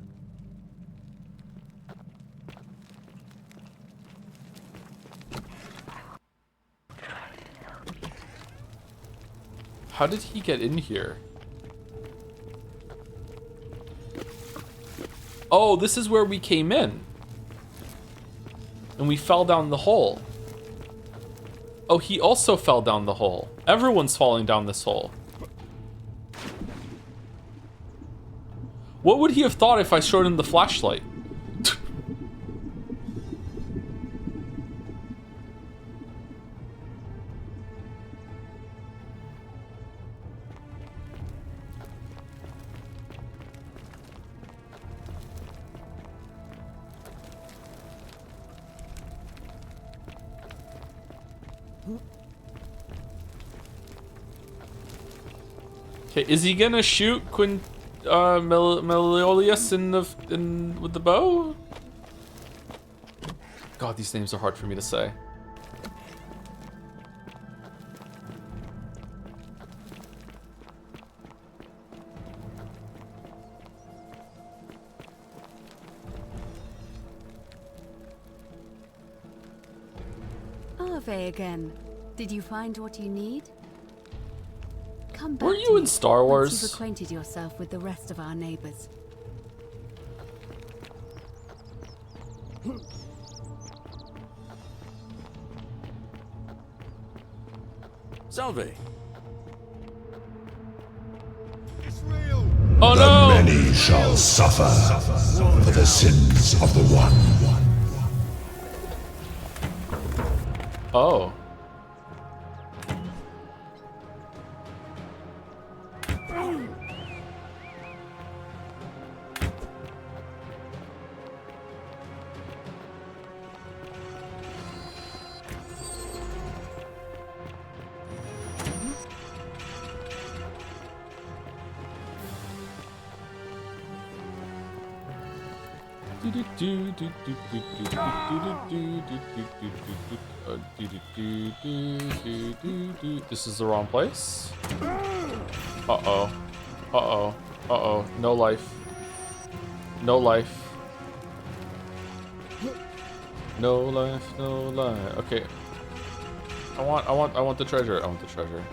How did he get in here? Oh, this is where we came in. And we fell down the hole. Oh, he also fell down the hole. Everyone's falling down this hole. What would he have thought if I showed him the flashlight? Okay, is he gonna shoot Malleolus with the bow? God, these names are hard for me to say. Ave again. Did you find what you need? Come back. Were you in Star Wars? Once you've acquainted yourself with the rest of our neighbors. Salve. Oh no! The many shall suffer for the sins of the one. This is the wrong place. Uh-oh. Uh-oh. Uh-oh. No life. No life. No life, no life. Okay. I want the treasure. I want the treasure.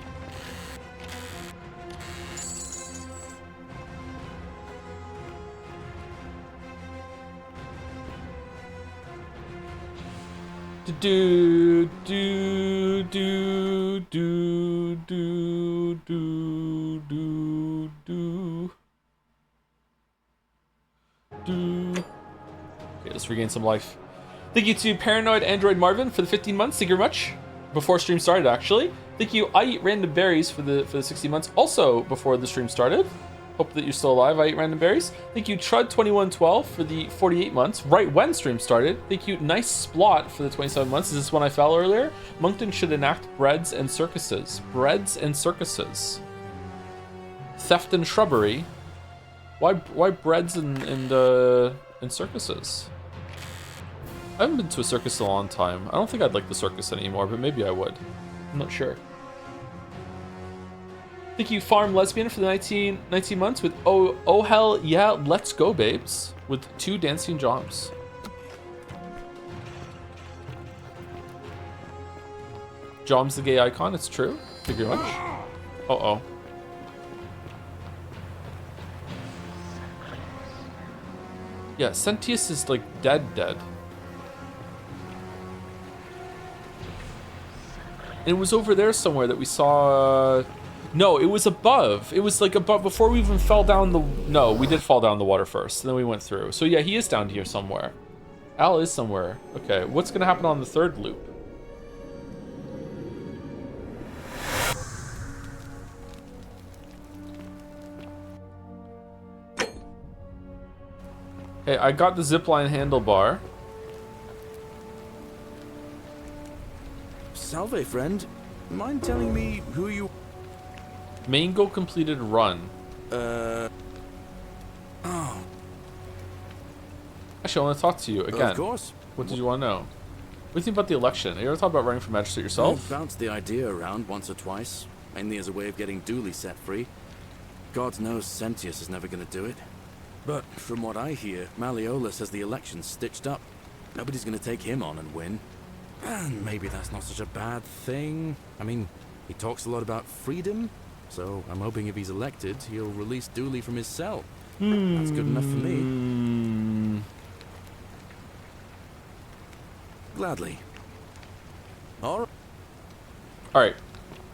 Do do do do do do do do do. Okay, let's regain some life. Thank you to Paranoid Android Marvin for the 15 months. Thank you very much. Before stream started, actually. Thank you. I Eat Random Berries for the 60 months. Also before the stream started. Hope that you're still alive. I Eat Random Berries. Thank you Trud2112 for the 48 months. Right when stream started. Thank you Nice Splot for the 27 months. Is this when I fell earlier? Moncton should enact breads and circuses. Breads and circuses. Theft and shrubbery. Why breads and circuses? I haven't been to a circus in a long time. I don't think I'd like the circus anymore, but maybe I would. I'm not sure. Thank you, Farm Lesbian, for the 19 months with oh hell yeah, let's go, babes, with 2 dancing jobs. Jom's the gay icon, it's true. Thank you very much. Uh-oh. Yeah, Sentius is like dead. It was over there somewhere that we saw... No, it was above. It was like above before we even fell down the... No, we did fall down the water first, and then we went through. So yeah, he is down here somewhere. Al is somewhere. Okay, what's gonna happen on the 3rd loop? Hey, I got the zipline handlebar. Salve, friend. Mind telling me who you... Main goal completed run. Oh. Actually, I want to talk to you again. Of course. What did you want to know? What do you think about the election? Have you ever thought about running for magistrate yourself? I've bounced the idea around once or twice, mainly as a way of getting Dooley set free. God knows Sentius is never going to do it. But from what I hear, Malleolus has the election stitched up. Nobody's going to take him on and win. And maybe that's not such a bad thing. I mean, he talks a lot about freedom, so I'm hoping if he's elected, he'll release Dooley from his cell. That's good enough for me. Gladly. All right.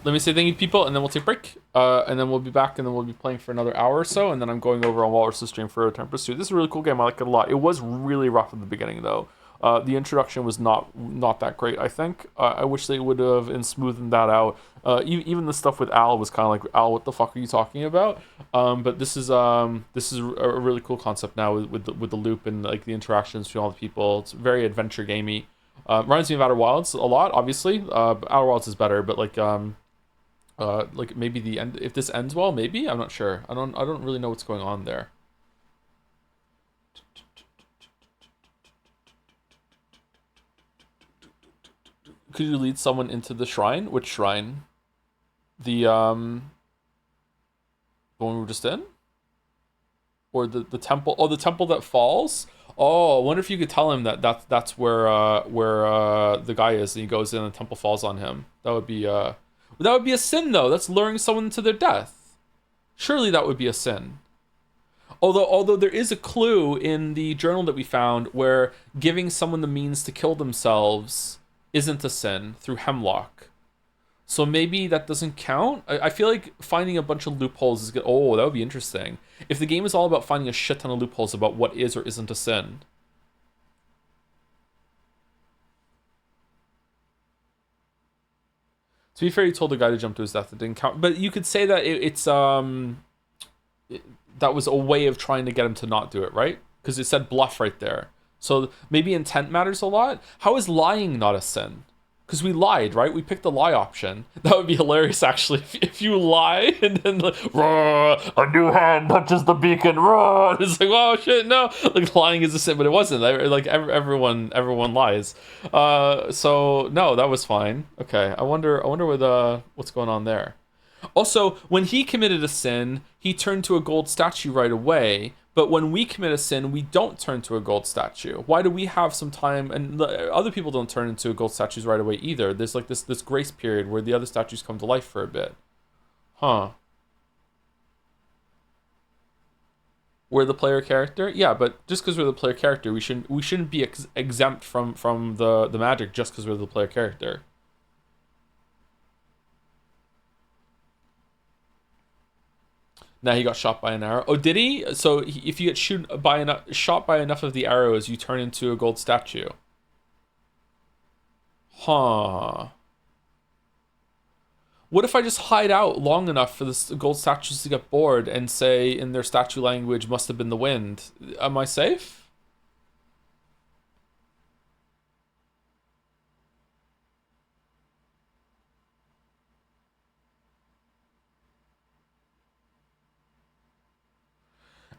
Let me say thank you, people, and then we'll take a break. And then we'll be back, and then we'll be playing for another hour or so, and then I'm going over on Walrus's stream for Return Pursuit. This is a really cool game. I like it a lot. It was really rough at the beginning, though. The introduction was not that great, I think. I wish they would have smoothened that out. Even the stuff with Al was kind of like, Al, what the fuck are you talking about? But this is a really cool concept now with the loop and like the interactions between all the people. It's very adventure gamey. Reminds me of Outer Wilds a lot, obviously. Outer Wilds is better, but like maybe the end. If this ends well, maybe I'm not sure. I don't really know what's going on there. Could you lead someone into the shrine? Which shrine? The one we were just in? Or the temple? Oh, the temple that falls? Oh, I wonder if you could tell him that's where the guy is, and he goes in and the temple falls on him. That would be a sin, though. That's luring someone to their death. Surely that would be a sin. Although there is a clue in the journal that we found where giving someone the means to kill themselves isn't a sin through hemlock. So maybe that doesn't count. I feel like finding a bunch of loopholes is good. Oh, that would be interesting. If the game is all about finding a shit ton of loopholes about what is or isn't a sin. To be fair, you told the guy to jump to his death. It didn't count. But you could say that that was a way of trying to get him to not do it, right? Because it said bluff right there. So maybe intent matters a lot. How is lying not a sin? Because we lied, right? We picked the lie option. That would be hilarious, actually. If you lie and then like, a new hand touches the beacon. It's like, oh shit, no. Like lying is a sin, but it wasn't. Like everyone lies. So no, that was fine. Okay, I wonder what's going on there. Also, when he committed a sin, he turned to a gold statue right away. But when we commit a sin, we don't turn to a gold statue. Why do we have some time? And other people don't turn into gold statues right away either. There's like this grace period where the other statues come to life for a bit. Huh. We're the player character? Yeah, but just because we're the player character, we shouldn't be exempt from the magic just because we're the player character. Now he got shot by an arrow. Oh, did he? So if you get shot by enough of the arrows, you turn into a gold statue. Huh. What if I just hide out long enough for the gold statues to get bored and say in their statue language, must have been the wind? Am I safe?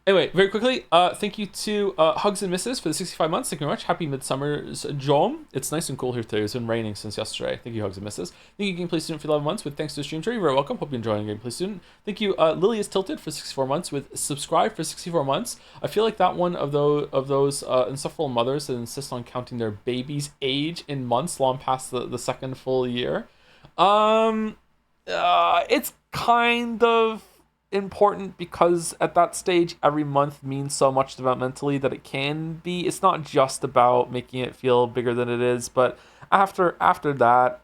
Anyway, very quickly, thank you to Hugs and Misses for the 65 months. Thank you very much. Happy Midsummer's Jom. It's nice and cool here today. It's been raining since yesterday. Thank you, Hugs and Misses. Thank you, Gameplay Student, for 11 months with thanks to the stream tree. You're very welcome. Hope you're enjoying Gameplay Student. Thank you, Lily is Tilted for 64 months with Subscribe for 64 months. I feel like that one of those insufferable mothers that insist on counting their baby's age in months long past the second full year. It's kind of important because at that stage every month means so much developmentally that it's not just about making it feel bigger than it is, but after that,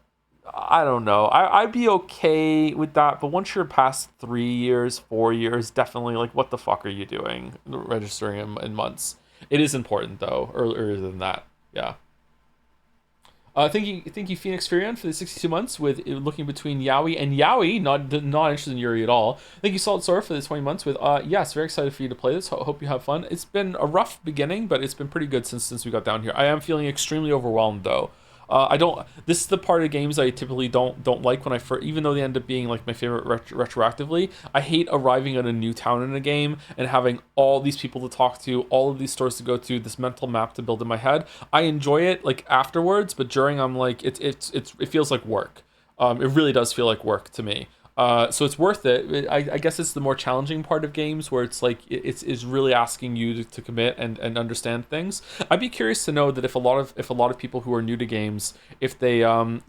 I don't know, I'd be okay with that. But once you're past 3 years, 4 years, definitely, like, what the fuck are you doing registering in months? It is important though, earlier than that. Yeah. Thank you, Phoenix Furion, for the 62 months with looking between Yaoi and Yaoi, not interested in Yuri at all. Thank you, Salt Sora, for the 20 months with yes, very excited for you to play this. Hope you have fun. It's been a rough beginning, but it's been pretty good since we got down here. I am feeling extremely overwhelmed though. This is the part of games I typically don't like when I first, even though they end up being like my favorite retroactively. I hate arriving at a new town in a game and having all these people to talk to, all of these stores to go to, this mental map to build in my head. I enjoy it like afterwards, but during I'm like, it feels like work. It really does feel like work to me. So it's worth it. I guess it's the more challenging part of games where it's like it's really asking you to commit and understand things. I'd be curious to know that if a lot of people who are new to games, if they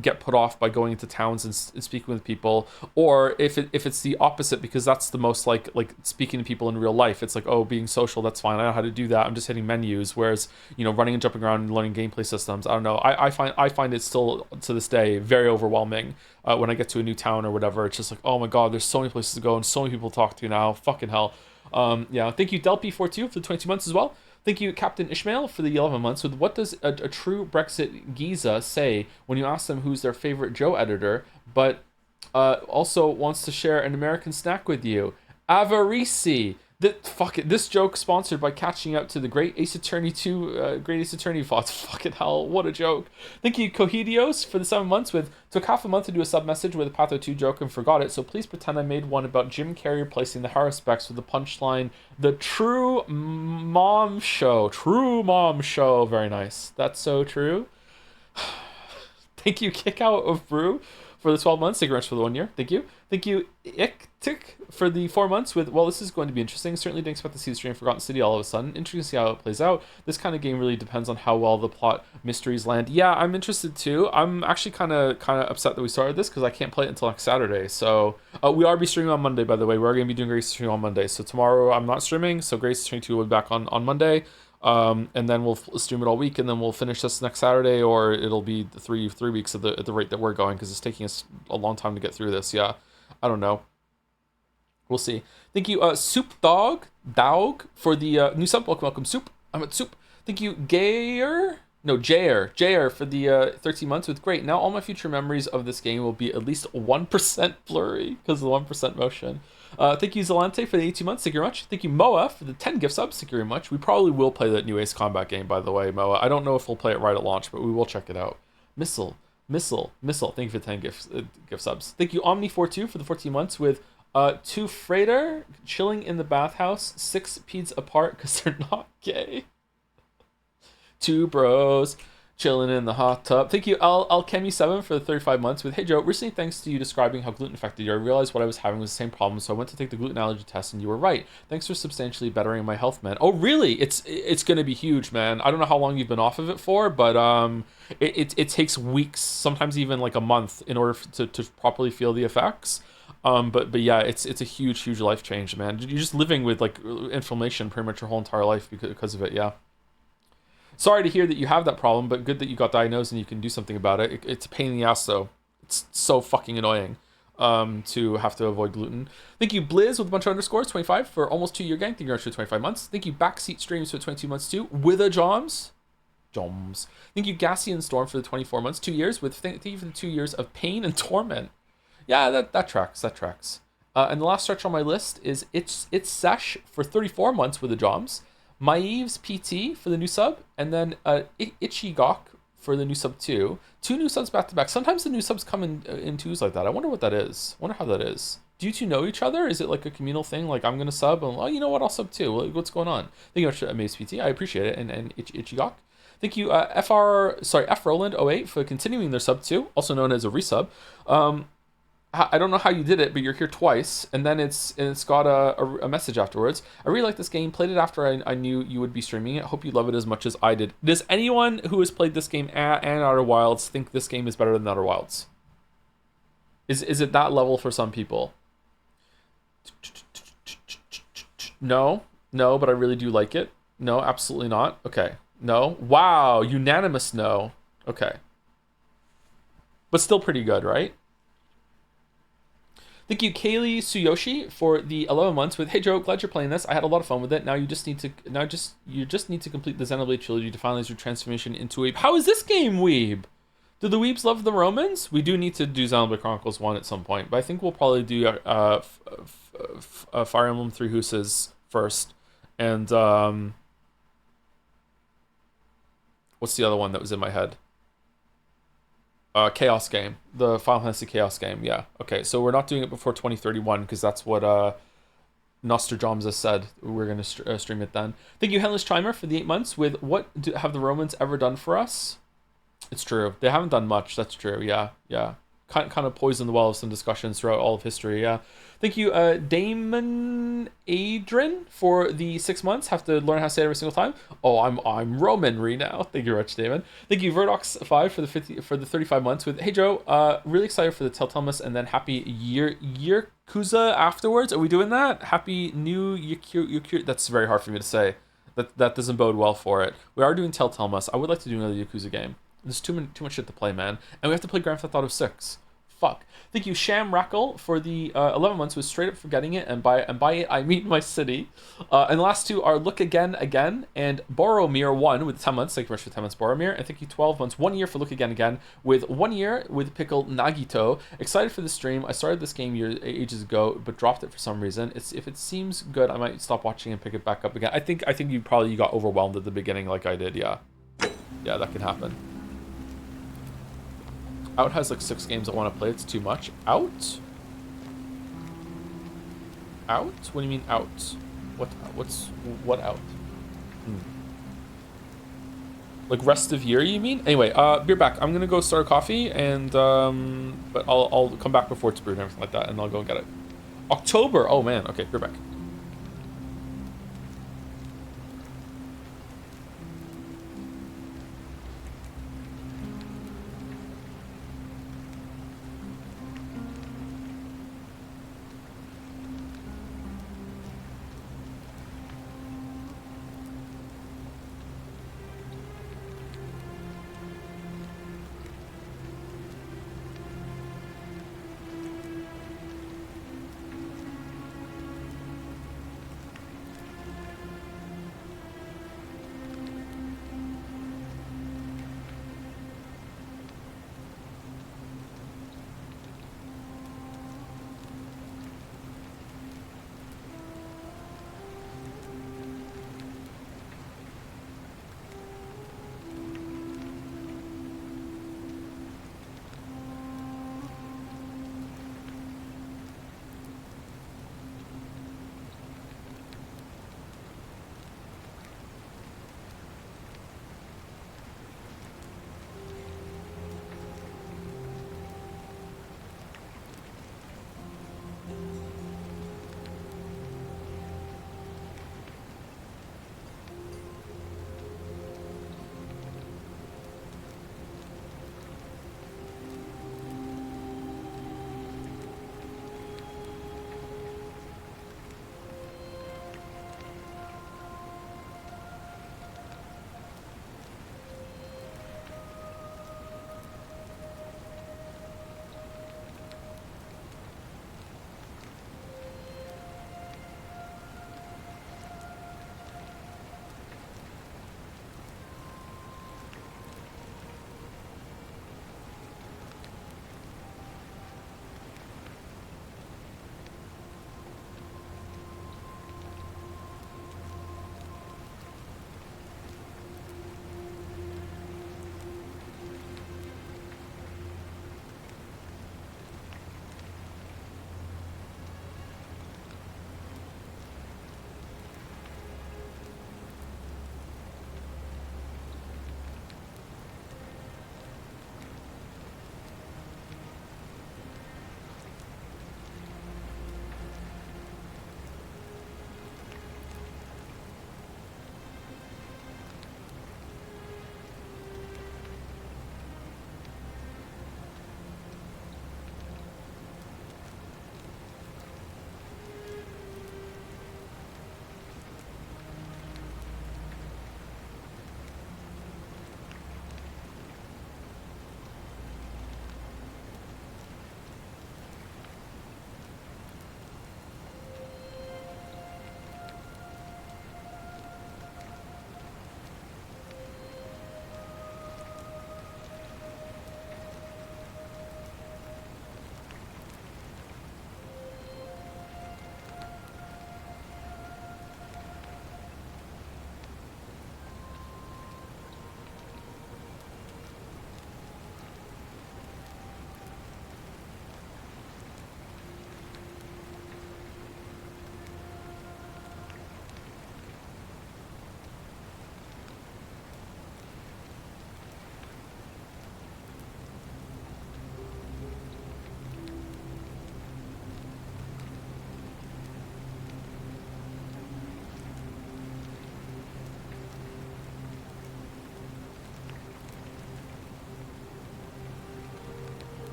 get put off by going into towns and speaking with people, or if it's the opposite, because that's the most like speaking to people in real life. It's like, oh, being social, that's fine. I know how to do that. I'm just hitting menus. Whereas, running and jumping around and learning gameplay systems, I don't know. I find it still to this day very overwhelming. When I get to a new town or whatever, it's just like, oh my god, there's so many places to go and so many people to talk to now. Fucking hell. Yeah, thank you, Delpy42, for the 22 months as well. Thank you, Captain Ishmael, for the 11 months with what does a true Brexit Giza say when you ask them who's their favorite Joe editor, but also wants to share an American snack with you? Avarici. This joke sponsored by catching up to the Great Ace Attorney 2, Great Ace Attorney VODs. Fucking hell, what a joke. Thank you, Cohidios, for the 7 months with took half a month to do a sub message with a Patho 2 joke and forgot it, so please pretend I made one about Jim Carrey replacing the Harris Specs with the punchline, the True Mom Show. True Mom Show. Very nice. That's so true. Thank you, Kick Out of Brew, for the 12 months. Thank you very much for the 1 year. Thank you. Thank you, Iktik, for the 4 months with, well, this is going to be interesting. Certainly didn't expect to see the stream Forgotten City all of a sudden. Interesting to see how it plays out. This kind of game really depends on how well the plot mysteries land. Yeah, I'm interested too. I'm actually kind of upset that we started this because I can't play it until next Saturday. So we are streaming on Monday, by the way. We're going to be doing Grace stream on Monday. So tomorrow I'm not streaming. So Grace stream 2 will be back on Monday. And then we'll stream it all week, and then we'll finish this next Saturday, or it'll be the three weeks at the rate that we're going, because it's taking us a long time to get through this. Yeah, I don't know. We'll see. Thank you, Soup Dog, for the new sub. Welcome, Soup. I'm at Soup. Thank you, Jair, for the 13 months with great. Now all my future memories of this game will be at least 1% blurry because of the 1% motion. Thank you, Zelante, for the 18 months. Thank you very much. Thank you, Moa, for the 10 gift subs. Thank you very much. We probably will play that new Ace Combat game, by the way, Moa. I don't know if we'll play it right at launch, but we will check it out. Missile, Missile, thank you for the 10 gift subs. Thank you, Omni42 for the 14 months with 2 freighter chilling in the bathhouse, 6 peds apart because they're not gay. 2 bros chilling in the hot tub. Thank you, Alchemy7 for the 35 months with, hey Joe, recently thanks to you describing how gluten affected you, I realized what I was having was the same problem, so I went to take the gluten allergy test and you were right. Thanks for substantially bettering my health, man. Oh really? It's gonna be huge, man. I don't know how long you've been off of it for, but it takes weeks, sometimes even like a month in order to properly feel the effects. But yeah, it's a huge life change, man. You're just living with like inflammation pretty much your whole entire life because of it. Yeah. Sorry to hear that you have that problem, but good that you got diagnosed and you can do something about it. It's a pain in the ass though. It's so fucking annoying to have to avoid gluten. Thank you, Blizz, with a bunch of underscores, 25 for almost 2-year gang. Thank you very much for 25 months. Thank you, Backseat Streams for 22 months too, with a Joms. Thank you, Gassian Storm for the 24 months, 2 years, with thank you for the 2 years of pain and torment. Yeah, that tracks. And the last stretch on my list is it's Sesh for 34 months with the Joms. Maeve's PT for the new sub, and then Ichigok for the new sub too. 2 new subs back to back. Sometimes the new subs come in twos like that. I wonder what that is. Wonder how that is. Do you two know each other? Is it like a communal thing? Like I'm gonna sub, and oh, you know what? I'll sub too. What's going on? Thank you very much, Maeve's PT. I appreciate it. And Ichigok. Thank you, F Roland 08 for continuing their sub too, also known as a resub. I don't know how you did it, but you're here twice, and then it's got a message afterwards. I really like this game. Played it after I knew you would be streaming it. Hope you love it as much as I did. Does anyone who has played this game and Outer Wilds think this game is better than Outer Wilds? Is it that level for some people? No, but I really do like it. No, absolutely not. Okay. No. Wow, unanimous no. Okay. But still pretty good, right? Thank you, Kaylee Tsuyoshi, for the 11 months with, hey Joe, glad you're playing this. I had a lot of fun with it. Now you just need to complete the Xenoblade trilogy to finalize your transformation into a weeb. How is this game weeb? Do the weebs love the Romans? We do need to do Xenoblade Chronicles 1 at some point, but I think we'll probably do Fire Emblem Three Houses first. And what's the other one that was in my head? Chaos game, the Final Fantasy Chaos game. Yeah. Okay. So we're not doing it before 2031 because that's what Nostradamus said. We're gonna stream it then. Thank you, Henless Chimer, for the 8 months with have the Romans ever done for us? It's true. They haven't done much. That's true. Yeah. Kind of poisoned the well of some discussions throughout all of history. Yeah. Thank you, Damon Adrian, for the 6 months. Have to learn how to say it every single time. Oh, I'm Roman now. Thank you, Rich Damon. Thank you, Verdox5 for the 35 months with, hey Joe, really excited for the Telltalemas, and then happy Yakuza afterwards. Are we doing that? Happy new Yakuza. That's very hard for me to say. That doesn't bode well for it. We are doing Telltalemas. I would like to do another Yakuza game. There's too much shit to play, man. And we have to play Grand Theft Auto 6. Fuck. Thank you, Sham Rackle, for the 11 months with straight up forgetting it, and by it I mean my city. And the last 2 are Look Again, and Boromir 1 with 10 months. Thank you very much for 10 months, Boromir. And thank you, 12 months, 1 year for Look Again, with 1 year with Pickle Nagito. Excited for the stream. I started this game ages ago, but dropped it for some reason. If it seems good, I might stop watching and pick it back up again. I think you got overwhelmed at the beginning like I did. Yeah, that can happen. Out has like 6 games I want to play. It's too much. Out? What do you mean out? What out? Like rest of year, you mean? Anyway, beer back. I'm gonna go start a coffee, and but I'll come back before it's brewed and everything like that, and I'll go and get it. October. Oh man. Okay, beer back.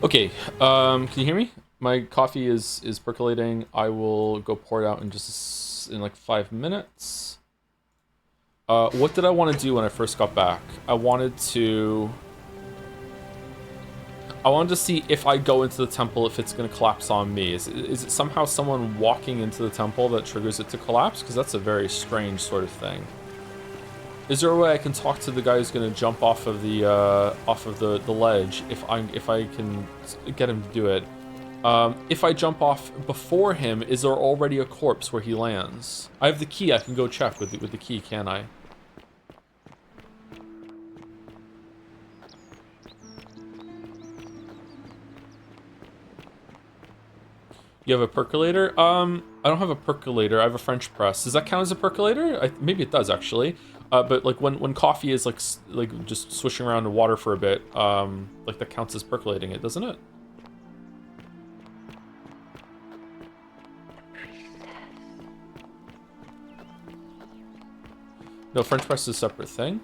Okay, can you hear me? My coffee is percolating. I will go pour it out in just in like 5 minutes. What did I want to do when I first got back? I wanted to see if I go into the temple, if it's going to collapse on me. Is it somehow someone walking into the temple that triggers it to collapse? Because that's a very strange sort of thing. Is there a way I can talk to the guy who's going to jump off of the ledge if I can get him to do it? If I jump off before him, is there already a corpse where he lands? I have the key. I can go check with the key, can I? You have a percolator? I don't have a percolator. I have a French press. Does that count as a percolator? Maybe it does, actually. But like when coffee is like just swishing around in water for a bit, like that counts as percolating it, doesn't it? No, French press is a separate thing.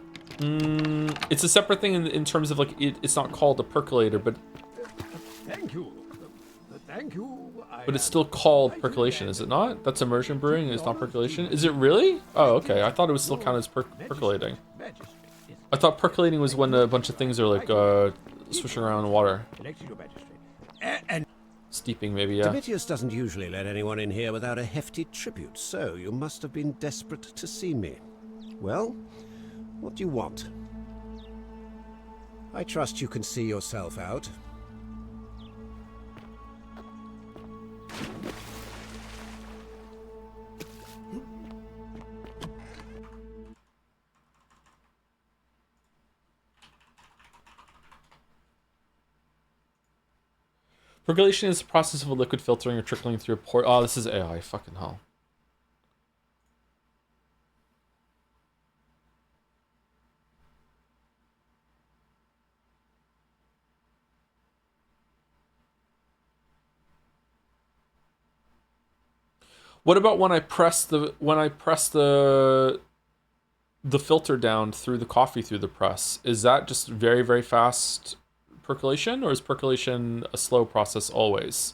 It's a separate thing in terms of like it's not called a percolator, but Thank you. Thank you. but it's still called percolation, is it not? That's immersion brewing. It's not percolation. Is it really? Oh, okay. I thought it was still counted as percolating. I thought percolating was when a bunch of things are like swishing around in water. Steeping, maybe, yeah. Domitius doesn't usually let anyone in here without a hefty tribute, so you must have been desperate to see me. Well, what do you want? I trust you can see yourself out. Percolation is the process of a liquid filtering or trickling through a pore. Oh, this is AI. Fucking hell. What about when I press the filter down through the coffee through the press? Is that just very, very fast percolation, or is percolation a slow process always?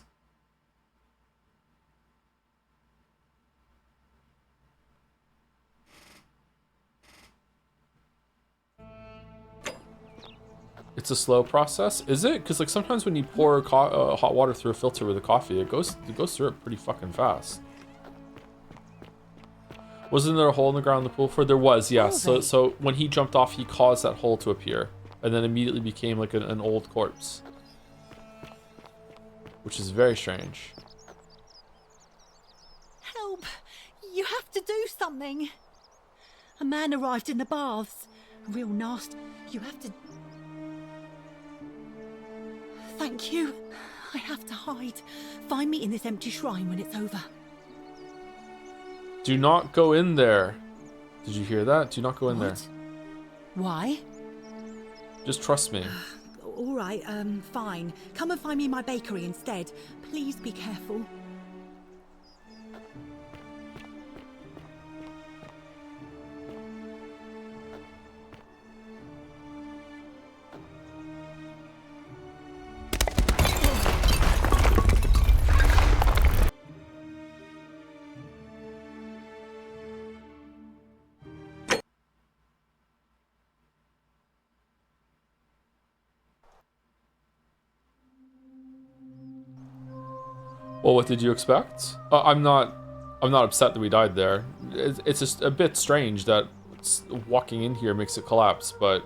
It's a slow process, is it? Because like sometimes when you pour hot water through a filter with a coffee, it goes through it pretty fucking fast. Wasn't there a hole in the ground in the pool for? There was, yeah. So when he jumped off, he caused that hole to appear, and then immediately became like an old corpse, which is very strange. Help! You have to do something. A man arrived in the baths. Real nasty. You have to... Thank you. I have to hide. Find me in this empty shrine when it's over. Do not go in there. Did you hear that? Do not go in there. Why? Just trust me. All right, fine. Come and find me in my bakery instead. Please be careful. Well, what did you expect? I'm not upset that we died there. It's just a bit strange that walking in here makes it collapse, but...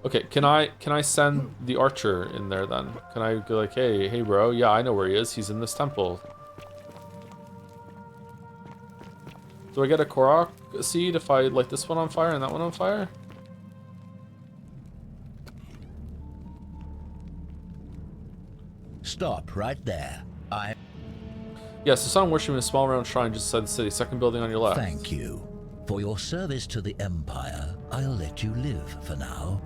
Okay, can I send the archer in there then? Can I be like, hey bro, yeah, I know where he is. He's in this temple. Do I get a Korok seed if I light this one on fire and that one on fire? Stop right there. Yes, the sun worship in a small round shrine just inside the city. Second building on your left. Thank you. For your service to the Empire, I'll let you live for now.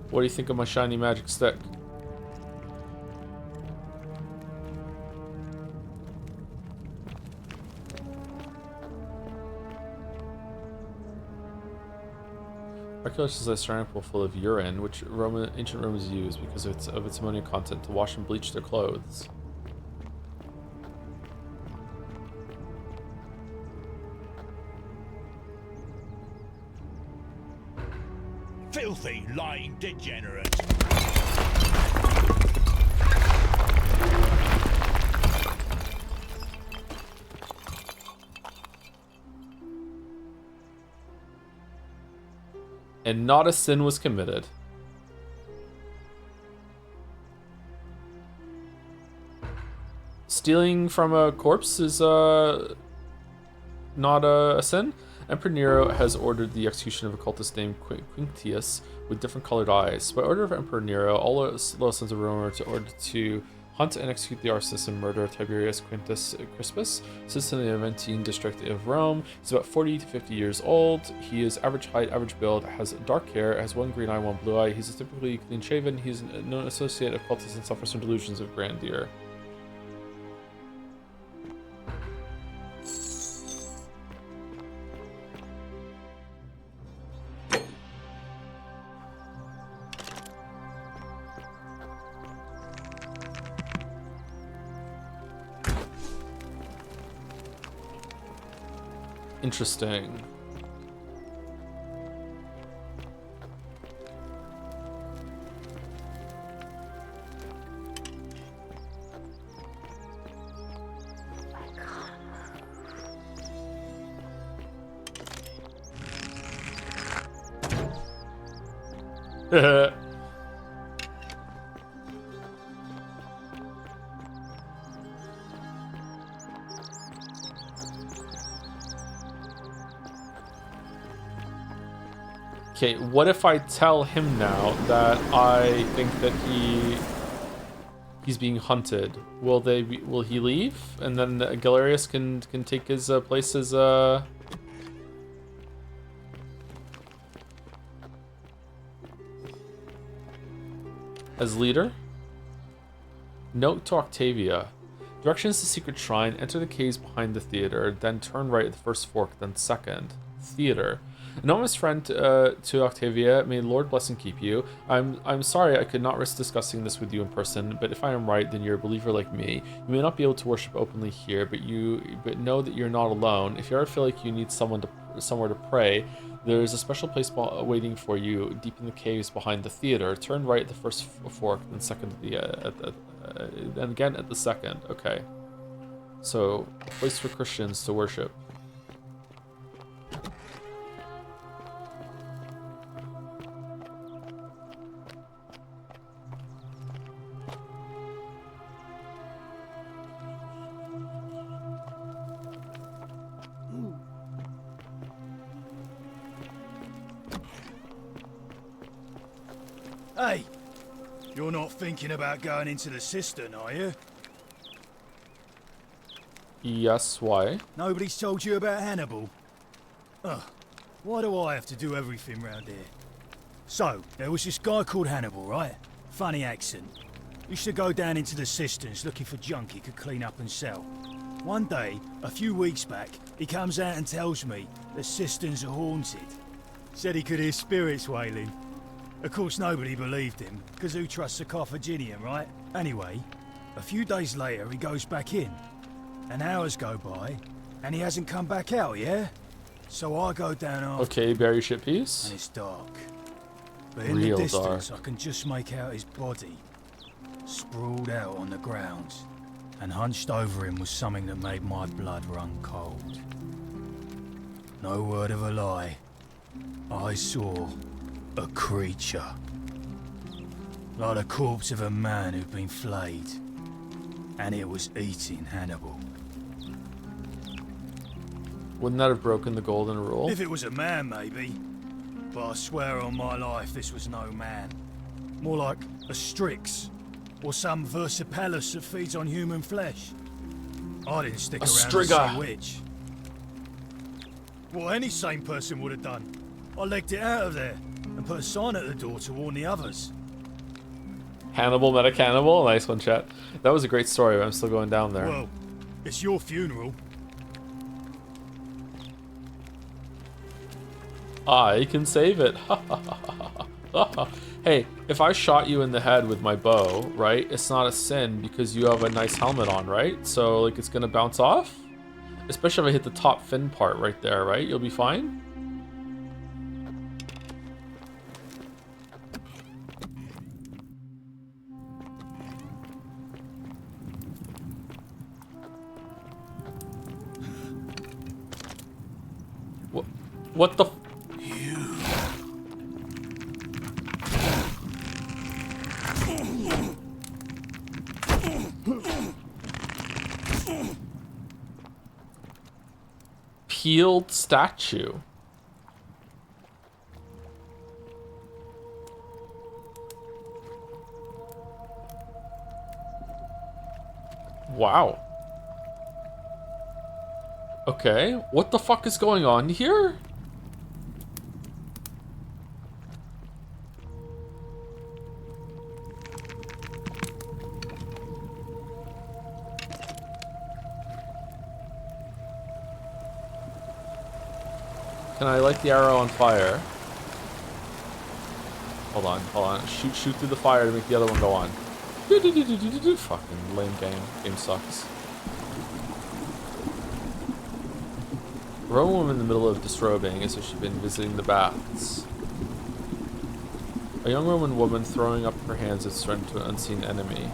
What do you think of my shiny magic stick? Archaeologists say a ceramic pool full of urine, which ancient Romans used because of its ammonia content to wash and bleach their clothes. Filthy, lying degenerate. And not a sin was committed. Stealing from a corpse is not a sin. Emperor Nero has ordered the execution of a cultist named Quinctius with different colored eyes. By order of Emperor Nero, all loyal sons of Rome are ordered to hunt and execute the arsonist and murderer Tiberius Quintus Crispus, citizen of the Aventine district of Rome. He's about 40 to 50 years old. He is average height, average build, has dark hair, has one green eye, one blue eye. He's typically clean shaven. He's a known associate of cultists and suffers from delusions of grandeur. Interesting. Okay, what if I tell him now that I think that he's being hunted? Will he leave, and then Galerius can take his place as leader? Note to Octavia. Directions to secret shrine. Enter the caves behind the theater, then turn right at the first fork, then second. Theater. Anonymous friend to Octavia, may Lord bless and keep you. I'm sorry I could not risk discussing this with you in person, but if I am right, then you're a believer like me. You may not be able to worship openly here, but know that you're not alone. If you ever feel like you need somewhere to pray, there is a special place waiting for you deep in the caves behind the theater. Turn right at the first fork, then second and again at the second. Okay. So, a place for Christians to worship. Hey, you're not thinking about going into the cistern, are you? Yes, why? Nobody's told you about Hannibal? Ugh, why do I have to do everything round here? So, there was this guy called Hannibal, right? Funny accent. Used to go down into the cisterns looking for junk he could clean up and sell. One day, a few weeks back, he comes out and tells me the cisterns are haunted. Said he could hear spirits wailing. Of course, nobody believed him, because who trusts a Carthaginian, right? Anyway, a few days later, he goes back in. And hours go by, and he hasn't come back out, yeah? So I go down after. Okay, bury shit piece. And it's dark. But in Real the distance, dark. I can just make out his body, sprawled out on the ground. And hunched over him was something that made my blood run cold. No word of a lie. I saw a creature. Like the corpse of a man who'd been flayed. And it was eating Hannibal. Wouldn't that have broken the golden rule? If it was a man, maybe. But I swear on my life this was no man. More like a Strix. Or some Versipelus that feeds on human flesh. I didn't stick around to see which. What any sane person would have done. I legged it out of there and put a sign at the door to warn the others. Hannibal met a cannibal. Nice one, chat. That was a great story, but I'm still going down there. Well, it's your funeral. I can save it. Hey, if I shot you in the head with my bow, right? It's not a sin because you have a nice helmet on, right? So like it's gonna bounce off. Especially if I hit the top fin part right there, right? You'll be fine. What the? Peeled statue. Wow. Okay, what the fuck is going on here? Can I light the arrow on fire? Hold on. Shoot through the fire to make the other one go on. Fucking lame game. Game sucks. A Roman woman in the middle of disrobing as if she'd been visiting the baths. A young Roman woman throwing up her hands as threatened to an unseen enemy.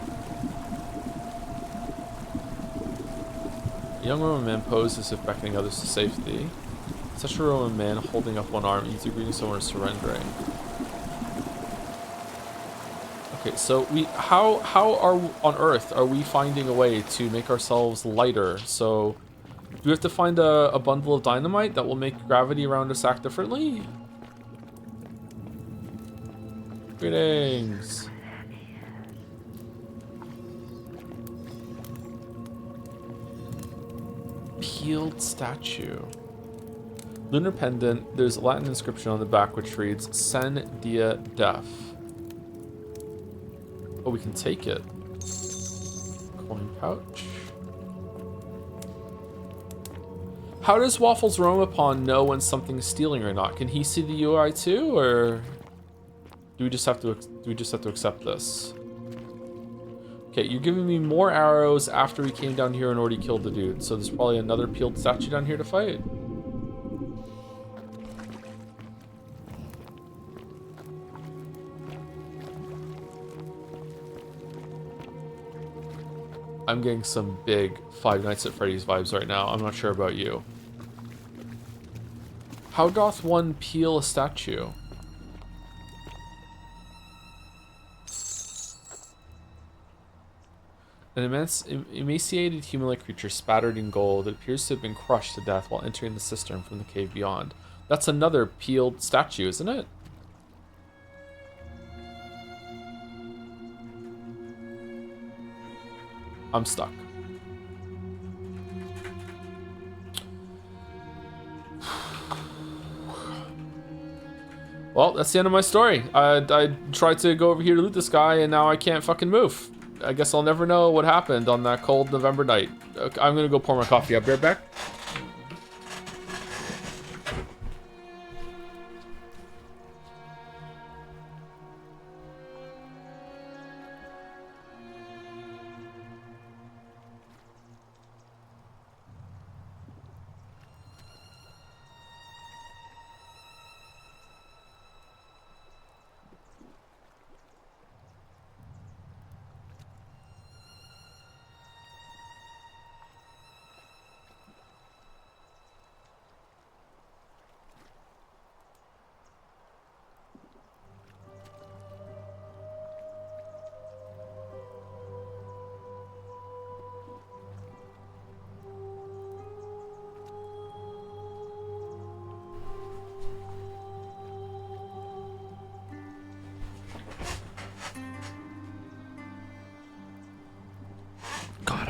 A young Roman man posed as if beckoning others to safety. Such a Roman man holding up one arm, easily greeting someone surrendering. Okay, so how are on Earth are we finding a way to make ourselves lighter? So do we have to find a bundle of dynamite that will make gravity around us act differently? Greetings. Peeled statue. Lunar pendant, there's a Latin inscription on the back which reads, Sen dia def. Oh, we can take it. Coin pouch. How does Waffles Romapon know when something's stealing or not? Can he see the UI too, or do we just have to accept this? Okay, you're giving me more arrows after we came down here and already killed the dude, so there's probably another peeled statue down here to fight. I'm getting some big Five Nights at Freddy's vibes right now. I'm not sure about you. How doth one peel a statue? An immense, emaciated human-like creature spattered in gold that appears to have been crushed to death while entering the cistern from the cave beyond. That's another peeled statue, isn't it? I'm stuck. Well, that's the end of my story. I tried to go over here to loot this guy, and now I can't fucking move. I guess I'll never know what happened on that cold November night. Okay, I'm gonna go pour my coffee. I'll be right back.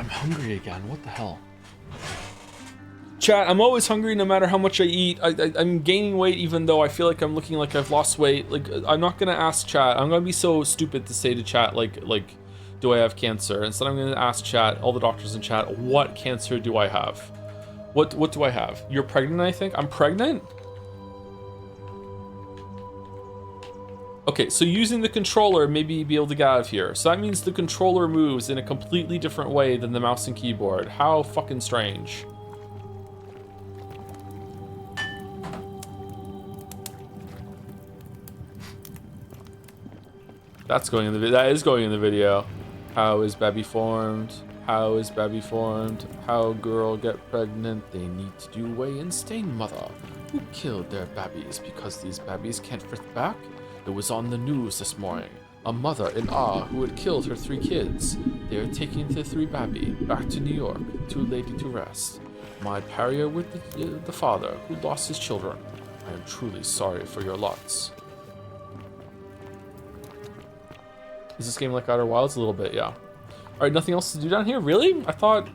Hungry again. What the hell? Chat, I'm always hungry no matter how much I eat. I'm gaining weight even though I feel like I'm looking like I've lost weight. Like, I'm not gonna ask chat. I'm gonna be so stupid to say to chat, like, do I have cancer? Instead, I'm gonna ask chat, all the doctors in chat, what cancer do I have? What do I have? You're pregnant, I think? I'm pregnant? Okay, so using the controller, maybe you'd be able to get out of here. So that means the controller moves in a completely different way than the mouse and keyboard. How fucking strange. That's going in the video. That is going in the video. How is baby formed? How is baby formed? How girl get pregnant? They need to do weigh and stain mother. Who killed their babies because these babies can't birth back? It was on the news this morning. A mother in awe who had killed her 3 kids. They are taking the 3 baby back to New York, too lady to rest. My pariah with the father who lost his children. I am truly sorry for your lots. Is this game like Outer Wilds? A little bit, yeah. Alright, nothing else to do down here? Really? I thought...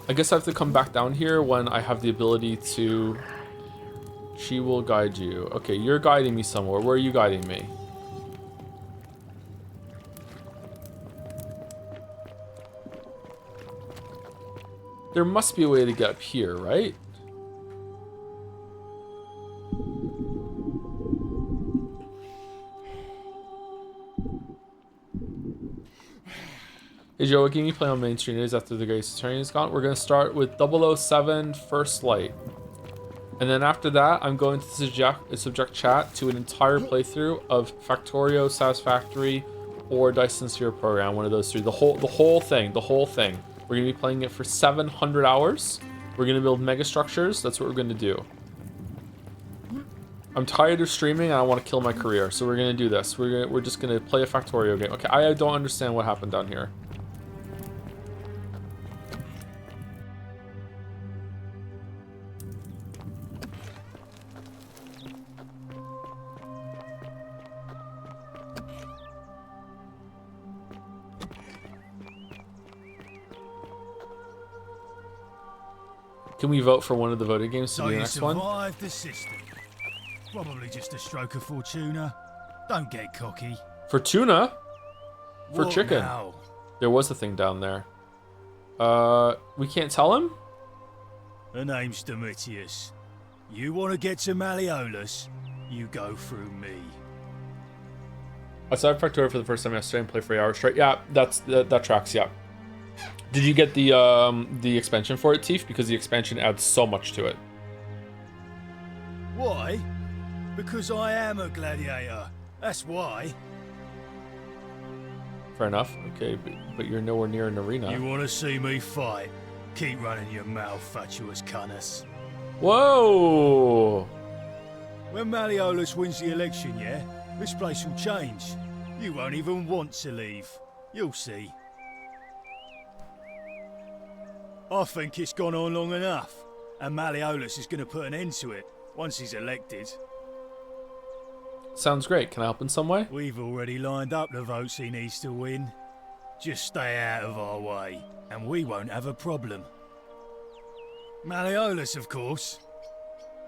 I guess I have to come back down here when I have the ability to... She will guide you. Okay, you're guiding me somewhere. Where are you guiding me? There must be a way to get up here, right? Hey Joe, what game you play on main stream is after the Grace Attorney is gone? We're going to start with 007 First Light. And then after that, I'm going to subject chat to an entire playthrough of Factorio, Satisfactory, or Dyson Sphere Program, one of those 3. The whole thing. We're going to be playing it for 700 hours. We're going to build mega structures. That's what we're going to do. I'm tired of streaming and I want to kill my career. So we're going to do this. We're just going to play a Factorio game. Okay, I don't understand what happened down here. Can we vote for one of the voting games to be the next one? So you survived the system. Probably just a stroke of Fortuna. Don't get cocky. Fortuna? For What chicken. now? There was a thing down there. We can't tell him? The name's Domitius. You want to get to Malleolus? You go through me. I saw Factorio for the first time yesterday and played for 8 hours straight. Yeah, that tracks, yeah. Did you get the expansion for it, Teef? Because the expansion adds so much to it. Why? Because I am a gladiator. That's why. Fair enough. Okay, but you're nowhere near an arena. You want to see me fight? Keep running your mouth, fatuous cunners. Whoa! When Malleolus wins the election, yeah, this place will change. You won't even want to leave. You'll see. I think it's gone on long enough, and Malleolus is going to put an end to it once he's elected. Sounds great. Can I help in some way? We've already lined up the votes he needs to win. Just stay out of our way, and we won't have a problem. Malleolus, of course.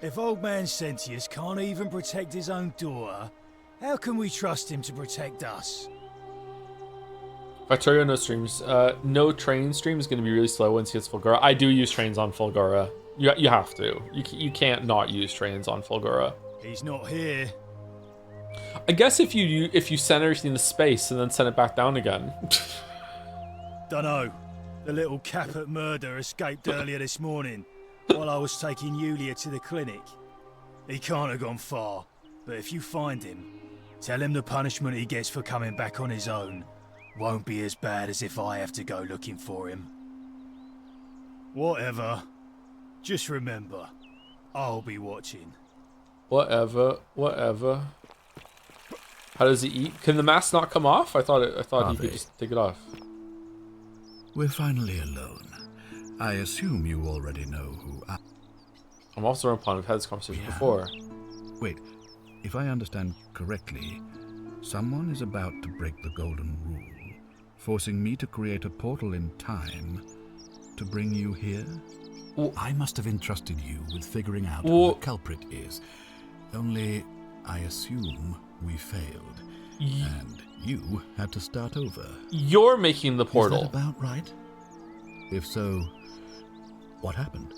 If old man Sentius can't even protect his own daughter, how can we trust him to protect us? Factorio, no streams. No train stream is going to be really slow once he hits Fulgura. I do use trains on Fulgura. You have to. You can't not use trains on Fulgura. He's not here. I guess if you send everything to space and then send it back down again. Dunno. The little Caput murder escaped earlier this morning while I was taking Yulia to the clinic. He can't have gone far, but if you find him, tell him the punishment he gets for coming back on his own won't be as bad as if I have to go looking for him. Whatever. Just remember, I'll be watching. Whatever. How does he eat? Can the mask not come off? I thought he could just take it off. We're finally alone. I assume you already know who I... I'm also around Pond. We've had this conversation before. Wait, if I understand correctly, someone is about to break the Golden Rule, forcing me to create a portal in time to bring you here? I must have entrusted you with figuring out who the culprit is. Only, I assume we failed. and you had to start over. You're making the portal. Is that about right? If so, what happened?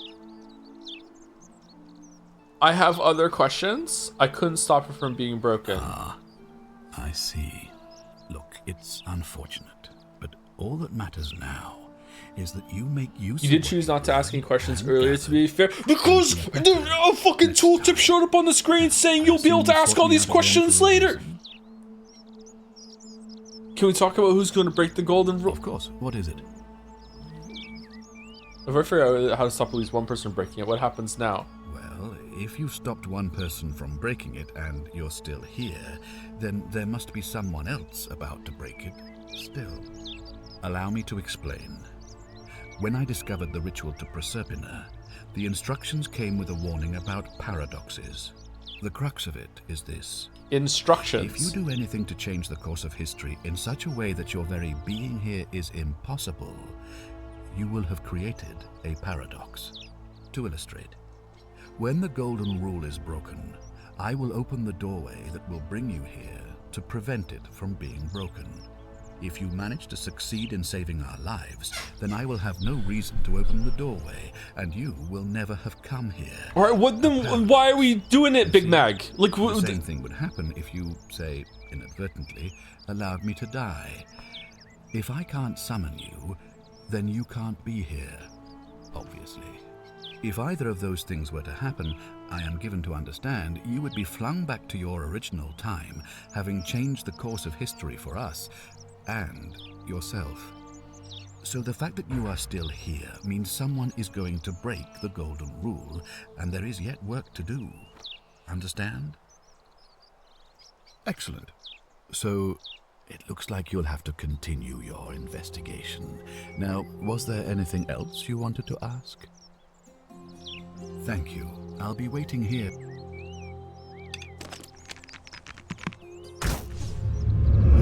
I have other questions. I couldn't stop it from being broken. Ah, I see. Look, it's unfortunate, but all that matters now is that you make use You of did what choose not to ask any questions and earlier, to be fair, because a fucking tooltip showed up on the screen saying you'll be able to ask all these questions later. Can we talk about who's going to break the golden rule? Of course. What is it? If I figure out how to stop at least one person from breaking it, what happens now? Well, if you stopped one person from breaking it and you're still here, then there must be someone else about to break it still. Allow me to explain. When I discovered the ritual to Proserpina, the instructions came with a warning about paradoxes. The crux of it is this. Instructions. If you do anything to change the course of history in such a way that your very being here is impossible, you will have created a paradox. To illustrate, when the Golden Rule is broken, I will open the doorway that will bring you here to prevent it from being broken. If you manage to succeed in saving our lives, then I will have no reason to open the doorway, and you will never have come here. All right, what then? Why are we doing it, Big Mag? Like, the same thing would happen if you, say, inadvertently, allowed me to die. If I can't summon you, then you can't be here, obviously. If either of those things were to happen, I am given to understand you would be flung back to your original time, having changed the course of history for us and yourself. So the fact that you are still here means someone is going to break the Golden Rule, and there is yet work to do. Understand? Excellent. So it looks like you'll have to continue your investigation. Now, was there anything else you wanted to ask? Thank you. I'll be waiting here.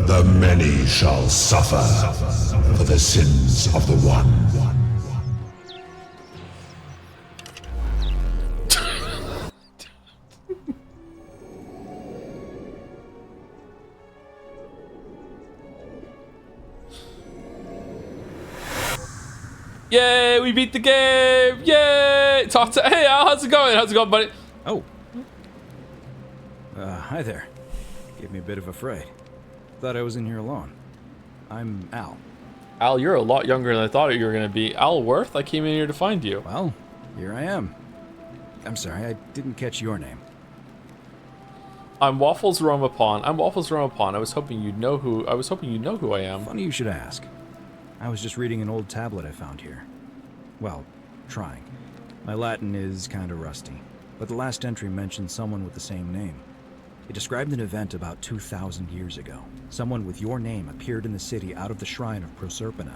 The many shall suffer for the sins of the one. Yay, we beat the game! Yay! Talk to hey Al, how's it going? How's it going, buddy? Oh. Hi there. Gave me a bit of a fright. Thought I was in here alone. I'm Al. Al, you're a lot younger than I thought you were going to be. Al Worth, I came in here to find you. Well, here I am. I'm sorry, I didn't catch your name. I'm Waffles Romapon. I'm Waffles Romapon. I was hoping you'd know who I am. Funny you should ask. I was just reading an old tablet I found here. Well, trying. My Latin is kinda rusty, but the last entry mentioned someone with the same name. It described an event about 2,000 years ago. Someone with your name appeared in the city out of the shrine of Proserpina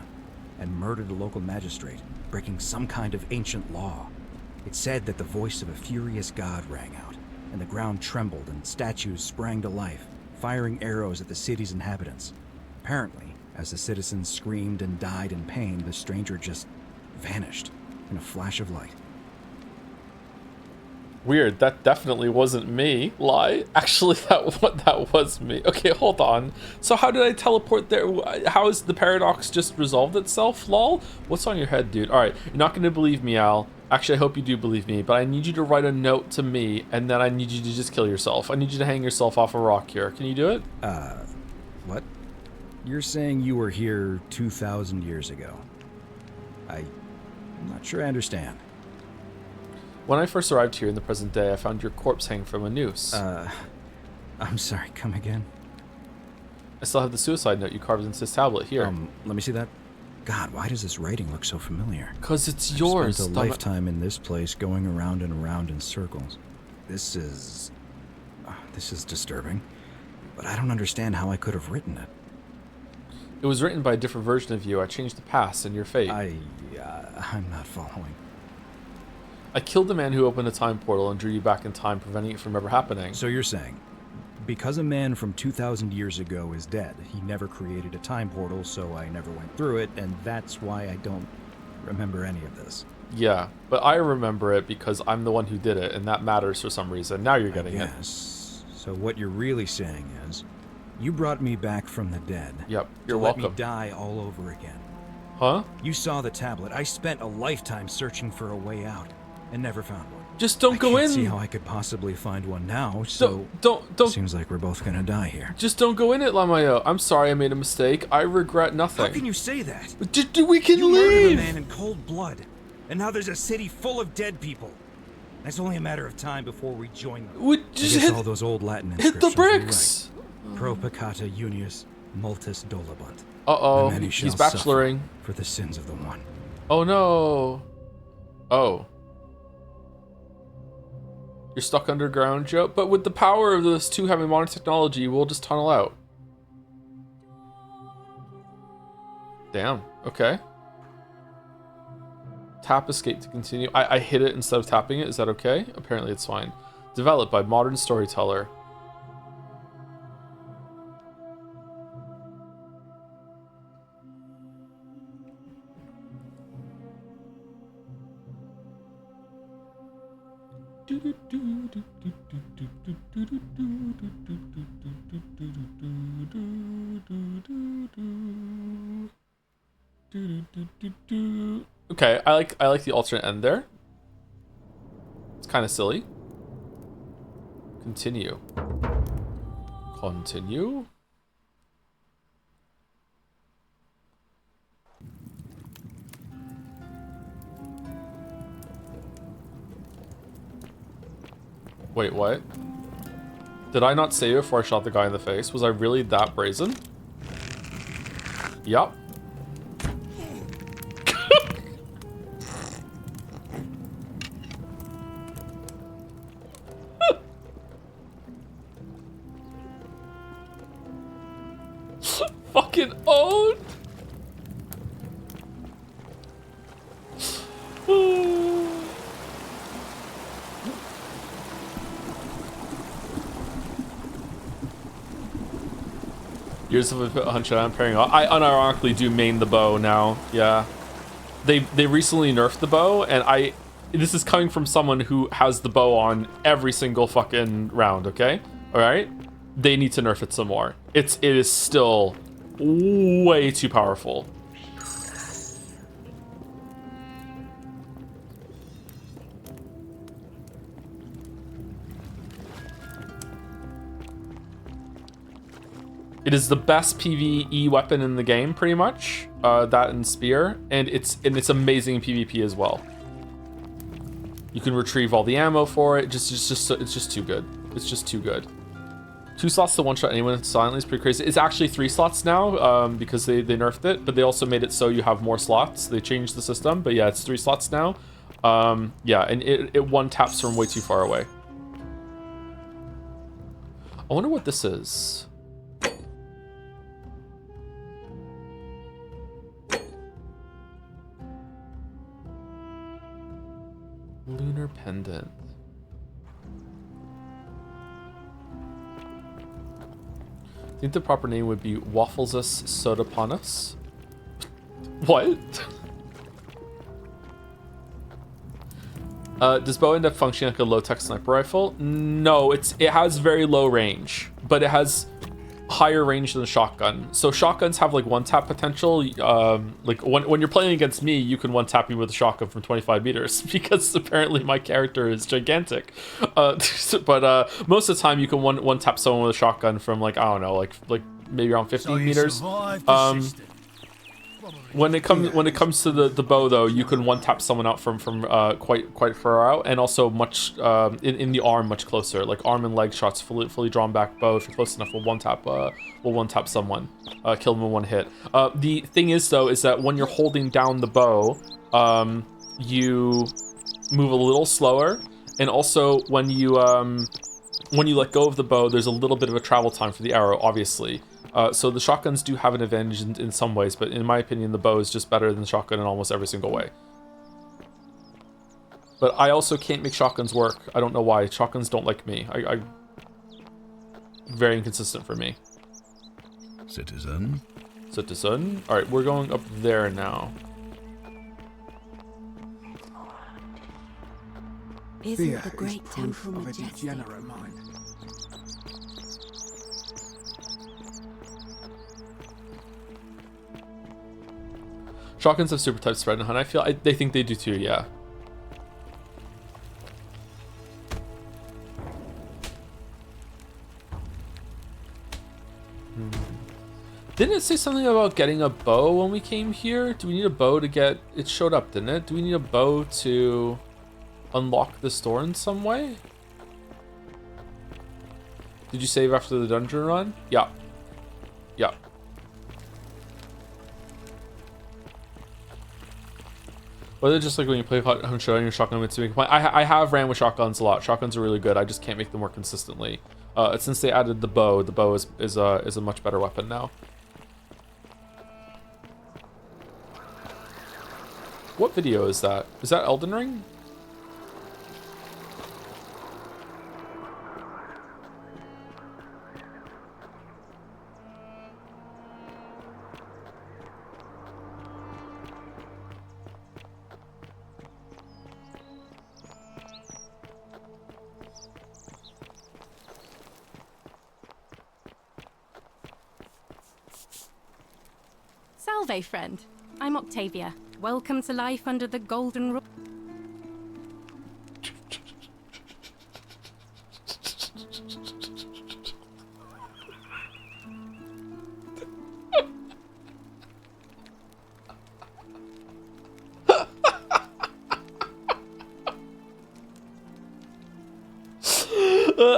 and murdered a local magistrate, breaking some kind of ancient law. It said that the voice of a furious god rang out, and the ground trembled and statues sprang to life, firing arrows at the city's inhabitants. Apparently, as the citizens screamed and died in pain, the stranger just vanished in a flash of light. Weird, that definitely wasn't me. Lie. Actually, that was me. Okay, hold on. So how did I teleport there? How has the paradox just resolved itself? Lol? What's on your head, dude? Alright, you're not going to believe me, Al. Actually, I hope you do believe me, but I need you to write a note to me, and then I need you to just kill yourself. I need you to hang yourself off a rock here. Can you do it? What? You're saying you were here 2,000 years ago. I'm not sure I understand. When I first arrived here in the present day, I found your corpse hanging from a noose. I'm sorry, come again? I still have the suicide note you carved into this tablet here. Let me see that. God, why does this writing look so familiar? Because it's yours. I've spent a lifetime in this place, going around and around in circles. This is disturbing, but I don't understand how I could have written it. It was written by a different version of you. I changed the past and your fate. I'm not following. I killed the man who opened a time portal and drew you back in time, preventing it from ever happening. So you're saying, because a man from 2,000 years ago is dead, he never created a time portal, so I never went through it, and that's why I don't remember any of this. Yeah, but I remember it because I'm the one who did it, and that matters for some reason. Now you're getting it. Yes. So what you're really saying is, You brought me back from the dead. Yep, you're Let welcome. me die all over again. Huh? You saw the tablet. I spent a lifetime searching for a way out and never found one. Just don't go in. I can't see how I could possibly find one now, so don't. Seems like we're both gonna die here. Just don't go in it, Lamayo. I'm sorry I made a mistake. I regret nothing. How can you say that? We can you murdered leave. a man in cold blood, and now there's a city full of dead people. It's only a matter of time before we join them. We just I guess hit all those old Latin hit the inscriptions were bricks. right. Pro peccata unius multis dolabunt. Uh-oh, The many he's shall suffer bacheloring. for the sins of the one. Oh no. Oh. You're stuck underground, Joe? But with the power of those two having modern technology, we'll just tunnel out. Damn, okay. Tap escape to continue. I hit it instead of tapping it, is that okay? Apparently it's fine. Developed by Modern Storyteller. Okay, I like the alternate end there. It's kind of silly. Continue. Continue. Wait, what? Did I not save it before I shot the guy in the face? Was I really that brazen? Yup. Fucking owned. Years of a hunch I'm pairing off. I unironically do main the bow now. Yeah, they recently nerfed the bow, and this is coming from someone who has the bow on every single fucking round. Okay, all right. They need to nerf it some more. It is still way too powerful. It is the best PvE weapon in the game, pretty much. That and spear, and it's amazing in PvP as well. You can retrieve all the ammo for it. It's just too good. It's just too good. 2 slots to one-shot anyone silently is pretty crazy. It's actually 3 slots now because they nerfed it, but they also made it so you have more slots. They changed the system, but yeah, it's 3 slots now. Yeah, and it one taps from way too far away. I wonder what this is. Lunar pendant. I think the proper name would be Wafflesus Sodapanus. What? Does bow end up functioning like a low-tech sniper rifle? No, it has very low range, but it has higher range than a shotgun. So shotguns have like one-tap potential. Like when you're playing against me, you can one-tap me with a shotgun from 25 meters because apparently my character is gigantic. But most of the time you can one-tap someone with a shotgun from like, I don't know, like maybe around 15 meters. When it comes to the bow though, you can one tap someone out from quite far out, and also much in the arm much closer. Like arm and leg shots, fully drawn back bow. If you're close enough, will one tap someone, kill them in one hit. The thing is though, is that when you're holding down the bow, you move a little slower, and also when you let go of the bow, there's a little bit of a travel time for the arrow, obviously. So the shotguns do have an advantage in some ways, but in my opinion, the bow is just better than the shotgun in almost every single way. But I also can't make shotguns work. I don't know why. Shotguns don't like me. I very inconsistent for me. Citizen. All right, we're going up there now. Isn't the great temple of a majestic? degenerate mind. Shotguns have super type spread and hunt. They think they do too, yeah. Didn't it say something about getting a bow when we came here? Do we need a bow to get... It showed up, didn't it? Do we need a bow to unlock this door in some way? Did you save after the dungeon run? Yeah. Yeah. Whether just like when you play Hunt Showdown, your shotgun to make a point. I have ran with shotguns a lot. Shotguns are really good. I just can't make them more consistently. Since they added the bow is a much better weapon now. What video is that? Is that Elden Ring? Salve, friend. I'm Octavia. Welcome to life under the golden rule.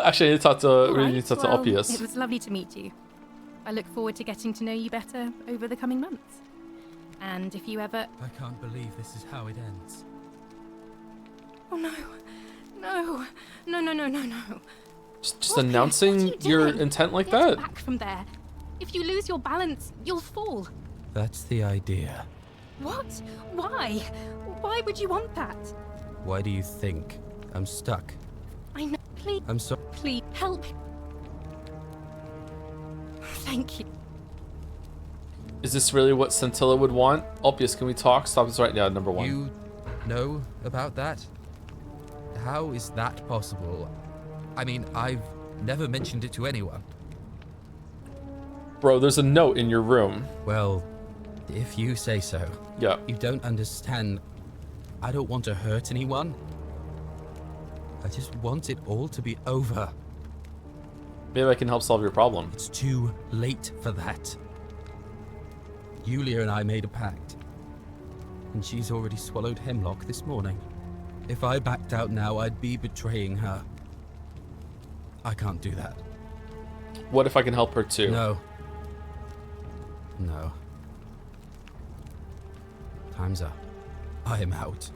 Actually, I need to talk to Ulpius. It was lovely to meet you. I look forward to getting to know you better over the coming months. And if you ever... I can't believe this is how it ends. Oh no. No. No, no, no, no, no. Just announcing your intent like that? Back from there. If you lose your balance, you'll fall. That's the idea. What? Why? Why would you want that? Why do you think I'm stuck? I know. Please. I'm sorry. Please, help. Thank you. Is this really what Scintilla would want? Ulpius, can we talk? Stop this right now, number one. You know about that? How is that possible? I mean, I've never mentioned it to anyone. Bro, there's a note in your room. Well, if you say so. Yeah. You don't understand. I don't want to hurt anyone. I just want it all to be over. Maybe I can help solve your problem. It's too late for that. Yulia and I made a pact, and she's already swallowed hemlock this morning. If I backed out now, I'd be betraying her. I can't do that. What if I can help her too? No. No. Time's up. I am out.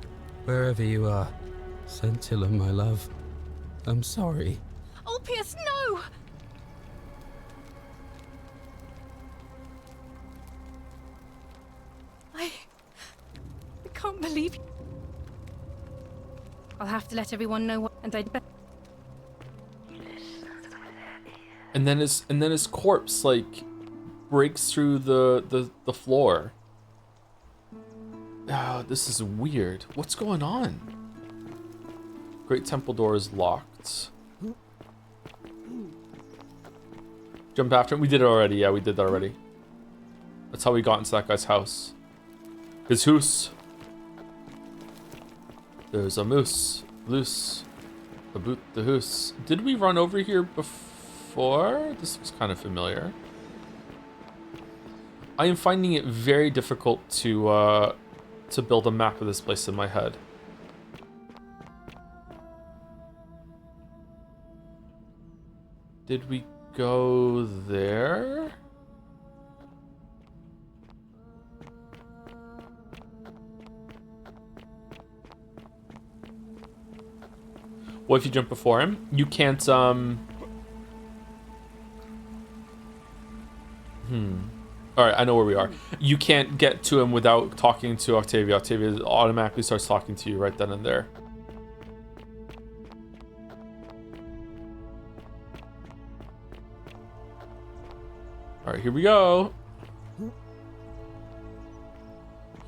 Wherever you are, Scintilla, my love, I'm sorry. Ulpius, no! I can't believe you. I'll have to let everyone know what, and I'd bet. And then his corpse like breaks through the floor. Oh, this is weird. What's going on? Great Temple door is locked. Jump after him. We did it already. Yeah, we did that already. That's how we got into that guy's house. His house. There's a moose. Loose. About the hoose. Did we run over here before? This looks kind of familiar. I am finding it very difficult to build a map of this place in my head. Did we go there? What if you jump before him? You can't, Alright, I know where we are. You can't get to him without talking to Octavia. Octavia automatically starts talking to you right then and there. Alright, here we go.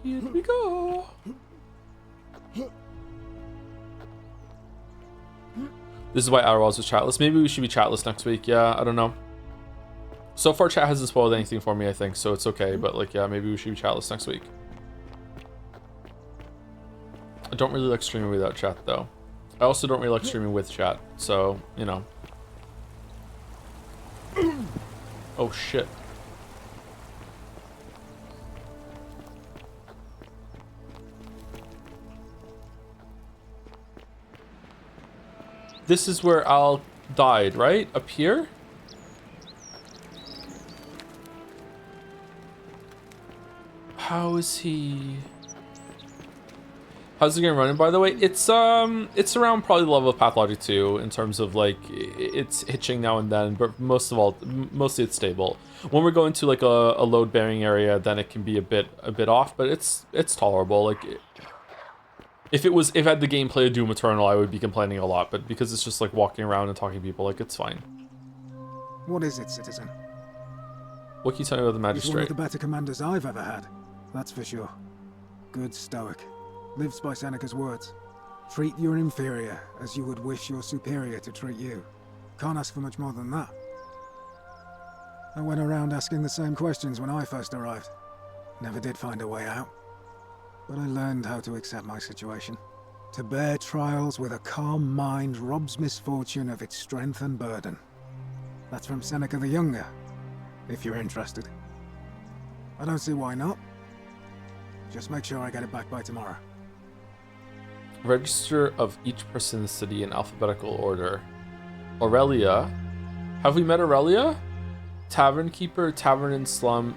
Here we go. This is why Outlaws was chatless. Maybe we should be chatless next week. Yeah, I don't know. So far, chat hasn't spoiled anything for me, I think, so it's okay. But, like, yeah, maybe we should be chatless next week. I don't really like streaming without chat, though. I also don't really like streaming with chat, so, you know. Oh, shit. This is where Al died, right? Up here? How is he... How's the game running, by the way? It's around probably the level of Pathologic 2 in terms of, like, it's hitching now and then, but mostly it's stable. When we're going to, like, a load-bearing area, then it can be a bit off, but it's tolerable. Like, if I had the gameplay of Doom Eternal, I would be complaining a lot, but because it's just, like, walking around and talking to people, like, it's fine. What is it, citizen? What can you tell me about the He's one Magistrate? of the better commanders I've ever had. That's for sure. Good stoic. Lives by Seneca's words. Treat your inferior as you would wish your superior to treat you. Can't ask for much more than that. I went around asking the same questions when I first arrived. Never did find a way out. But I learned how to accept my situation. To bear trials with a calm mind robs misfortune of its strength and burden. That's from Seneca the Younger, if you're interested. I don't see why not. Just make sure I get it back by tomorrow. Register of each person in the city in alphabetical order. Aurelia. Have we met Aurelia? Tavern Keeper, Tavern and Slum,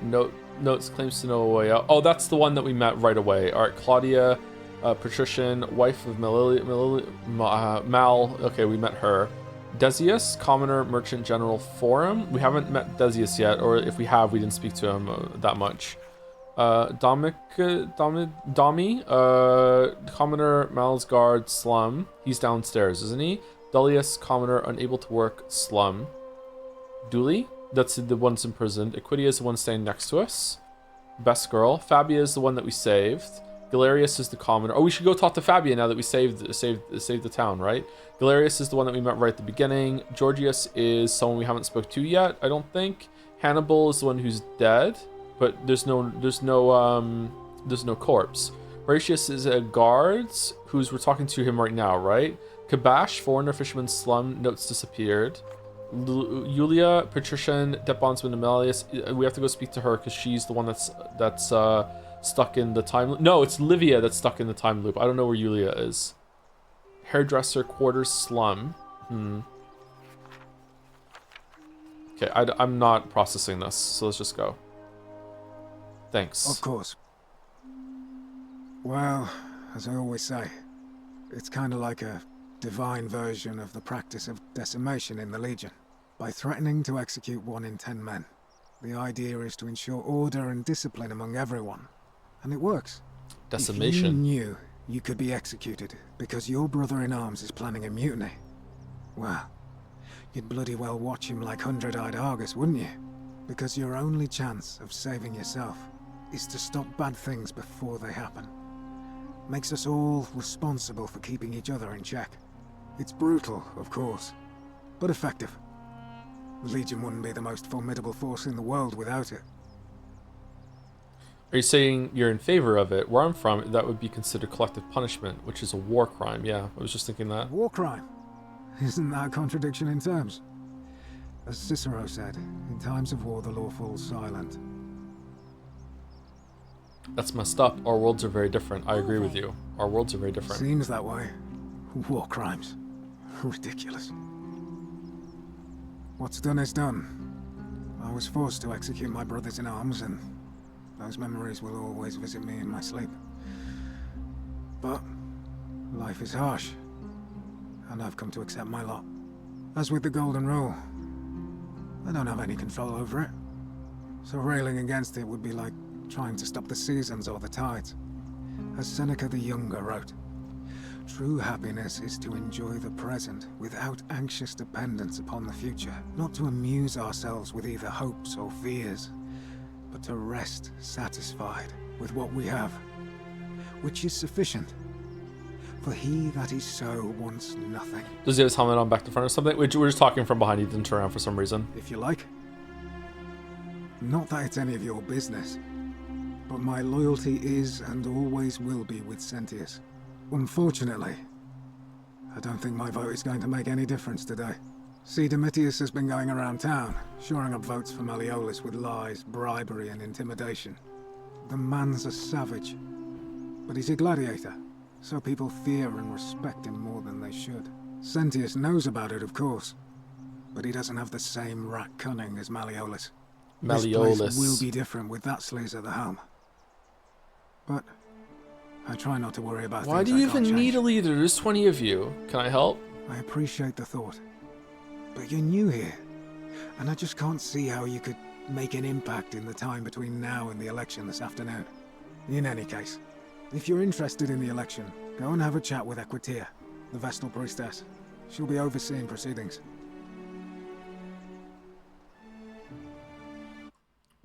notes claims to know a way out. Oh, that's the one that we met right away. Alright, Claudia, patrician, wife of Mal. Okay, we met her. Decius, Commoner, Merchant General Forum. We haven't met Decius yet, or if we have, we didn't speak to him that much. Domi, Commoner, Mal's Guard, Slum. He's downstairs, isn't he? Dullius, Commoner, unable to work, Slum. Dooley, that's the one's imprisoned. Equidia is the one staying next to us. Best Girl. Fabia is the one that we saved. Galerius is the Commoner. Oh, we should go talk to Fabia now that we saved the town, right? Galerius is the one that we met right at the beginning. Georgius is someone we haven't spoke to yet, I don't think. Hannibal is the one who's dead, but there's no corpse. Horatius is a guards we're talking to him right now, right? Kabash, foreigner, fisherman, Slum, notes disappeared. Yulia, patrician, debt bondsman, Amelius. We have to go speak to her because she's the one that's stuck in the time loop. No, it's Livia that's stuck in the time loop. I don't know where Yulia is. Hairdresser, quarters, Slum. Okay, I'm not processing this, so let's just go. Thanks. Of course. Well, as I always say, it's kind of like a divine version of the practice of decimation in the Legion. By threatening to execute 1 in 10 men, the idea is to ensure order and discipline among everyone. And it works. Decimation. If you knew you could be executed because your brother-in-arms is planning a mutiny, well, you'd bloody well watch him like 100-eyed Argus, wouldn't you? Because your only chance of saving yourself is to stop bad things before they happen. Makes us all responsible for keeping each other in check. It's brutal, of course, but effective. The Legion wouldn't be the most formidable force in the world without it. Are you saying you're in favor of it? Where I'm from, that would be considered collective punishment, which is a war crime. Yeah, I was just thinking that. War crime? Isn't that a contradiction in terms? As Cicero said, in times of war the law falls silent. That's messed up. Our worlds are very different. I agree with you. Our worlds are very different. Seems that way. War crimes. Ridiculous. What's done is done. I was forced to execute my brothers in arms, and those memories will always visit me in my sleep. But life is harsh, and I've come to accept my lot. As with the Golden Rule, I don't have any control over it. So railing against it would be like trying to stop the seasons or the tides. As Seneca the Younger wrote, true happiness is to enjoy the present without anxious dependence upon the future, not to amuse ourselves with either hopes or fears, but to rest satisfied with what we have, which is sufficient. For he that is so wants nothing. Does he have his helmet on back to front or something? We're just talking from behind. He didn't turn around for some reason. If you like. Not that it's any of your business, but my loyalty is and always will be with Sentius. Unfortunately, I don't think my vote is going to make any difference today. See, Domitius has been going around town, shoring up votes for Malleolus with lies, bribery, and intimidation. The man's a savage, but he's a gladiator, so people fear and respect him more than they should. Sentius knows about it, of course, but he doesn't have the same rat cunning as Malleolus. Malleolus. This place will be different with that sleaze at the helm. But I try not to worry about Why things do you I can't even need change. a leader? There's 20 of you. Can I help? I appreciate the thought, but you're new here, and I just can't see how you could make an impact in the time between now and the election this afternoon. In any case, if you're interested in the election, go and have a chat with Equitia, the Vestal Priestess. She'll be overseeing proceedings.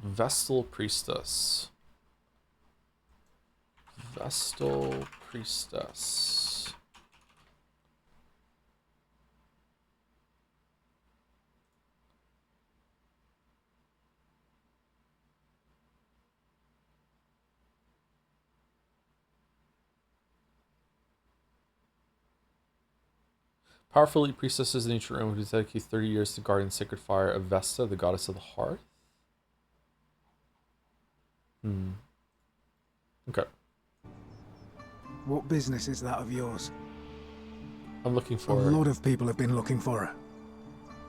Vestal Priestess. Vestal Priestess. Powerful elite priestesses in ancient Rome who dedicate 30 years to guarding the sacred fire of Vesta, the goddess of the hearth. Okay. What business is that of yours? I'm looking for A her. lot of people have been looking for her.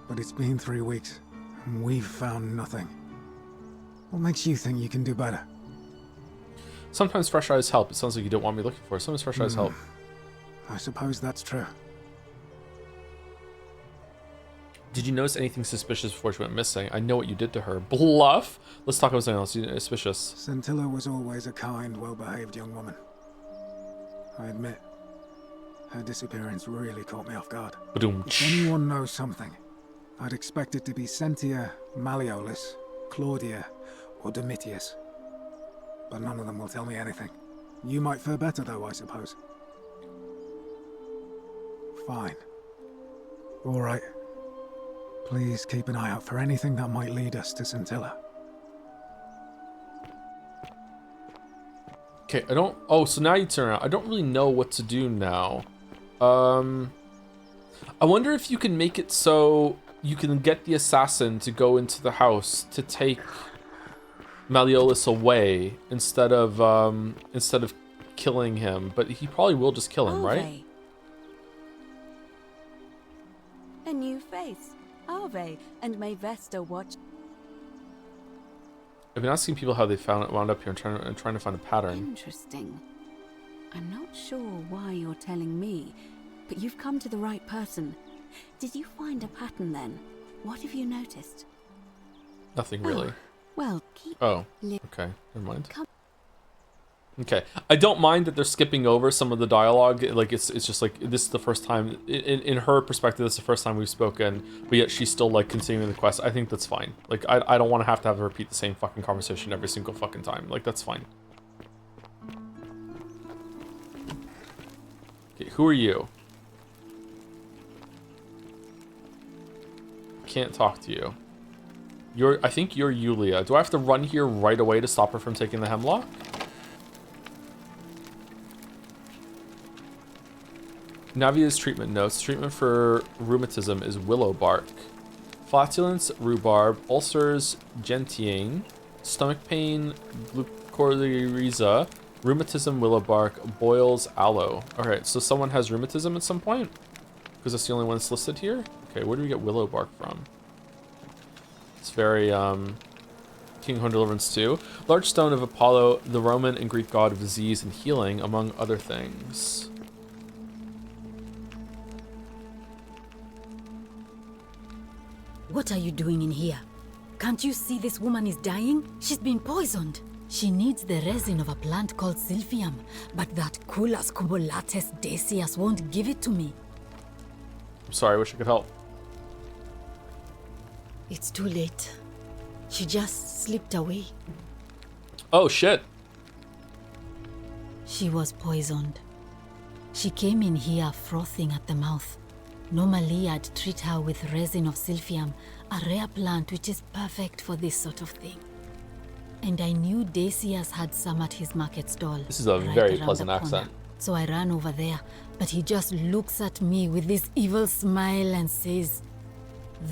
But it's been 3 weeks, and we've found nothing. What makes you think you can do better? Sometimes fresh eyes help. It sounds like you don't want me looking for her. Sometimes fresh eyes help. I suppose that's true. Did you notice anything suspicious before she went missing? I know what you did to her. Bluff? Let's talk about something else. You suspicious. Scintilla was always a kind, well-behaved young woman. I admit, her disappearance really caught me off guard. Ba-doom. If anyone knows something, I'd expect it to be Sentia, Malleolus, Claudia, or Domitius. But none of them will tell me anything. You might fare better though, I suppose. Fine. All right. Please keep an eye out for anything that might lead us to Scintilla. Okay, I don't... Oh, so now you turn around. I don't really know what to do now. I wonder if you can make it so you can get the assassin to go into the house to take Malleolus away instead of killing him. But he probably will just kill him, right? A new face. Ave, and may Vesta watch. I've been asking people how they wound up here and trying to find a pattern. Interesting. I'm not sure why you're telling me, but you've come to the right person. Did you find a pattern then? What have you noticed? Nothing really. Oh, well, keep. Oh, okay. Never mind. Okay, I don't mind that they're skipping over some of the dialogue. Like it's just like this is the first time in her perspective. This is the first time we've spoken, but yet she's still like continuing the quest. I think that's fine. Like I don't want to have her repeat the same fucking conversation every single fucking time. Like that's fine. Okay, who are you? Can't talk to you. I think you're Yulia. Do I have to run here right away to stop her from taking the hemlock? Navia's treatment notes. Treatment for rheumatism is willow bark. Flatulence, rhubarb. Ulcers, gentiane. Stomach pain, glucoryza. Rheumatism, willow bark. Boils, aloe. Alright, so someone has rheumatism at some point? Because that's the only one that's listed here? Okay, where do we get willow bark from? It's very, King Horn Deliverance 2. Large stone of Apollo, the Roman and Greek god of disease and healing, among other things. What are you doing in here? Can't you see this woman is dying? She's been poisoned. She needs the resin of a plant called Silphium, but that Culus cubulatus Decius won't give it to me. I'm sorry, I wish I could help. It's too late. She just slipped away. Oh, shit. She was poisoned. She came in here frothing at the mouth. Normally, I'd treat her with resin of Silphium, a rare plant which is perfect for this sort of thing. And I knew Decius had some at his market stall. This is a right very around pleasant the corner. accent. so I ran over there. But he just looks at me with this evil smile and says,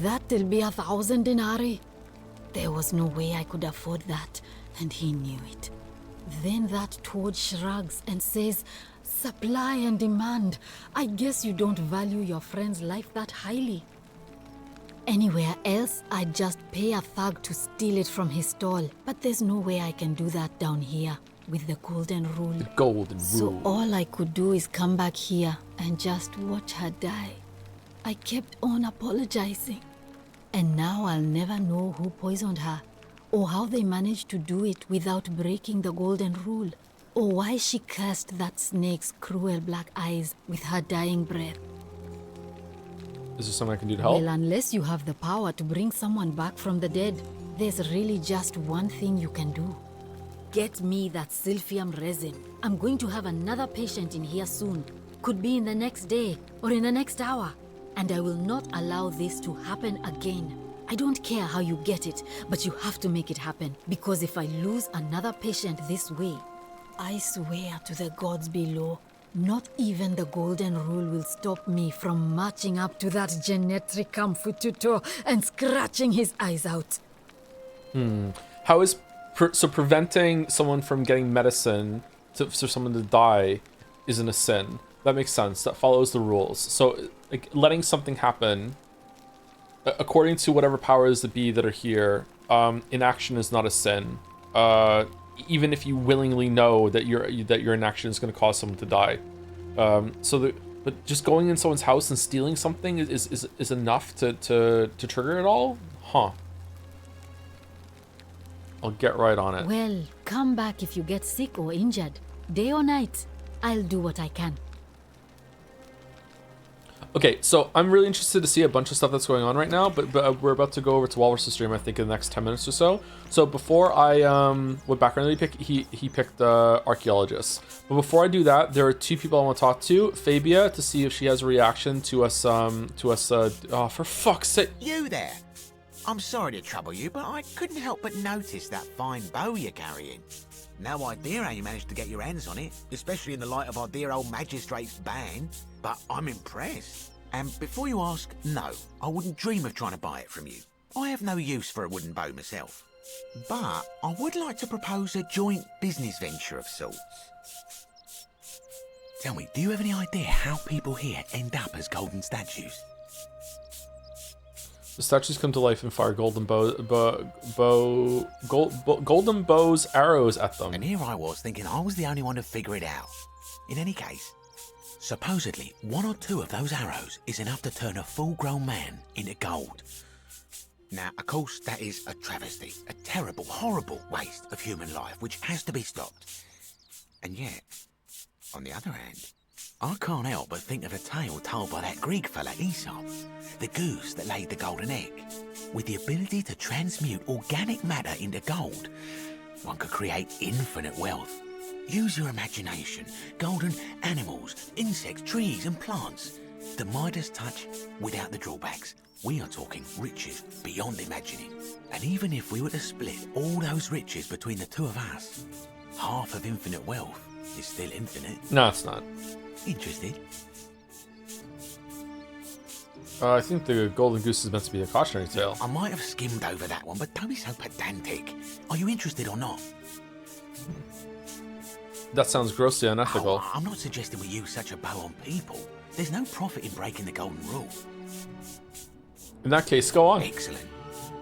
"That'll be 1,000 denarii." There was no way I could afford that, and he knew it. Then that toad shrugs and says, "Supply and demand. I guess you don't value your friend's life that highly." Anywhere else, I'd just pay a thug to steal it from his stall. But there's no way I can do that down here with the golden rule. The golden rule. So all I could do is come back here and just watch her die. I kept on apologizing. And now I'll never know who poisoned her, or how they managed to do it without breaking the golden rule, or why she cursed that snake's cruel black eyes with her dying breath. Is there something I can do to help? Well, unless you have the power to bring someone back from the dead, there's really just one thing you can do. Get me that Silphium resin. I'm going to have another patient in here soon. Could be in the next day, or in the next hour. And I will not allow this to happen again. I don't care how you get it, but you have to make it happen. Because if I lose another patient this way, I swear to the gods below, not even the golden rule will stop me from marching up to that Genetricum Fututo and scratching his eyes out. How is... so preventing someone from getting medicine for someone to die isn't a sin. That makes sense. That follows the rules. So like, letting something happen, according to whatever powers that be that are here, inaction is not a sin. Even if you willingly know that your inaction is going to cause someone to die. But just going in someone's house and stealing something is enough to trigger it all? Huh. I'll get right on it. Well, come back if you get sick or injured. Day or night, I'll do what I can. Okay, so I'm really interested to see a bunch of stuff that's going on right now, but we're about to go over to Walrus' stream, I think, in the next 10 minutes or so. So before I, what background did he pick? He picked archaeologists. But before I do that, there are two people I want to talk to. Fabia, to see if she has a reaction to us, oh, for fuck's sake. You there? I'm sorry to trouble you, but I couldn't help but notice that fine bow you're carrying. No idea how you managed to get your hands on it, especially in the light of our dear old magistrate's ban, but I'm impressed. And before you ask, no, I wouldn't dream of trying to buy it from you. I have no use for a wooden bow myself. But I would like to propose a joint business venture of sorts. Tell me, do you have any idea how people here end up as golden statues? The statues come to life and fire golden golden bows arrows at them. And here I was thinking I was the only one to figure it out. In any case, supposedly one or two of those arrows is enough to turn a full-grown man into gold. Now, of course, that is a travesty, a terrible, horrible waste of human life which has to be stopped. And yet, on the other hand, I can't help but think of a tale told by that Greek fella Aesop, the goose that laid the golden egg. With the ability to transmute organic matter into gold, one could create infinite wealth. Use your imagination. Golden animals, insects, trees and plants. The Midas touch without the drawbacks. We are talking riches beyond imagining. And even if we were to split all those riches between the two of us, half of infinite wealth is still infinite. No, it's not. Interested? I think the golden goose is meant to be a cautionary tale. I might have skimmed over that one, but don't be so pedantic. Are you interested or not? That sounds grossly unethical. Oh, I'm not suggesting we use such a bow on people. There's no profit in breaking the golden rule. In that case, go on. Excellent.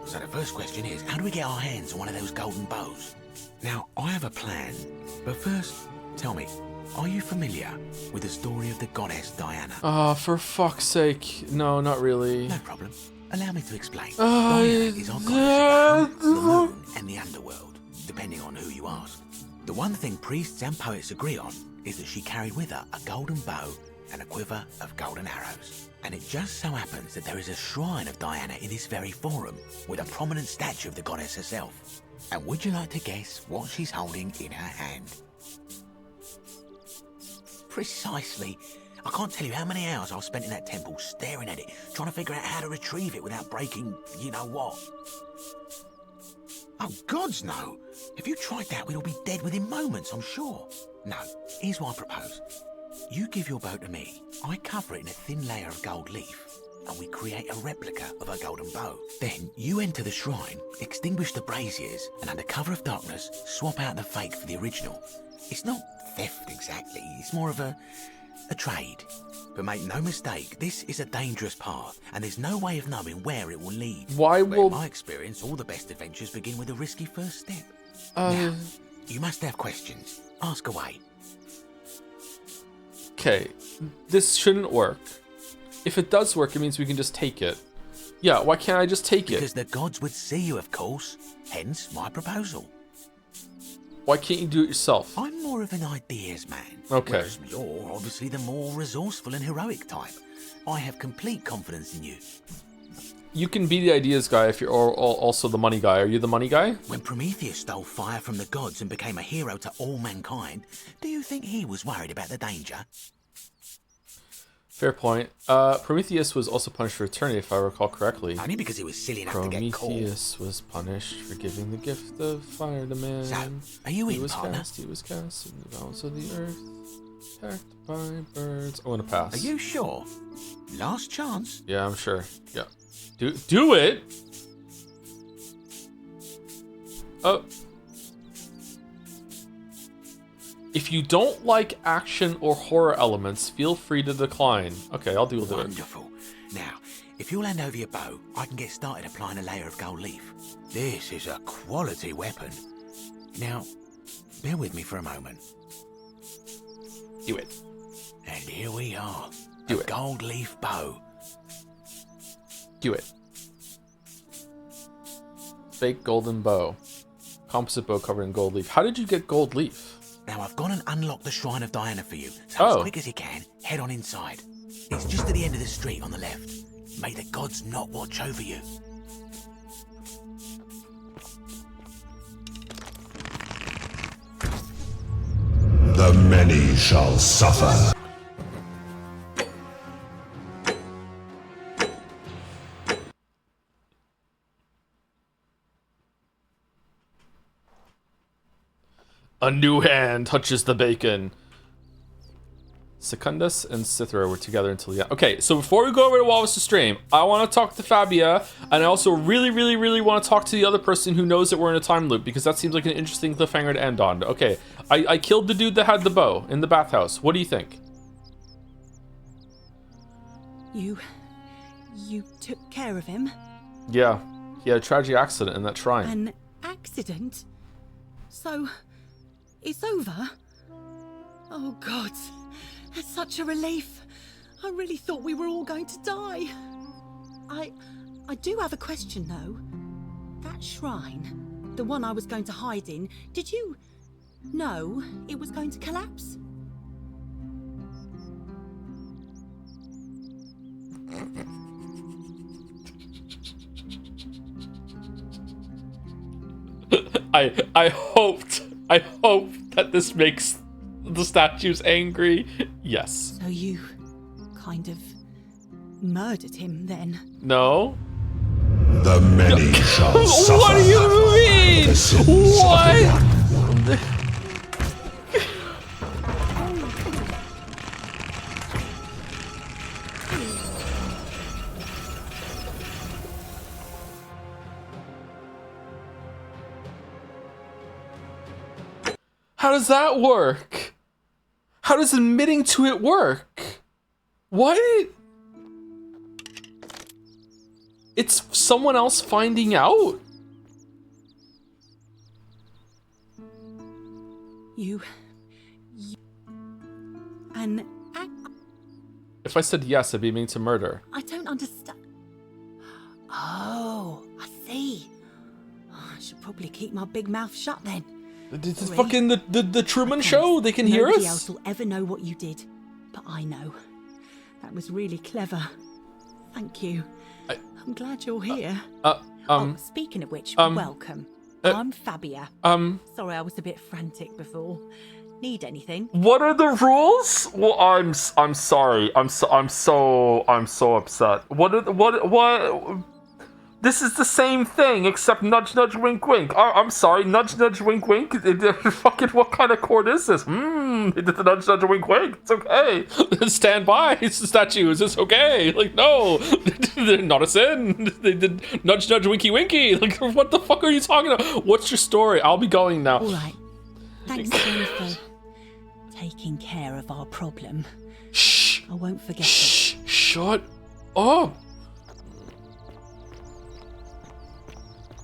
So the first question is, how do we get our hands on one of those golden bows? Now, I have a plan, but first, tell me, are you familiar with the story of the goddess Diana? For fuck's sake. No, not really. No problem. Allow me to explain. Diana is our goddess of the moon and the underworld, depending on who you ask. The one thing priests and poets agree on is that she carried with her a golden bow and a quiver of golden arrows. And it just so happens that there is a shrine of Diana in this very forum, with a prominent statue of the goddess herself. And would you like to guess what she's holding in her hand? Precisely. I can't tell you how many hours I've spent in that temple staring at it, trying to figure out how to retrieve it without breaking you-know-what. Oh, gods, no. If you tried that, we'd all be dead within moments, I'm sure. No, here's what I propose. You give your bow to me, I cover it in a thin layer of gold leaf, and we create a replica of a golden bow. Then you enter the shrine, extinguish the braziers, and under cover of darkness, swap out the fake for the original. It's not theft exactly, it's more of a trade. But make no mistake, this is a dangerous path, and there's no way of knowing where it will lead. Why But will... in my experience, all the best adventures begin with a risky first step. Now, you must have questions. Ask away. Okay, this shouldn't work. If it does work, it means we can just take it. Yeah, why can't I just take it? Because the gods would see you, of course. Hence my proposal. Why can't you do it yourself? I'm more of an ideas man. Okay. Whereas you're obviously the more resourceful and heroic type. I have complete confidence in you. You can be the ideas guy if you're also the money guy. Are you the money guy? When Prometheus stole fire from the gods and became a hero to all mankind, do you think he was worried about the danger? Fair point. Prometheus was also punished for eternity, if I recall correctly. Only because he was silly enough to get caught. Prometheus was punished for giving the gift of fire to man. So, are you in, He partner? was cast in the bowels of the earth, attacked by birds. I'm gonna pass. Are you sure? Last chance. Yeah, I'm sure. Yeah. Do it! Oh. If you don't like action or horror elements, feel free to decline. Okay, I'll deal with it. Wonderful. Now, if you'll hand over your bow, I can get started applying a layer of gold leaf. This is a quality weapon. Now, bear with me for a moment. Do it. And here we are. Do a it. Gold leaf bow. Do it. Fake golden bow. Composite bow covered in gold leaf. How did you get gold leaf? Now, I've gone and unlocked the Shrine of Diana for you. So as quick as you can, head on inside. It's just at the end of the street on the left. May the gods not watch over you. The many shall suffer. A new hand touches the bacon. Secundus and Cythera were together until the end. Okay, so before we go over to Walrus' stream, I want to talk to Fabia, and I also really want to talk to the other person who knows that we're in a time loop, because that seems like an interesting cliffhanger to end on. Okay, I killed the dude that had the bow in the bathhouse. What do you think? You took care of him? Yeah, he had a tragic accident in that shrine. An accident? So, it's over? Oh God, that's such a relief. I really thought we were all going to die. I do have a question though. That shrine, the one I was going to hide in, did you know it was going to collapse? I hoped that this makes the statues angry. Yes. So you kind of murdered him then? No. The many shall suffer. What do you mean? What? How does that work? How does admitting to it work? What? It's someone else finding out? You an If I said yes, I'd be meaning to murder. I don't understand. Oh, I see. Oh, I should probably keep my big mouth shut then. This is fucking the Truman Show. They can hear us. Nobody else will ever know what you did, but I know. That was really clever. Thank you. I'm glad you're here. Speaking of which, welcome. I'm Fabia. Sorry, I was a bit frantic before. Need anything? What are the rules? Well, I'm sorry. I'm so upset. This is the same thing, except nudge, nudge, wink, wink. Oh, I'm sorry, nudge, nudge, wink, wink. Fucking what kind of chord is this? They did the nudge, nudge, wink, wink. It's okay. Stand by, statue. Is this okay? Like, no, they're not a sin. They did nudge, nudge, winky, winky. Like, what the fuck are you talking about? What's your story? I'll be going now. All right. Thanks again for taking care of our problem. Shh. I won't forget. Shh. Shut up.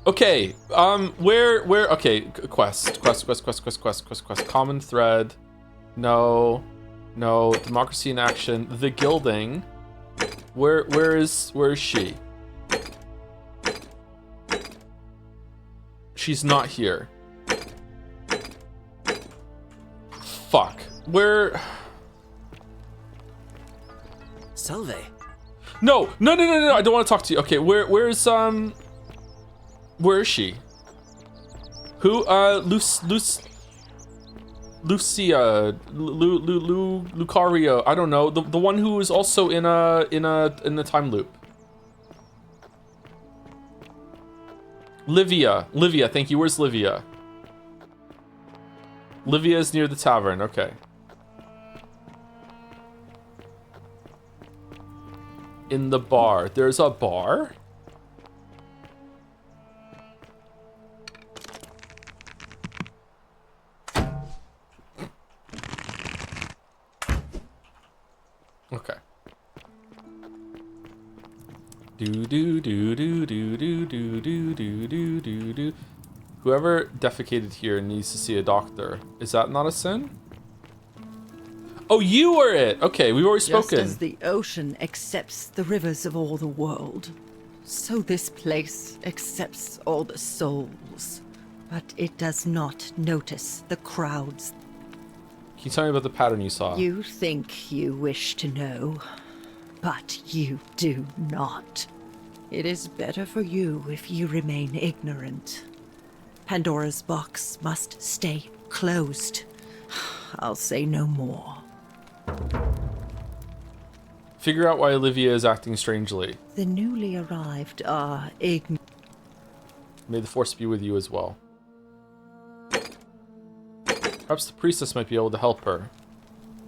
Okay, where, okay, quest, common thread, no, democracy in action, the gilding, where is she? She's not here. Fuck, where? Solve. No, I don't want to talk to you. Okay, where is she? Who? Lucia, Lucario. I don't know. The one who is also in a time loop. Livia. Thank you. Where's Livia? Livia is near the tavern. Okay. In the bar. There's a bar? Okay. Do. Whoever defecated here needs to see a doctor. Is that not a sin? Oh, you were it! Okay, we've already spoken. Just as the ocean accepts the rivers of all the world, so this place accepts all the souls. But it does not notice the crowds. Can you tell me about the pattern you saw? You think you wish to know, but you do not. It is better for you if you remain ignorant. Pandora's box must stay closed. I'll say no more. Figure out why Olivia is acting strangely. The newly arrived are ignorant. May the force be with you as well. Perhaps the priestess might be able to help her.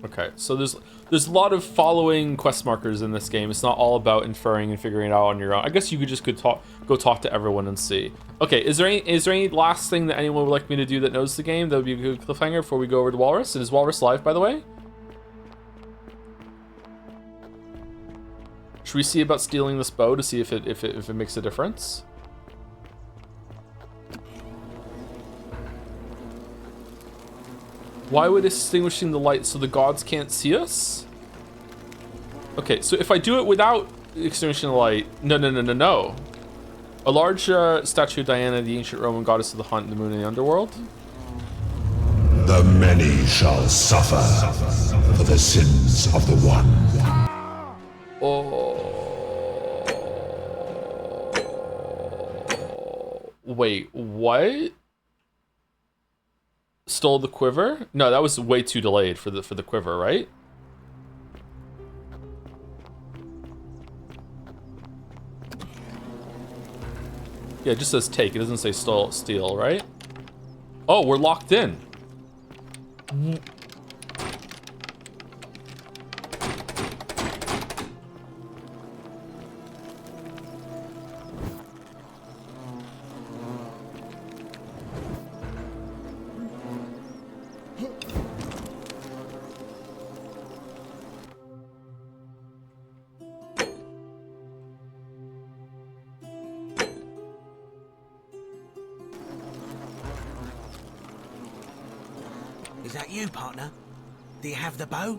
Okay, so there's a lot of following quest markers in this game. It's not all about inferring and figuring it out on your own. I guess you could just go talk to everyone and see. Okay, is there any last thing that anyone would like me to do that knows the game? That would be a good cliffhanger before we go over to Walrus. And is Walrus live, by the way? Should we see about stealing this bow to see if it makes a difference? Why would extinguishing the light so the gods can't see us? Okay, so if I do it without extinguishing the light, no. A large statue of Diana, the ancient Roman goddess of the hunt, the moon, and the underworld. The many shall suffer for the sins of the one. Oh. Wait, what? Stole the quiver? No, that was way too delayed for the quiver, right? Yeah, it just says take. It doesn't say steal, right? Oh, we're locked in. Is that you, partner? Do you have the bow?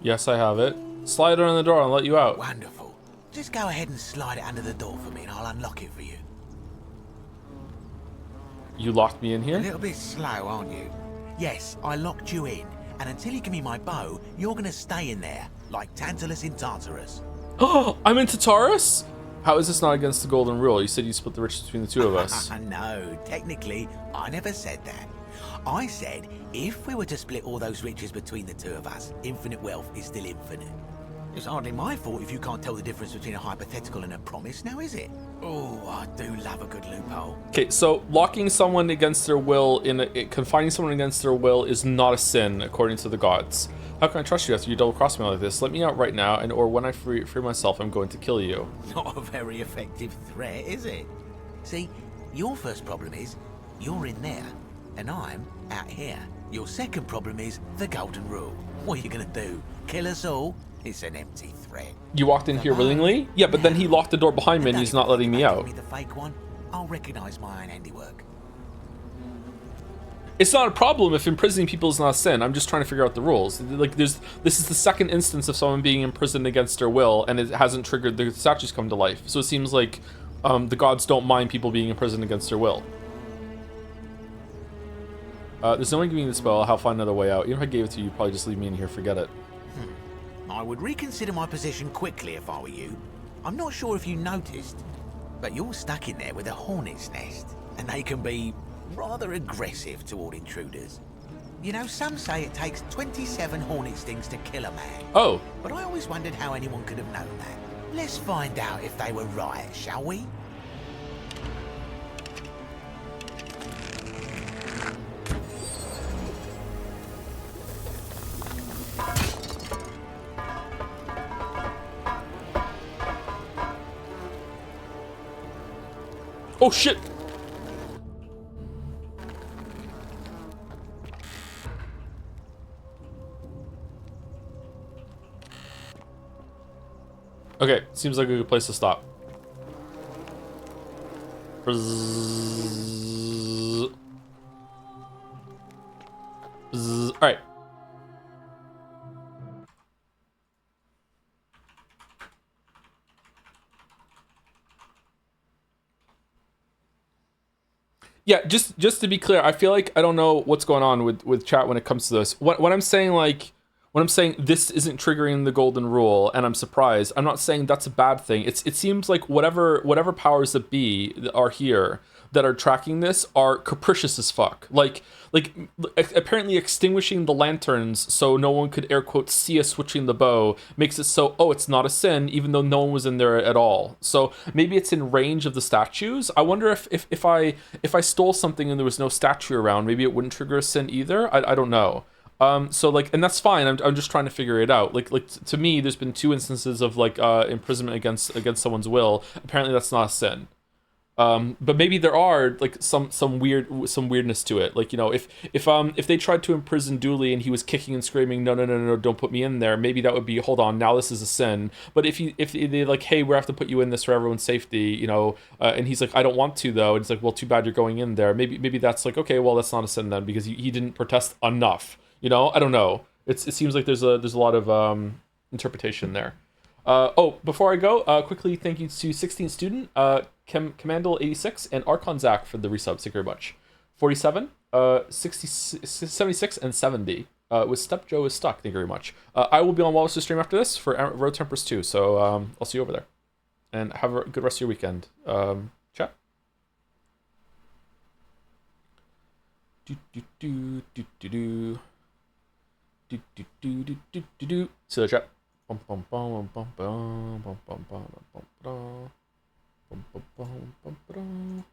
Yes, I have it. Slide it on the door, I'll let you out. Wonderful. Just go ahead and slide it under the door for me and I'll unlock it for you. You locked me in here? A little bit slow, aren't you? Yes, I locked you in. And until you give me my bow, you're gonna stay in there, like Tantalus in Tartarus. Oh, I'm in Tartarus? How is this not against the golden rule? You said you split the riches between the two of us. No, technically, I never said that. I said, if we were to split all those riches between the two of us, infinite wealth is still infinite. It's hardly my fault if you can't tell the difference between a hypothetical and a promise, now is it? Oh, I do love a good loophole. Okay, so locking someone against their will, confining someone against their will is not a sin, according to the gods. How can I trust you after you double-cross me like this? Let me out right now, or when I free myself, I'm going to kill you. Not a very effective threat, is it? See, your first problem is, you're in there, and I'm out here. Your second problem is the golden rule. What are you gonna do? Kill us all? It's an empty threat. You walked in here willingly? Yeah, but then he locked the door behind me and he's not letting me out. The fake one, I'll recognize my own handiwork. It's not a problem if imprisoning people is not a sin. I'm just trying to figure out the rules. Like, this is the second instance of someone being imprisoned against their will, and it hasn't triggered the statues come to life. So it seems like the gods don't mind people being imprisoned against their will. There's no one giving me the spell. I'll find another way out. Even if I gave it to you, you'd probably just leave me in here, forget it. I would reconsider my position quickly if I were you. I'm not sure if you noticed, but you're stuck in there with a hornet's nest, and they can be rather aggressive toward intruders. You know, some say it takes 27 hornet stings to kill a man. Oh. But I always wondered how anyone could have known that. Let's find out if they were right, shall we? Oh shit! Okay, seems like a good place to stop. Bzzz. Bzzz. All right. Yeah, just to be clear, I feel like I don't know what's going on with chat when it comes to this. When I'm saying this isn't triggering the golden rule, and I'm surprised, I'm not saying that's a bad thing. It seems like whatever powers that be that are here that are tracking this are capricious as fuck. Like apparently extinguishing the lanterns so no one could air quote see us switching the bow makes it so, oh, it's not a sin even though no one was in there at all. So maybe it's in range of the statues. I wonder if I stole something and there was no statue around, maybe it wouldn't trigger a sin either. I don't know. So like, and that's fine. I'm just trying to figure it out. Like to me, there's been 2 instances of like imprisonment against someone's will. Apparently that's not a sin. But maybe there are like some weirdness to it. Like, you know, if they tried to imprison Dooley and he was kicking and screaming, no, don't put me in there, maybe that would be, hold on, now this is a sin. But if they like, hey, we have to put you in this for everyone's safety, you know, and he's like, I don't want to though, and it's like, well, too bad you're going in there. Maybe that's like, okay, well, that's not a sin then because he didn't protest enough. You know, I don't know. It seems like there's a lot of interpretation there. Oh, before I go, quickly thank you to 16th student, Commandal86 and Archon Zach for the resubs. Thank you very much. 47, 76, and 70. With Step Joe is stuck. Thank you very much. I will be on Wallace's stream after this for Road Tempers 2, so I'll see you over there. And have a good rest of your weekend. Chat. See you, chat. Bum bum bum bum bum bum bum bum bum bum bum bum bum bum bum.